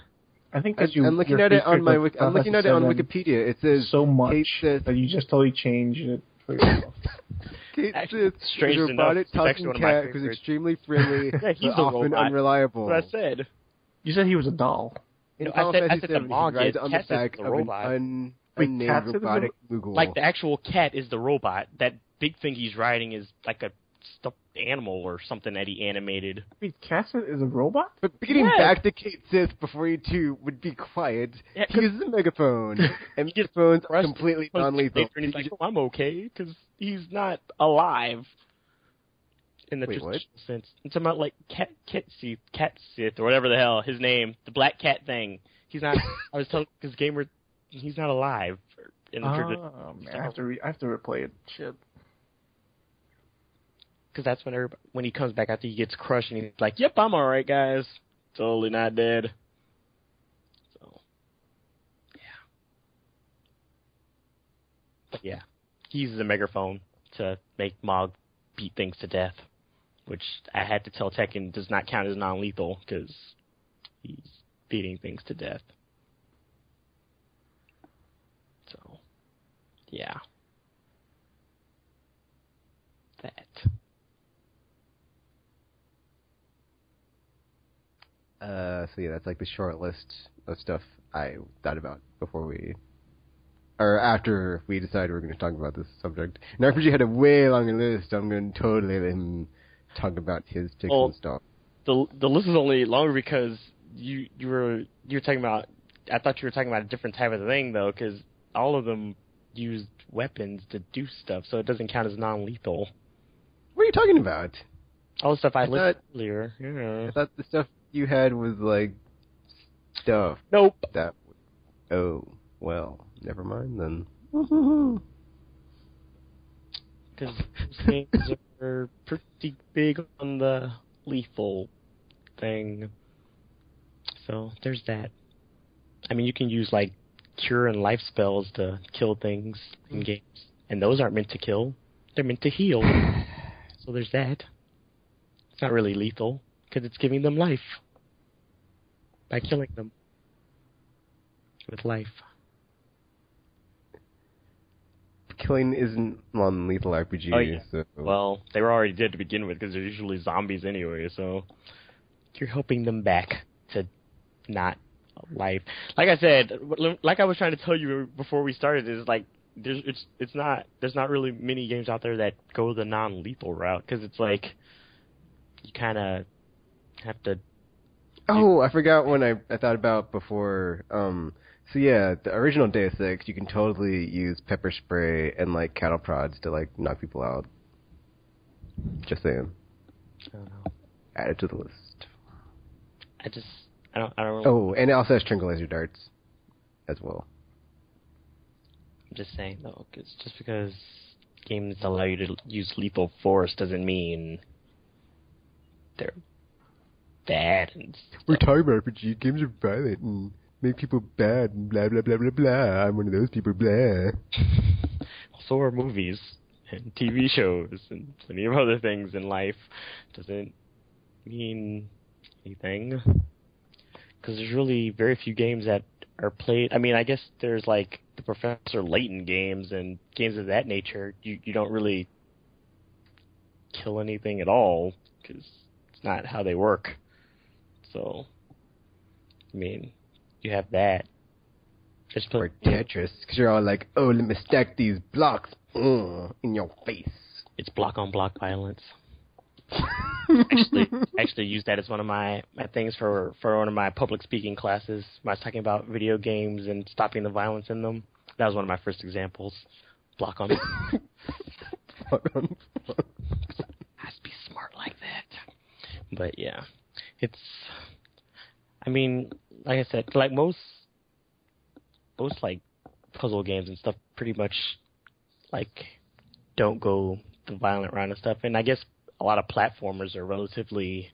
I think I'm looking at it on I'm looking at it on Wikipedia. It says so much Kate Sith, that you just totally changed it for yourself. Kate Actually, Sith strange is a enough, robotic it's actually talking one of my cat who's favorites. extremely friendly, Yeah, he's but the often robot. unreliable. That's what I said. You said he was a doll. In No, I Final said Fantasy the VII, Mog he rides is. on the Cat Sith back is the of robot. an Wait, unnamed Cat Sith is a robotic Moogle. Like the actual cat is the robot. That big thing he's riding is like a stuffed animal or something that he animated. Wait, cat is a robot? But getting Yes. back to Kate Sith before you two would be quiet, Yeah, he uses a megaphone, and megaphones are completely non-lethal. And he's like, oh, I'm okay, because he's not alive. In the Wait, traditional sense. It's about like Cat Sith, or whatever the hell, his name, the black cat thing. He's not, I was telling, because Gamer, he's not alive. In the Oh, man, I have to replay it. Shit. Because that's when he comes back after he gets crushed, and he's like, yep, I'm alright, guys. Totally not dead. So, yeah. But yeah, he uses a megaphone to make Mog beat things to death, which I had to tell Tekken does not count as non-lethal, because he's beating things to death. So, yeah. That. So yeah, that's like the short list of stuff I thought about after we decided we were going to talk about this subject. And RPG had a way longer list. I'm going to totally let him talk about his picks and stuff. The list is only longer because you were talking about. I thought you were talking about a different type of thing though, because all of them used weapons to do stuff, so it doesn't count as non-lethal. What are you talking about? All the stuff I listed earlier. Yeah. I thought the stuff you had was like stuff. Nope. Oh, well, never mind then. Because things are pretty big on the lethal thing. So there's that. I mean, you can use like cure and life spells to kill things in games, and those aren't meant to kill; they're meant to heal. So there's that. It's not really lethal because it's giving them life by killing them with life. Killing isn't non-lethal RPG. Oh, yeah. So. Well, they were already dead to begin with because they're usually zombies anyway, so you're helping them back to not life. Like I said, like I was trying to tell you before we started, is like there's not really many games out there that go the non-lethal route because it's like you kind of have to. Oh, I forgot when I thought about before. So yeah, the original Deus Ex, you can totally use pepper spray and like cattle prods to like knock people out. Just saying. I don't know. Add it to the list. I don't really... Oh, and it also has tranquilizer darts as well. I'm just saying, though, cause just because games allow you to use lethal force doesn't mean they're bad and stuff. We're talking about RPG. Games are violent and make people bad and blah, blah, blah, blah, blah. I'm one of those people, blah. So are movies and TV shows and plenty of other things in life. Doesn't mean anything. Because there's really very few games that are played. I mean, I guess there's like the Professor Layton games and games of that nature. You don't really kill anything at all because it's not how they work. So, I mean, you have that. Just or Tetris, because you're all like, oh, let me stack these blocks in your face. It's block-on-block violence. actually used that as one of my things for one of my public speaking classes. When I was talking about video games and stopping the violence in them. That was one of my first examples. Block on. Block on. Has to be smart like that. But yeah, it's. I mean, like I said, like most like puzzle games and stuff, pretty much like don't go the violent route and stuff. And I guess a lot of platformers are relatively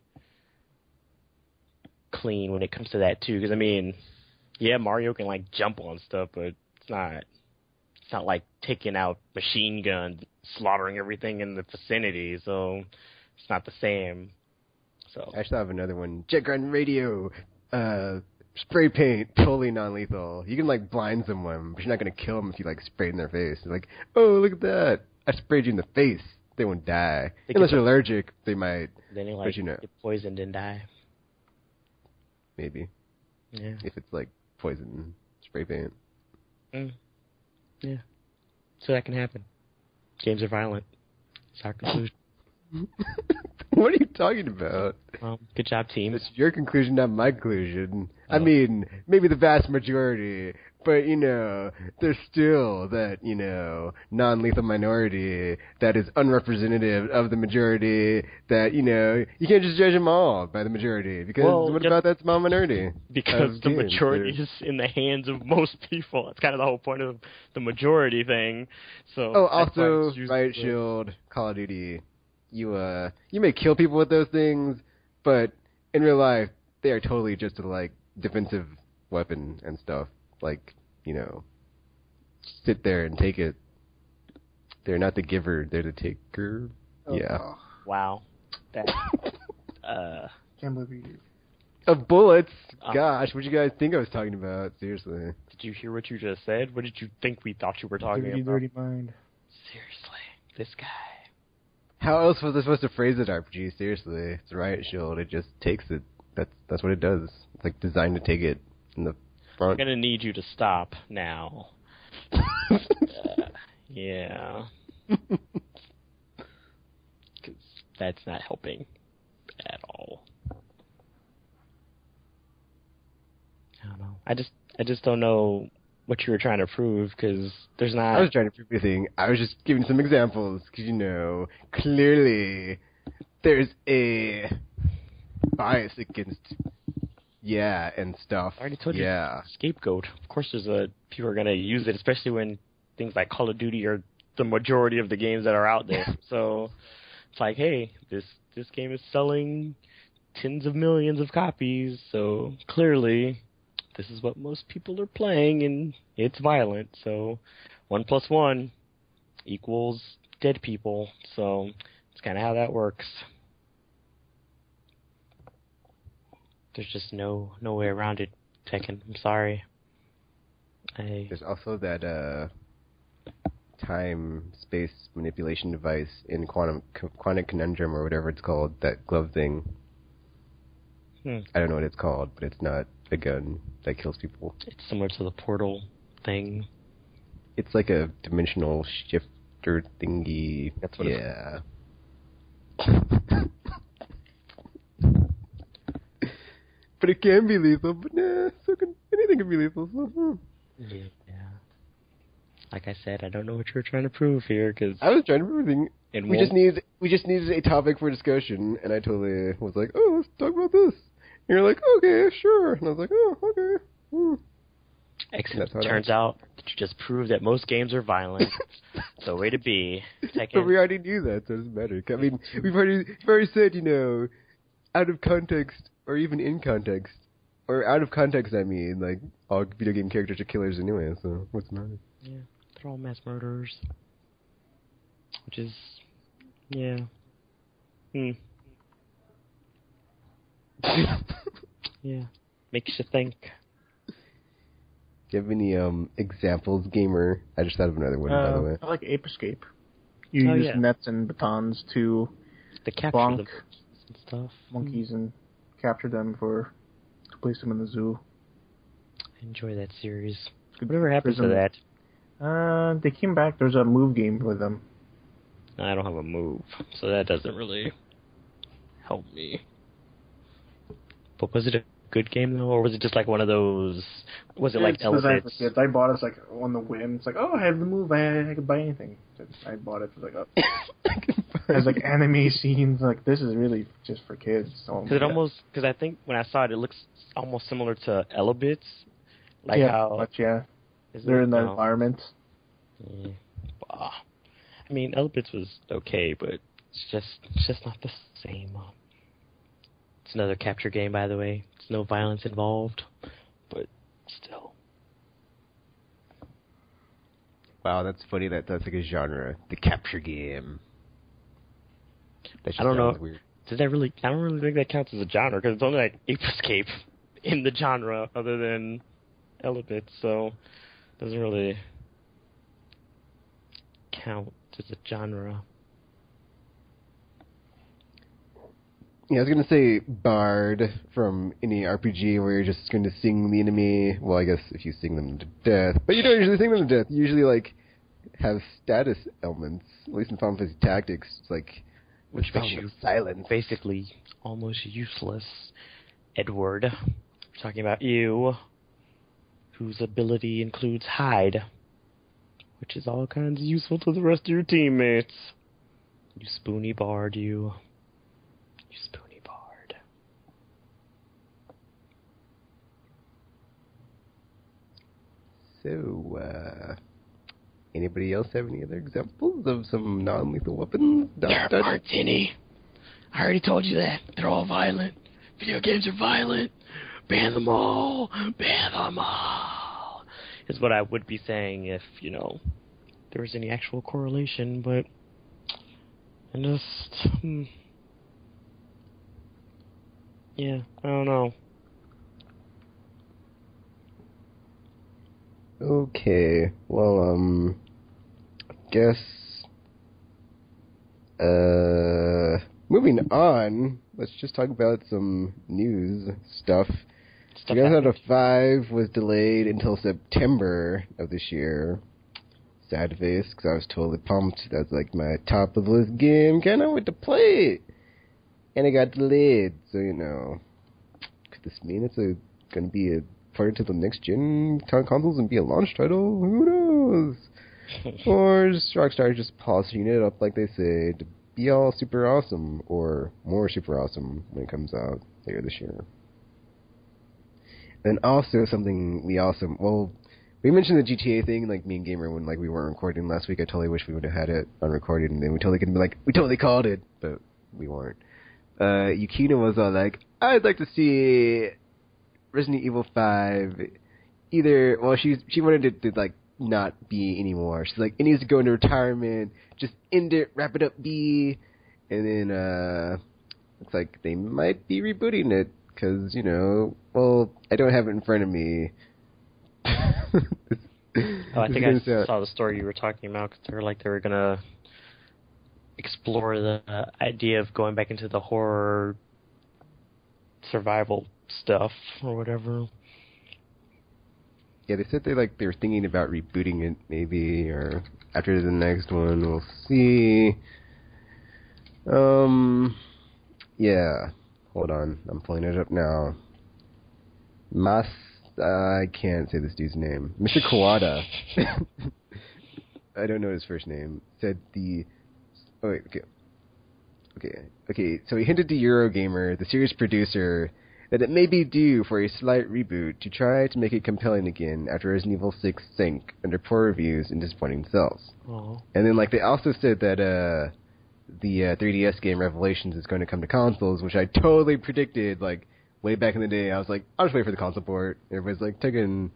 clean when it comes to that too. Because I mean, yeah, Mario can like jump on stuff, but it's not like taking out machine guns, slaughtering everything in the vicinity. So it's not the same. So I still have another one. Jet Gun Radio, spray paint, totally non-lethal. You can like blind someone, but you're not gonna kill them if you like spray it in their face. You're like, oh, look at that! I sprayed you in the face. They won't die. Unless you're allergic, they might. Then they but, get poisoned and die. Maybe. Yeah. If it's like poison spray paint. Yeah. So that can happen. Games are violent. It's our conclusion. What are you talking about? Good job, team. It's your conclusion, not my conclusion. Oh. I mean, maybe the vast majority, but, there's still that, non-lethal minority that is unrepresentative of the majority that, you can't just judge them all by the majority, because what about that small minority? Because the majority is in the hands of most people. That's kind of the whole point of the majority thing. So. Oh, also, Riot Shield, Call of Duty. You may kill people with those things, but in real life, they are totally just a, like, defensive weapon and stuff. Like, sit there and take it. They're not the giver, they're the taker. Oh, yeah. Wow. That, Can't believe you. Of bullets? Gosh, what did you guys think I was talking about? Seriously. Did you hear what you just said? What did you think we thought you were talking about? Dirty mind. Seriously. This guy. How else was I supposed to phrase it, RPG? Seriously. It's a Riot Shield. It just takes it. That's what it does. It's like designed to take it in the front. I'm going to need you to stop now. Yeah. Because that's not helping at all. I don't know. I just don't know what you were trying to prove, because there's not... I was trying to prove anything. I was just giving some examples, because, clearly there's a bias against, and stuff. I already told you, scapegoat. Of course people are going to use it, especially when things like Call of Duty are the majority of the games that are out there. So it's like, hey, this game is selling tens of millions of copies, so clearly... this is what most people are playing, and it's violent. So 1 + 1 equals dead people. So it's kind of how that works. There's just no way around it, Tekken. I'm sorry. There's also that time-space manipulation device in Quantum Conundrum, or whatever it's called, that glove thing. I don't know what it's called, but it's not a gun that kills people. It's similar to the portal thing. It's like a dimensional shifter thingy. That's what But it can be lethal, but anything can be lethal. So, Yeah. Like I said, I don't know what you're trying to prove here, because... I was trying to prove everything. We just needed a topic for discussion, and I totally was like, oh, let's talk about this. you're like, okay, sure. And I was like, oh, okay. Except it turns out that you just proved that most games are violent. So way to be. But we already knew that, so it doesn't matter. I mean, we've already said, out of context, or even in context, or out of context, I mean, like, all video game characters are killers anyway, so what's the matter? Yeah, they're all mass murderers. Which is, yeah. Yeah, makes you think. Do you have any examples, gamer? I just thought of another one, by the way. I like Ape Escape. You use nets and batons to capture bonk the and stuff. monkeys and capture them to place them in the zoo. I enjoy that series. Whatever happens to that? They came back. There's a move game with them. I don't have a move, so that doesn't really help me. But was it a good game, though, or was it just like one of those... Was it like Elephants? I bought it on the whim. It's like, oh, I have the move. I could buy anything. I bought it. It's like, oh. There's like anime scenes. Like, this is really just for kids. Because I think when I saw it, it looks almost similar to Elebits. Like they're in the environment. Yeah. I mean, Elebits was okay, but it's just not the same. It's another capture game, by the way. There's no violence involved, but still. Wow, that's funny. That's like a genre, the capture game. I don't know. Weird. Does that really? I don't really think that counts as a genre because it's only like Ape Escape in the genre, other than Elebits, so it doesn't really count as a genre. Yeah, I was going to say Bard from any RPG where you're just going to sing the enemy. Well, I guess if you sing them to death. But you don't usually sing them to death. You usually, like, have status elements. At least in Final Fantasy Tactics, it's like... Which makes you silent. Basically almost useless. Edward, we're talking about you, whose ability includes hide, which is all kinds of useful to the rest of your teammates. You spoony bard, you. You spoony bard. So, anybody else have any other examples of some non-lethal weapons? There aren't any. I already told you that. They're all violent. Video games are violent. Ban them all. Ban them all. Is what I would be saying if, there was any actual correlation, but I just... Yeah, I don't know. Okay, well, guess, moving on, let's just talk about some news stuff. Guns Out of 5 was delayed until September of this year. Sad face, because I was totally pumped. That's like my top of the list game. Can't wait to play it. And it got delayed, so could this mean it's going to be a part to the next gen consoles and be a launch title? Who knows? Or just Rockstar just polishing it up, like they say, to be all super awesome, or more super awesome when it comes out later this year. And also something we mentioned the GTA thing, like me and Gamer, when we weren't recording last week. I totally wish we would have had it unrecorded, and then we totally could be like, we totally called it, but we weren't. Yukino was all like, I'd like to see Resident Evil 5 either, well, she wanted it to, not be anymore. She's like, it needs to go into retirement, just end it, wrap it up, be, and then, looks like they might be rebooting it, because, well, I don't have it in front of me. I think I saw the story you were talking about, because they were going to explore the idea of going back into the horror survival stuff or whatever. Yeah, they said they were thinking about rebooting it maybe, or after the next one. We'll see. Yeah. Hold on, I'm pulling it up now. I can't say this dude's name. Mr. Kawada. I don't know his first name. Said the... Oh, wait, okay. So he hinted to Eurogamer, the series producer, that it may be due for a slight reboot to try to make it compelling again after Resident Evil 6 sank under poor reviews and disappointing sales. Oh. And then, like, they also said that the 3DS game Revelations is going to come to consoles, which I totally predicted, like, way back in the day. I was like, I'll just wait for the console port. Everybody's like, taking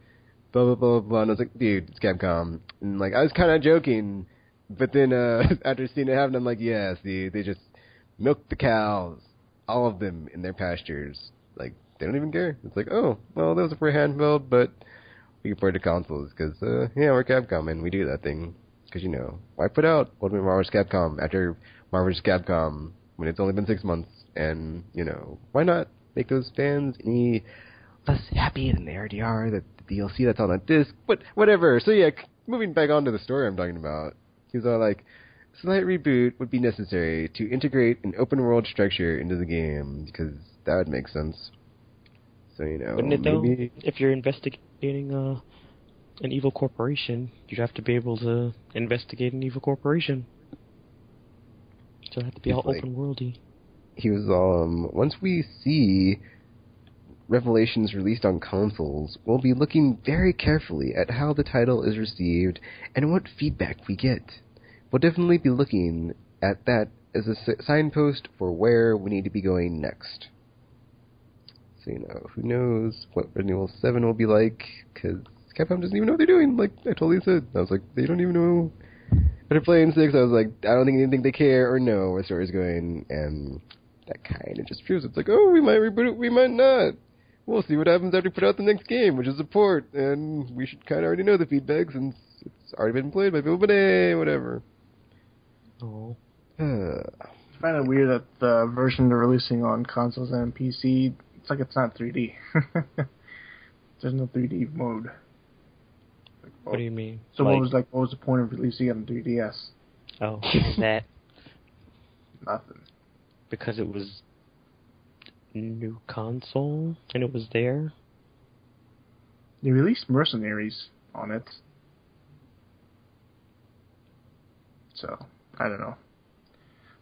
blah, blah, blah, blah. And I was like, dude, it's Capcom. And, like, I was kind of joking. But then, after seeing it happen, I'm like, yeah, see, they just milk the cows, all of them, in their pastures. Like, they don't even care. It's like, oh, well, those are for handheld, but we can port to consoles, because, yeah, we're Capcom, and we do that thing. Because, you know, why put out Ultimate Marvel vs. Capcom after Marvel vs. Capcom when it's only been 6 months? And, you know, why not make those fans any less happy than they already are, that the DLC that's on a disc, but whatever. So, yeah, moving back onto the story I'm talking about. He was all like, slight reboot would be necessary to integrate an open-world structure into the game, because that would make sense. So, you know, Wouldn't it, maybe... though? If you're investigating an evil corporation, you'd have to be able to investigate an evil corporation. So it'd have to be all like, open-worldy. He was all, once we see Revelations released on consoles, we'll be looking very carefully at how the title is received and what feedback we get. We'll definitely be looking at that as a signpost for where we need to be going next. So, you know, who knows what Resident Evil 7 will be like, because Capcom doesn't even know what they're doing, like I totally said. I was like, they don't even know. After playing 6, I was like, I don't think they care or know where the story's going, and that kind of just proves it's like, oh, we might reboot it, we might not. We'll see what happens after we put out the next game, which is a port, and we should kind of already know the feedback since it's already been played by people, but hey, whatever. Oh. I find it weird that the version they're releasing on consoles and PC, it's like it's not 3D. There's no 3D mode. Like, What do you mean? So what was the point of releasing it on 3DS? Oh, that. Nothing. Because it was new console and it was there. They released Mercenaries on it. So, I don't know.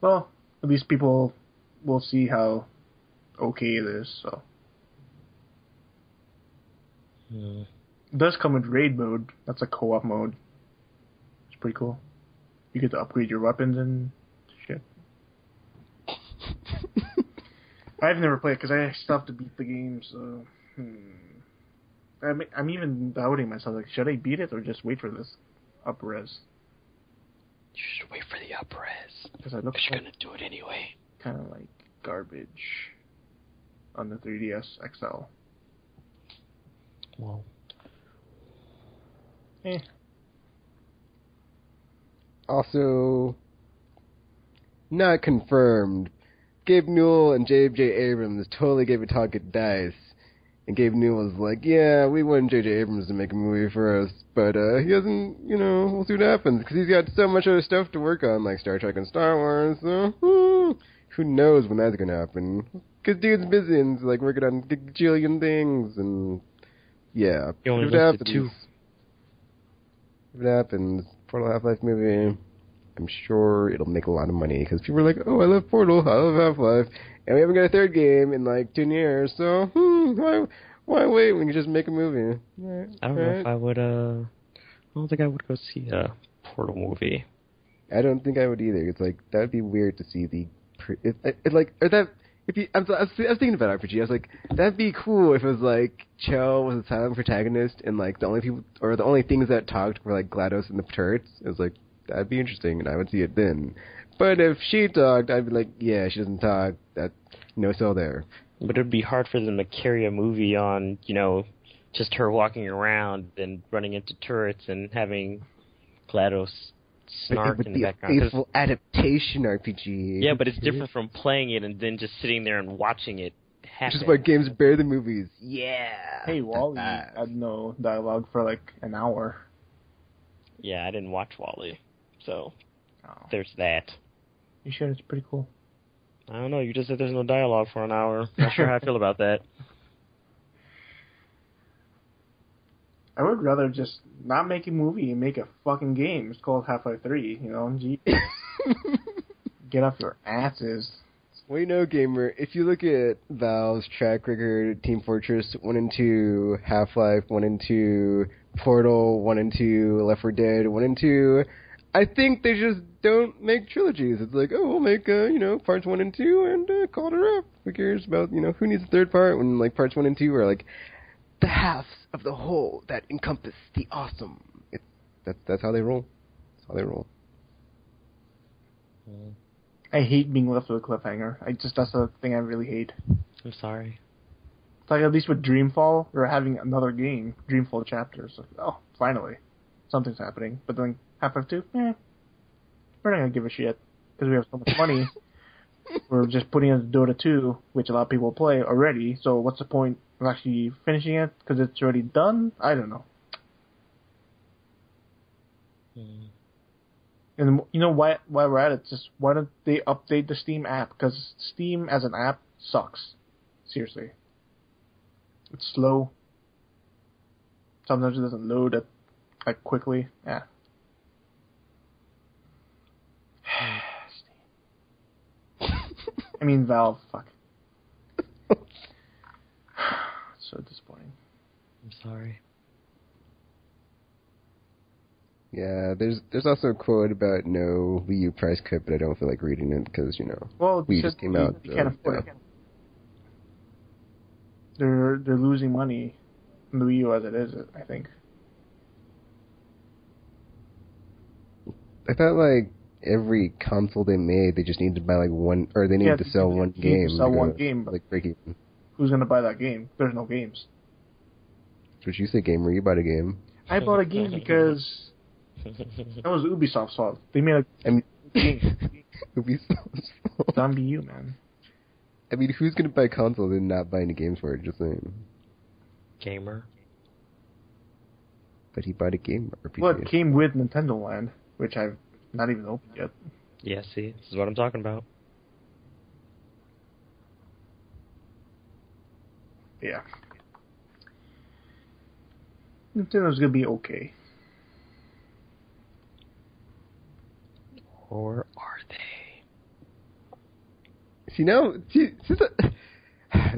Well, at least people will see how okay it is, so. It does come with raid mode. That's a co-op mode. It's pretty cool. You get to upgrade your weapons and shit. I've never played it because I still have to beat the game, so... I'm even doubting myself, like, should I beat it or just wait for this up-res? You should wait for the up-res. Because you're going to do it anyway. Kind of like garbage on the 3DS XL. Well. Also, not confirmed. Gabe Newell and J.J. Abrams totally gave a talk at DICE, and Gabe Newell was like, yeah, we want J.J. Abrams to make a movie for us, but he doesn't, you know, we'll see what happens, because he's got so much other stuff to work on, like Star Trek and Star Wars, so who knows when that's going to happen, because dude's busy and he's, like, working on a gajillion things, and yeah, He only if it listed happens, 2. if it happens, Portal Half-Life movie, I'm sure it'll make a lot of money, because people are like, oh, I love Portal, I love Half-Life, and we haven't got a third game in like 10 years, so why wait when you can just make a movie? Right, I don't know if I would, I don't think I would go see a Portal movie. I don't think I would either. It's like, that would be weird to see the, I was thinking about RPG, I was like, that'd be cool if it was like, Chell was a silent protagonist, and like, the only things that talked were like GLaDOS and the turrets. It was like, that'd be interesting, and I would see it then. But if she talked, I'd be like, yeah, she doesn't talk. That no sell there. But it'd be hard for them to carry a movie on, you know, just her walking around and running into turrets and having GLaDOS snark in the background. It would be a faithful adaptation RPG. Yeah, but it's different from playing it and then just sitting there and watching it happen. Which is why games bear the movies. Yeah. Hey, Wall-E had no dialogue for like an hour. Yeah, I didn't watch Wall-E, so there's that. You sure it's pretty cool? I don't know, you just said there's no dialogue for an hour. Not sure how I feel about that. I would rather just not make a movie and make a fucking game. It's called Half-Life 3, you know? Get off your asses. It's Well, you know, gamer, if you look at Valve's track record, Team Fortress 1 and 2, Half-Life 1 and 2, Portal 1 and 2, Left 4 Dead 1 and 2, I think they just don't make trilogies. It's like, oh, we'll make, parts 1 and 2 and call it a wrap. Who cares about, who needs a third part when, like, parts 1 and 2 are, like, the halves of the whole that encompass the awesome. That's how they roll. That's how they roll. I hate being left with a cliffhanger. That's the thing I really hate. I'm sorry. It's like, at least with Dreamfall, we're having another game, Dreamfall chapters. So, oh, finally. Something's happening. But then Half-Life 2, we're not going to give a shit. Because we have so much money. We're just putting it into Dota 2, which a lot of people play already. So what's the point of actually finishing it? Because it's already done? I don't know. And you know why we're at it? Just why don't they update the Steam app? Because Steam as an app sucks. Seriously. It's slow. Sometimes it doesn't load it like quickly. Yeah. I mean Valve. Fuck. So disappointing. I'm sorry. Yeah, there's also a quote about no Wii U price cut, but I don't feel like reading it because, well, Wii just came out. You can't afford it. They're losing money on the Wii U as it is, I think. I thought, like, every console they made, they just needed to buy, like, one, or they needed to sell one game. To sell one game, but like, break even. Who's going to buy that game? There's no games. That's what you say, gamer. You bought a game. I bought a game because that was Ubisoft's fault. They made a game. Ubisoft's fault. Zombie U, man. I mean, who's going to buy consoles and not buy any games for it? Just saying. Gamer. But he bought a game RPG. Well, it came with Nintendo Land, which I've not even opened yet. Yeah, see? This is what I'm talking about. Yeah. Nintendo's gonna be okay. Or are they? See, that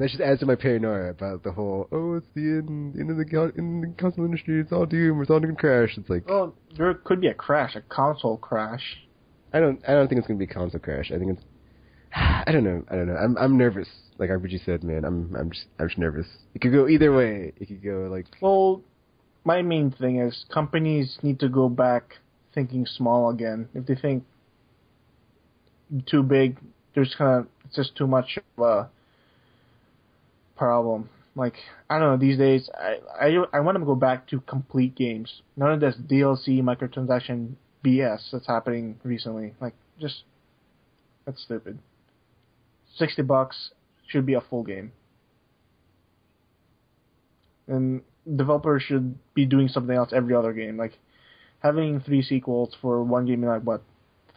just adds to my paranoia about the whole, it's the end of the console industry, it's all doom, it's all going to crash. It's like, well, there could be a crash, a console crash. I don't think it's going to be a console crash. I think it's, I don't know. I'm nervous. Like RPG said, man, I'm just nervous. It could go either way. It could go like. Well, my main thing is companies need to go back thinking small again. If they think too big, it's just too much of a problem. Like, I don't know, these days, I want them to go back to complete games. None of this DLC, microtransaction BS that's happening recently. Like, just, that's stupid. $60 should be a full game. And developers should be doing something else every other game. Like, having 3 sequels for one game in, like,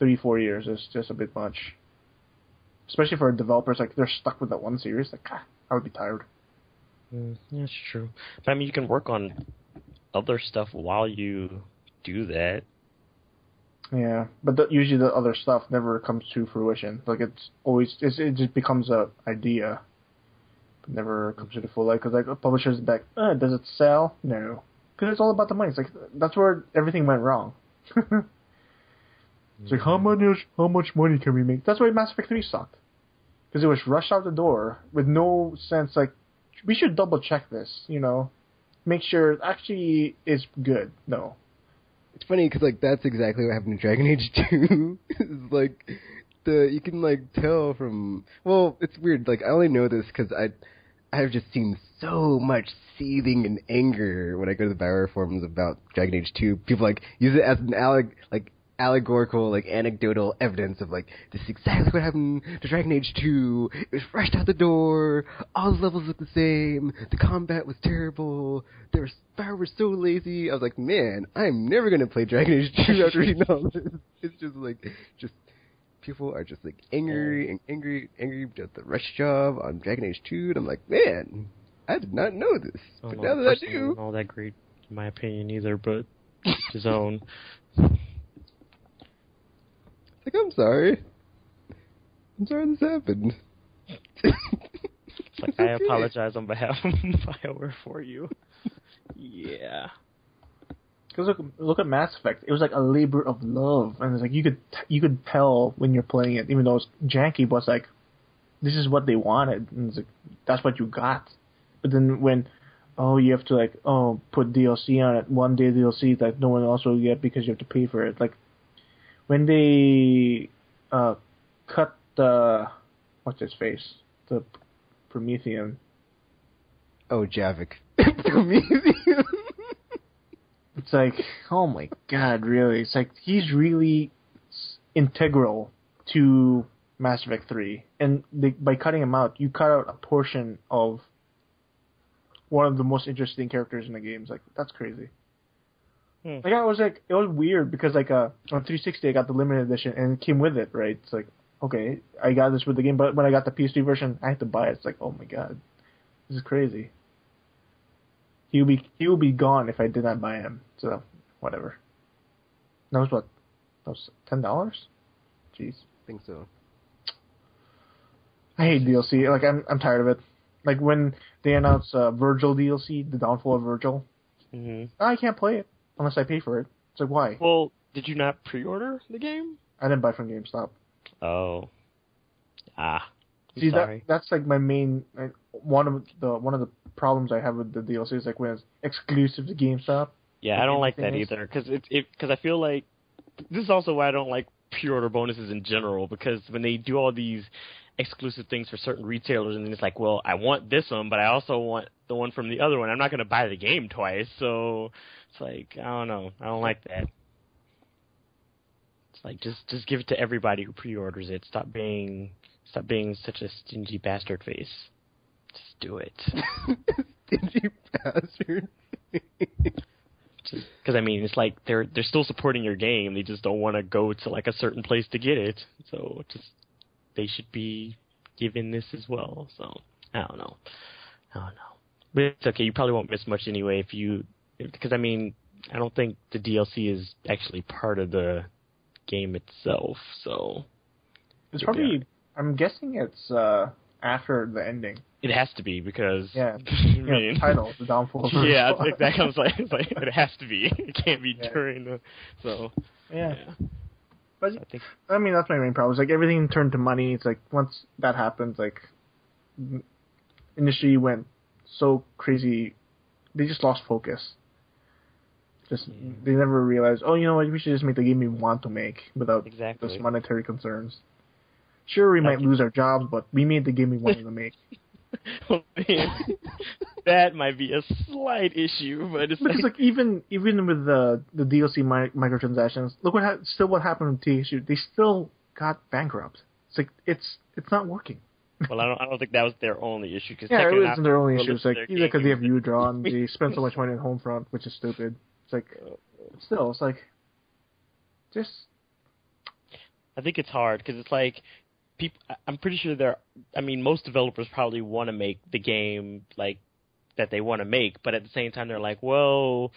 3-4 years is just a bit much. Especially for developers, like, they're stuck with that one series. Like, I would be tired. Yeah, that's true. But, I mean, you can work on other stuff while you do that. Yeah, but usually the other stuff never comes to fruition. Like, it just becomes a idea, but never comes to the full life. Because, like, publishers like, does it sell? No. Because it's all about the money. It's like, that's where everything went wrong. It's like, how much money can we make? That's why Mass Effect 3 sucked. Because it was rushed out the door with no sense, like, we should double check this, make sure it actually is good. No. It's funny because, like, that's exactly what happened to Dragon Age 2. It's like, you can, like, tell from, well, it's weird, like, I only know this because I've just seen so much seething and anger when I go to the BioWare forums about Dragon Age 2. People, like, use it as an allegorical, like, anecdotal evidence of, like, this is exactly what happened to Dragon Age 2. It was rushed out the door. All the levels looked the same. The combat was terrible. BioWare was so lazy. I was like, man, I'm never going to play Dragon Age 2 after reading all this. It's just, like, people are just, like, angry at the rush job on Dragon Age 2. And I'm like, man, I did not know this. But now that I do. Not all that great, in my opinion, either, but his own. Like, I'm sorry. I'm sorry this happened. It's like, I apologize on behalf of BioWare for you. Yeah. Because look at Mass Effect. It was like a labor of love, and it's like you could tell when you're playing it, even though it's janky. But it's like, this is what they wanted, and it's like that's what you got. But then when you have to put DLC on it, 1 day DLC that no one else will get because you have to pay for it. Like when they cut the what's his face, the Promethean. Oh, Javik. Promethean. It's like, oh my god, really? It's like he's really integral to Mass Effect 3, and by cutting him out, you cut out a portion of one of the most interesting characters in the game. It's like, that's crazy. It was weird because on 360 I got the limited edition and it came with it, right? It's like, okay, I got this with the game, but when I got the PS3 version, I had to buy it. It's like, oh my god, this is crazy. He would be gone if I did not buy him. So whatever. That was $10? Jeez. I think so. I hate DLC. Like I'm tired of it. Like when they announce Virgil DLC, the downfall of Virgil. Mm-hmm. I can't play it unless I pay for it. It's like, why? Well, did you not pre-order the game? I didn't buy from GameStop. Oh. I'm See, sorry. that's like my main one of the problems I have with the DLC is like when it's exclusive to GameStop. Yeah, I don't like that either because I feel like this is also why I don't like pre-order bonuses in general, because when they do all these exclusive things for certain retailers and then it's like, well, I want this one, but I also want the one from the other one. I'm not going to buy the game twice, so it's like, I don't know. I don't like that. It's like just give it to everybody who pre-orders it. Stop being such a stingy bastard face. Just do it. Stingy bastard. Because I mean, it's like they're still supporting your game. They just don't want to go to like a certain place to get it. So they should be given this as well. So I don't know. But it's okay. You probably won't miss much anyway because I mean, I don't think the DLC is actually part of the game itself. So it's probably. I'm guessing it's after the ending. It has to be because the title, the downfall. Yeah, that comes like it has to be. It can't be during the yeah. But I mean, that's my main problem. It's like everything turned to money. It's like once that happens, like industry went so crazy, they just lost focus. They never realized, oh, you know what? We should just make the game we want to make without those monetary concerns. Sure, we might lose our jobs, but we made the game we wanted to make. Well, man, that might be a slight issue, but it's because like even with the DLC microtransactions, look what happened with THQ. They still got bankrupt. It's like it's not working. Well, I don't think that was their only issue. Cause it wasn't their only issue. It's like either because they have Udraw and they spend so much money on Homefront, which is stupid. It's like still, it's like just. I think it's hard because it's like. I'm pretty sure most developers probably want to make the game like that they want to make, but at the same time they're like, well,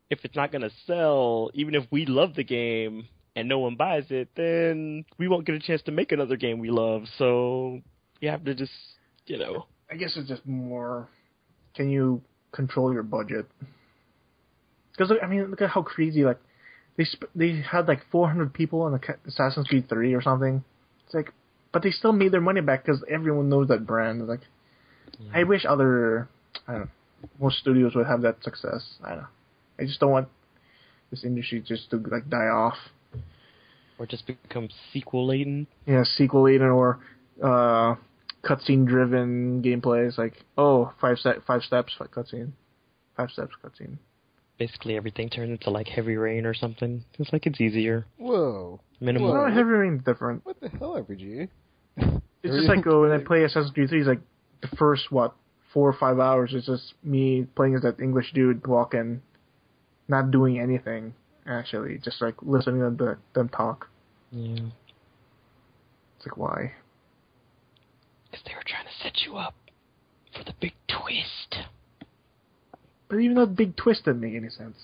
if it's not going to sell, even if we love the game and no one buys it, then we won't get a chance to make another game we love. So you have to just, I guess it's just more, can you control your budget? Because I mean, look at how crazy like they had like 400 people on Assassin's Creed 3 or something. It's like. But they still made their money back because everyone knows that brand. Like, I wish most studios would have that success. I don't know. I just don't want this industry just to like die off. Or just become sequel laden. Yeah, sequel laden or cutscene driven gameplay. It's like, 5 steps, cutscene. 5 steps, cutscene. Basically, everything turns into like Heavy Rain or something. It's like it's easier. Whoa. Minimal. No, Heavy Rain's different. What the hell, RPG? It's just like when I play Assassin's Creed 3, it's like the first, 4 or 5 hours, it's just me playing as that English dude walking, not doing anything, actually, just like listening to them talk. Yeah. It's like, why? Because they were trying to set you up for the big twist. But even that big twist didn't make any sense.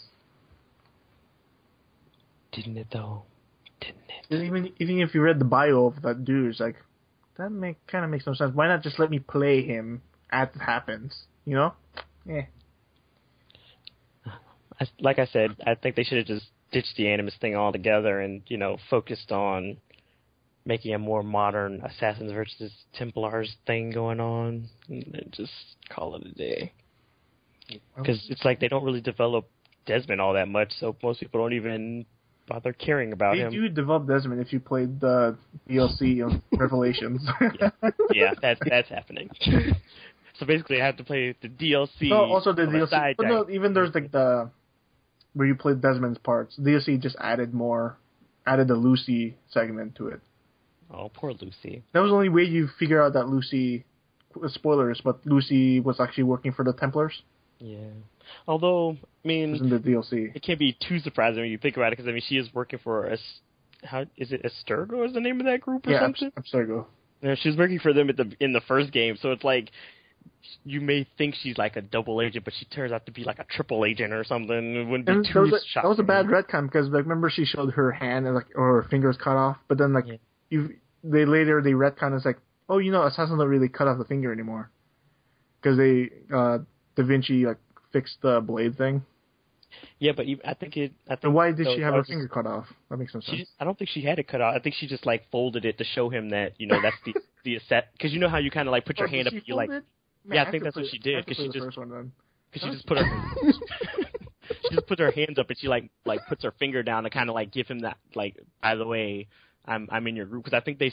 Didn't it, though? Didn't it? Even if you read the bio of that dude, it's like, that kind of makes no sense. Why not just let me play him as it happens? You know? Yeah. Like I said, I think they should have just ditched the Animus thing altogether and, focused on making a more modern Assassins versus Templars thing going on and just call it a day. Because it's like they don't really develop Desmond all that much, so most people don't even bother caring about him. They do develop Desmond if you played the DLC of Revelations. yeah, that's happening. So basically I have to play the DLC. No, also the DLC. But no, even there's like the... where you played Desmond's parts. DLC just added the Lucy segment to it. Oh, poor Lucy. That was the only way you figure out that Lucy, spoilers, but Lucy was actually working for the Templars. Yeah. Although, I mean, it was in the DLC. It can't be too surprising when you think about it, because, I mean, she is working for, how is it Asturgo is the name of that group or something? Yeah, Abstergo. Yeah, she was working for them in the first game, so it's like, you may think she's like a double agent, but she turns out to be like a triple agent or something. It wouldn't be too shocking. That was a bad retcon, because like, remember she showed her hand and or her fingers cut off, but then they retcon is like, oh, Assassins don't really cut off the finger anymore, because Da Vinci fixed the blade thing. Yeah, but I think. And why did she have her finger cut off? That makes no sense. I don't think she had it cut off. I think she just folded it to show him that that's the asset. Because you know how you kind of put your hand up, and you Man, yeah, I think that's what she did. Because she just put her she just put her hands up, and she puts her finger down to kind of give him that by the way, I'm in your group, because I think I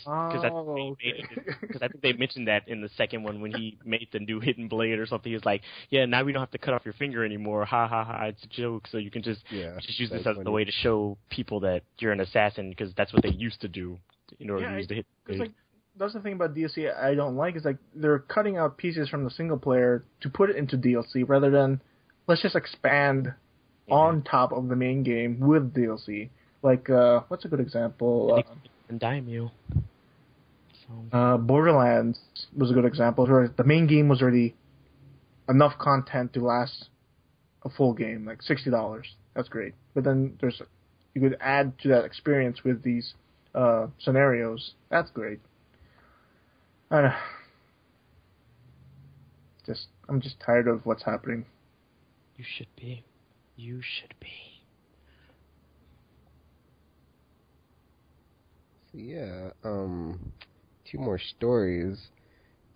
think they mentioned that in the second one when he made the new hidden blade or something. He was like, yeah, now we don't have to cut off your finger anymore. Ha ha ha! It's a joke. So you can just use this as the way to show people that you're an assassin, because that's what they used to do in order to use the hidden blade. That's the thing about DLC I don't like, is they're cutting out pieces from the single player to put it into DLC rather than let's just expand on top of the main game with DLC. What's a good example? And Daimyo. Borderlands was a good example. The main game was already enough content to last a full game, $60. That's great. But then you could add to that experience with these scenarios. That's great. I don't know. I'm just tired of what's happening. You should be. You should be. Yeah, two more stories.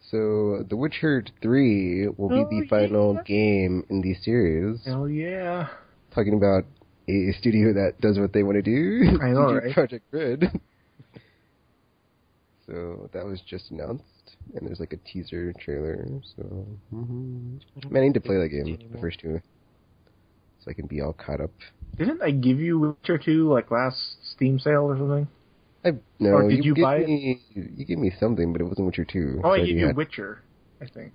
So, The Witcher 3 will be the final game in the series. Hell yeah. Talking about a studio that does what they want to do. I know, right? Project Red. So, that was just announced, and there's a teaser trailer, so... Man, I need to play that game, the first two, so I can be all caught up. Didn't I give you Witcher 2, last Steam sale or something? No, or did you buy it? You gave me something, but it wasn't Witcher 2. Oh, I gave you Witcher, I think.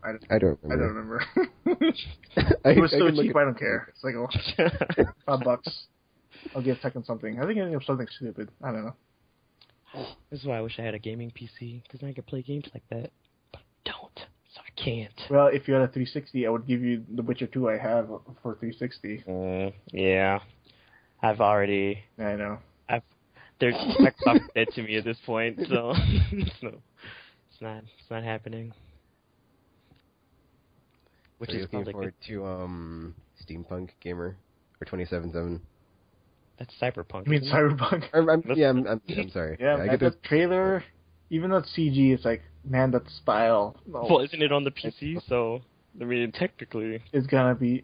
I don't remember. It was so cheap, I don't care. It's $5. I'll give Tekken something. I think I have something stupid. I don't know. This is why I wish I had a gaming PC, because then I could play games like that. But I don't, so I can't. Well, if you had a 360, I would give you The Witcher 2 I have for 360. Yeah. I've already... I know. Microsoft dead to me at this point, so it's not happening. Which is looking forward to Steampunk Gamer or 27/7. That's Cyberpunk. You mean Cyberpunk? I'm sorry. Yeah, I get the trailer. Even though it's CG, it's man, that style. No. Well, isn't it on the PC? So I mean, technically, it's gonna be.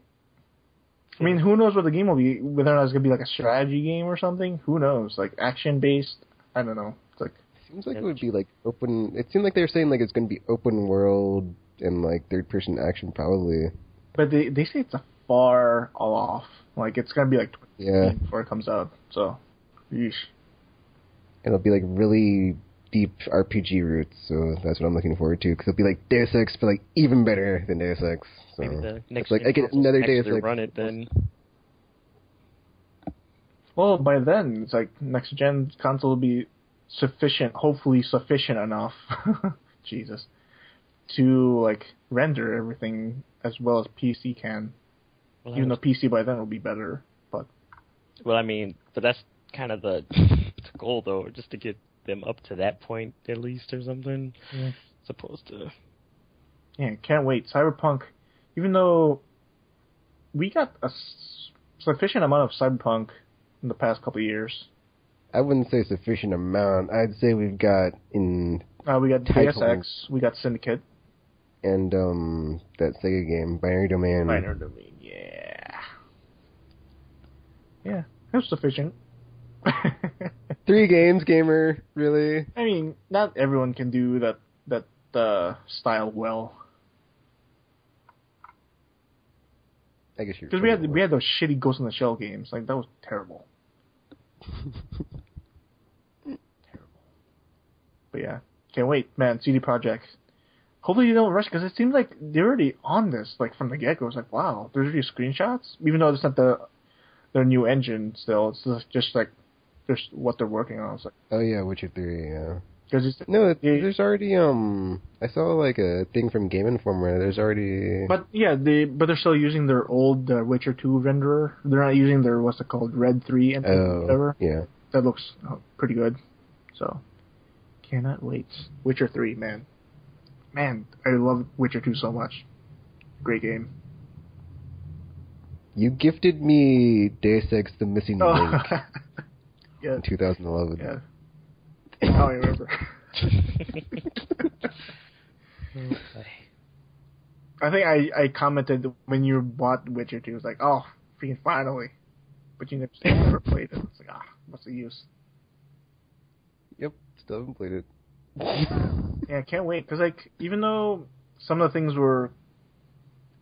I mean, who knows what the game will be? Whether or not it's going to be a strategy game or something? Who knows? Action-based? I don't know. It's seems like it would be open... It seemed like they were saying it's going to be open world and third-person action probably. But they say it's a far off. It's going to be 20 before it comes out. So, yeesh. And it'll be really deep RPG roots, so that's what I'm looking forward to. Because it'll be Deus Ex, but even better than Deus Ex. So maybe the next I get another Deus Ex. Run it then. Well, by then it's next gen console will be sufficient, hopefully sufficient enough, Jesus, to render everything as well as PC can. Well, even though PC by then will be better, but. Well, I mean, but that's kind of the goal though, just to get them up to that point at least or something. Yeah. Supposed to. Yeah, can't wait. Cyberpunk, even though we got a sufficient amount of Cyberpunk in the past couple of years. I wouldn't say sufficient amount. I'd say we've got We got Deus Ex, we got Syndicate. And that Sega game, Binary Domain. Binary Domain, yeah. Yeah, that's sufficient. 3 games, gamer, really? I mean, not everyone can do that style well. I guess you're... Because we had those shitty Ghost in the Shell games. Like, that was terrible. Terrible. But yeah, can't wait, man. CD Projekt. Hopefully you don't rush, because it seems like they're already on this, like, from the get-go. It's like, wow, there's already screenshots? Even though it's not their new engine still. It's just like, just what they're working on. It's like, oh yeah, Witcher 3, yeah. No, there's already, I saw, like, a thing from Game Informer. There's already... But, yeah, they're still using their old Witcher 2 renderer. They're not using their, what's it called, Red 3 and whatever. Yeah. That looks pretty good. So, cannot wait. Witcher 3, man. Man, I love Witcher 2 so much. Great game. You gifted me Deus Ex The Missing Link Yeah. in 2011. Yeah. I remember. I think I commented when you bought Witcher 2, it was like, oh, freaking finally. But you never played it. It's like, what's the use? Yep, still haven't played it. Yeah, I can't wait. Because, like, even though some of the things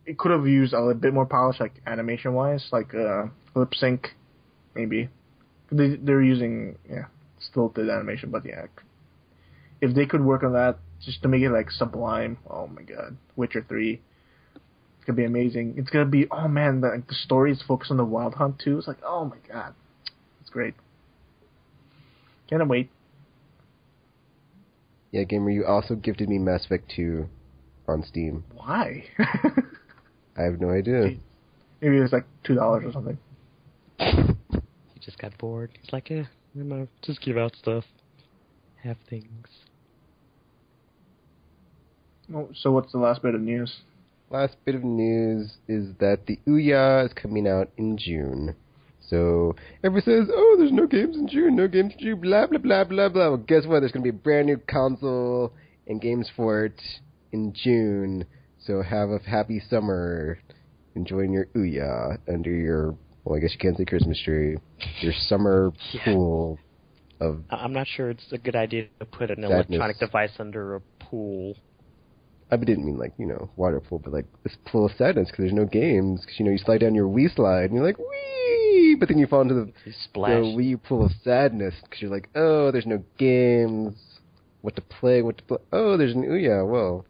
it could have used a bit more polish, like, animation-wise, like, lip sync, maybe. They're using, stilted animation, but yeah. If they could work on that, just to make it, like, sublime, oh my god. Witcher 3. It's gonna be amazing. It's gonna be, oh man, the story is focused on the Wild Hunt, too. It's like, oh my god. It's great. Can't wait. Yeah, gamer, you also gifted me Mass Effect 2 on Steam. Why? I have no idea. Maybe it was like $2 or something. He just got bored. He's like, I'm gonna just give out stuff. Have things. Oh, so what's the last bit of news? Last bit of news is that the Ouya is coming out in June. So everybody says, oh, there's no games in June, blah, blah, blah, blah, blah. Well, guess what? There's going to be a brand new console and games for it in June. So have a happy summer enjoying your Ouya under your, well, I guess you can't say Christmas tree, your summer pool of... I'm not sure it's a good idea to put an sadness. electronic device under a pool. I didn't mean, like, water pool, but, like, this pool of sadness because there's no games. Because, you slide down your Wii slide and you're like, wee! But then you fall into the Wii pool of sadness because you're like, oh, there's no games. What to play. Oh, there's an Ouya. Well,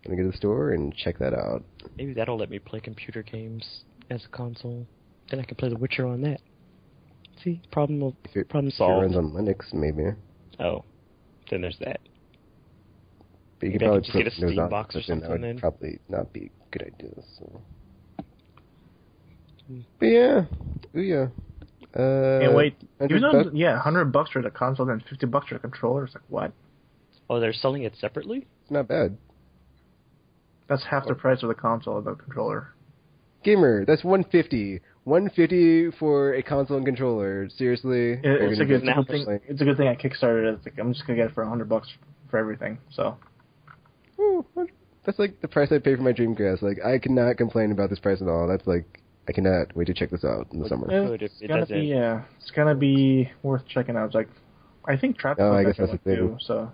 I'm going to go to the store and check that out. Maybe that'll let me play computer games as a console. Then I can play The Witcher on that. See? Problem solved. If it runs on Linux, maybe. Oh. Then there's that. But you Maybe could probably I could just get a Steam box or something. That would then. probably not be a good idea. So. But yeah, Ouya. Can't wait. Even though, $100 $100 for the console and $50 for the controller. It's like, what? Oh, they're selling it separately? It's not bad. That's half the price of the console and the controller. Gamer, that's $150. $150 for a console and controller. Seriously? It's a good thing. It's a good thing I kickstarted it. It's like, I'm just gonna get it for $100 for everything. So. Ooh, that's like the price I pay for my Dreamcast. Like, I cannot complain about this price at all. That's like, I cannot wait to check this out in the summer. It's gonna be worth checking out. It's like, I think Trap. Oh, I guess that's the thing. Too, so,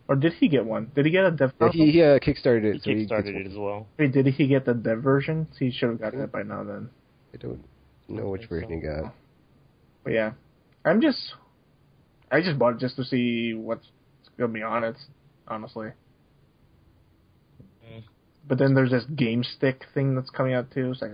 or did he get one? Did he get a dev? Yeah, he kickstarted it. He kickstarted it as well. Wait, did he get the dev version? He should have gotten it by now. Then I don't know which version he got. But yeah, I just bought it just to see what's gonna be on it. Honestly. But then there's this Game Stick thing that's coming out too. It's like,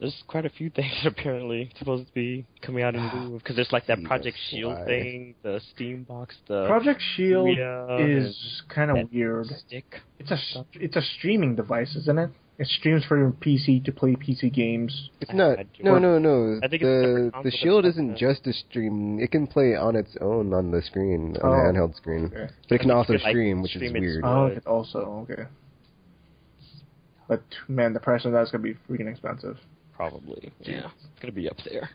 there's quite a few things apparently supposed to be coming out in lieu because there's like that Project Shield thing, the Steam box, the Project Shield is kind of weird. Stick. It's a streaming device, isn't it? It streams for your PC to play PC games. It's not. No. I think The Shield isn't just a stream. It can play on its own on the screen, on the handheld screen. Okay. But it can also you can, stream, which is stream it weird. Oh, it also, okay. But, man, the price of that's going to be freaking expensive. Probably. Yeah. It's going to be up there.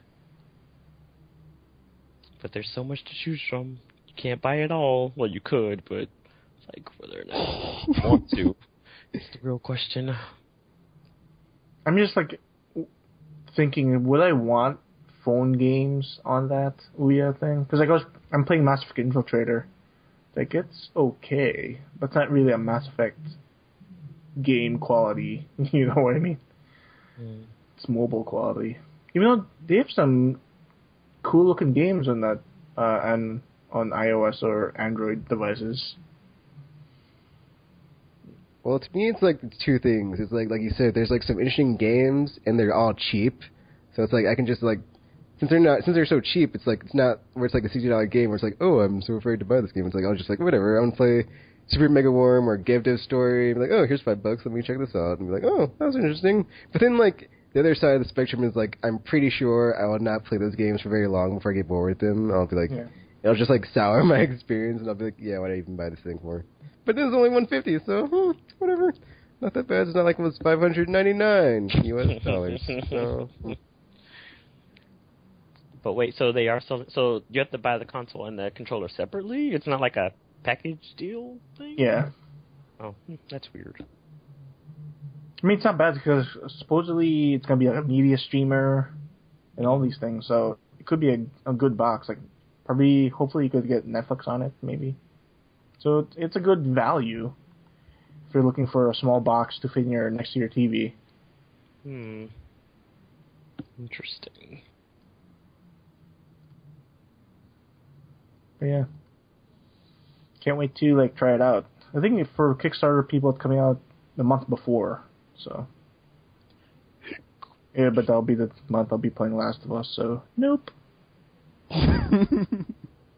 But there's so much to choose from. You can't buy it all. Well, you could, but it's like whether or not you want to. It's the real question. I'm just, like, thinking, would I want phone games on that Ouya thing? Because, like, I'm playing Mass Effect Infiltrator. Like, it's okay, but it's not really a Mass Effect game quality. You know what I mean? Mm. It's mobile quality. Even though they have some cool-looking games on that, and on iOS or Android devices. Well, to me, it's like two things. It's like you said, there's like some interesting games, and they're all cheap. So it's like I can just like, since they're so cheap, it's like it's not where it's like a $60 game where it's like, oh, I'm so afraid to buy this game. It's like I'll just like whatever. I'm gonna play Super Mega Worm or Give Dev Story. And be like, oh, here's $5. Let me check this out. And be like, oh, that was interesting. But then like the other side of the spectrum is like I'm pretty sure I will not play those games for very long before I get bored with them. I'll be like, it'll just like sour my experience, and I'll be like, yeah, why did I even buy this thing for? But this is only $150, so whatever. Not that bad. It's not like it was $599 US dollars. So. But wait, so they are selling. So you have to buy the console and the controller separately? It's not like a package deal thing? Yeah. Oh, that's weird. I mean, it's not bad because supposedly it's going to be a media streamer and all these things, so it could be a good box. Like, probably, hopefully you could get Netflix on it, maybe. So it's a good value if you're looking for a small box to fit next to your TV. Interesting. But yeah. Can't wait to, like, try it out. I think for Kickstarter, people, it's coming out the month before, so. Yeah, but that'll be the month I'll be playing Last of Us, so nope.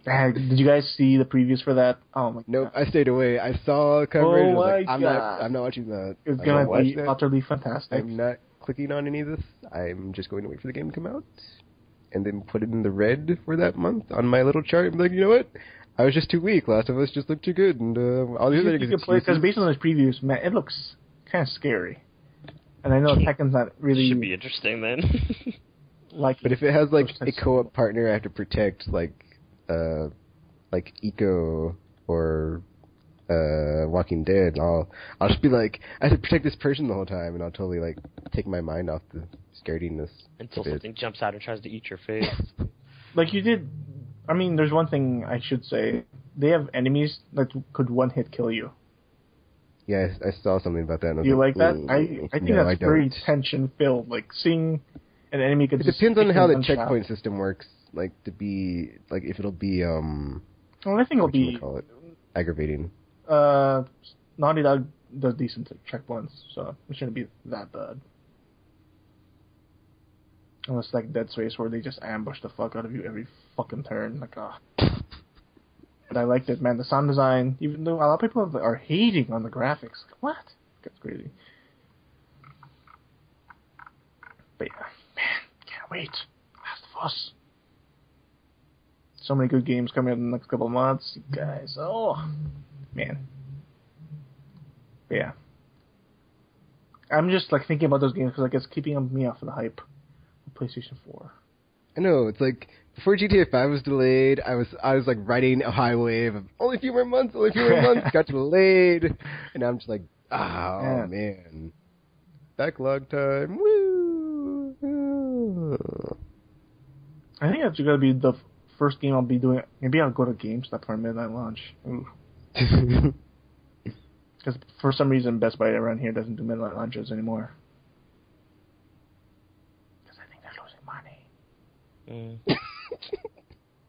Did you guys see the previews for that? Oh my nope, god. I stayed away. I saw coverage. Oh I was my like, god. I'm not watching that. It's gonna be utterly fantastic. I'm not clicking on any of this. I'm just going to wait for the game to come out and then put it in the red for that month on my little chart and be like, you know what? I was just too weak. Last of Us just looked too good, and all the other you can play because based on those previews, man, it looks kind of scary. And I know Tekken's not really should be interesting then. like, but if it has like a co-op partner I have to protect, like Eco or Walking Dead, I'll just be like, I have to protect this person the whole time, and I'll totally like take my mind off the scarediness. Until something jumps out and tries to eat your face. Like you did. I mean, there's one thing I should say. They have enemies that could one-hit kill you. Yeah, I saw something about that. And you like that? I think that's very tension-filled. Like, seeing an enemy could just... It depends on how the checkpoint system works. Like, to be... Like, if it'll be, Well, I think it'll be... Call it? Aggravating. Naughty Dog does decent checkpoints, so it shouldn't be that bad. Unless, like, Dead Space, where they just ambush the fuck out of you every fucking turn. Like, ah. But I liked it, man. The sound design, even though a lot of people are hating on the graphics. What? That's crazy. But yeah, man, can't wait. Last of Us. So many good games coming out in the next couple of months, you guys. Oh, man. But yeah. I'm just, like, thinking about those games because, like, it's keeping me off of the hype. PlayStation 4. I know, it's like before GTA 5 was delayed, I was like riding a high wave of only a few more months, got delayed, and I'm just like, oh man. Backlog time. Woo! I think that's gonna be the first game I'll be doing. Maybe I'll go to GameStop for midnight launch. Because for some reason Best Buy around here doesn't do midnight launches anymore.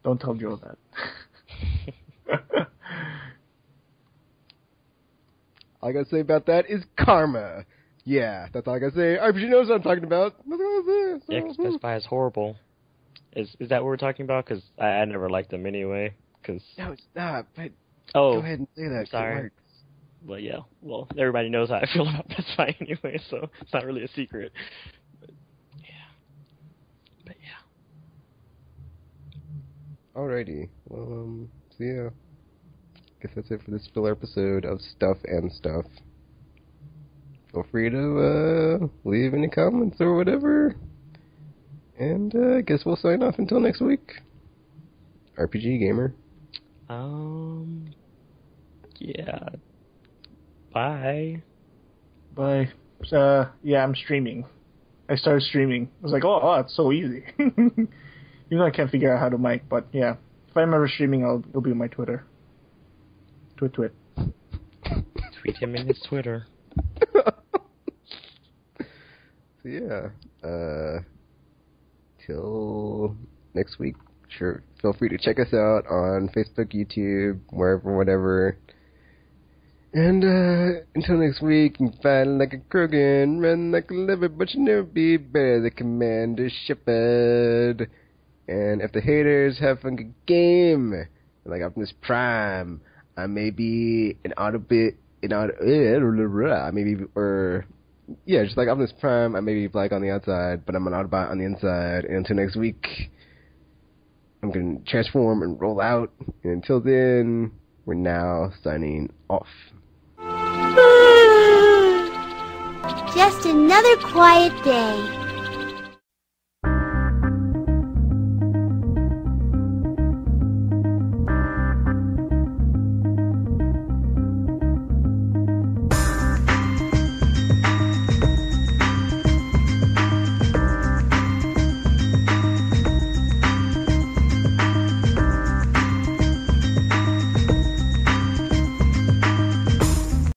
Don't tell Joe that. All I gotta say about that is karma. Yeah, that's all I gotta say. RPG knows what I'm talking about. That's all I gotta say. Yeah, 'cause Best Buy is horrible. Is that what we're talking about? Because I never liked them anyway. Cause... No, it's not. But go ahead and say that. Sorry. But yeah, well, everybody knows how I feel about Best Buy anyway, so it's not really a secret. But yeah. Alrighty. Well, so yeah. Guess that's it for this filler episode of Stuff and Stuff. Feel free to leave any comments or whatever. And I guess we'll sign off until next week. RPG Gamer. Yeah. Bye. Bye. Yeah, I'm streaming. I started streaming. I was like, oh, it's so easy. Even though I can't figure out how to mic, but yeah. If I'm ever streaming, it'll be on my Twitter. Twit. Tweet him in his Twitter. So yeah. Till next week. Sure. Feel free to check us out on Facebook, YouTube, wherever, whatever. And until next week, you can fight like a Krogan, run like a liver, but you never be better than Commander Shepard. And if the haters have a good game, like Optimus Prime, I may be just like Optimus Prime, I may be black on the outside, but I'm an Autobot on the inside. And until next week, I'm going to transform and roll out. And until then, we're now signing off. Just another quiet day.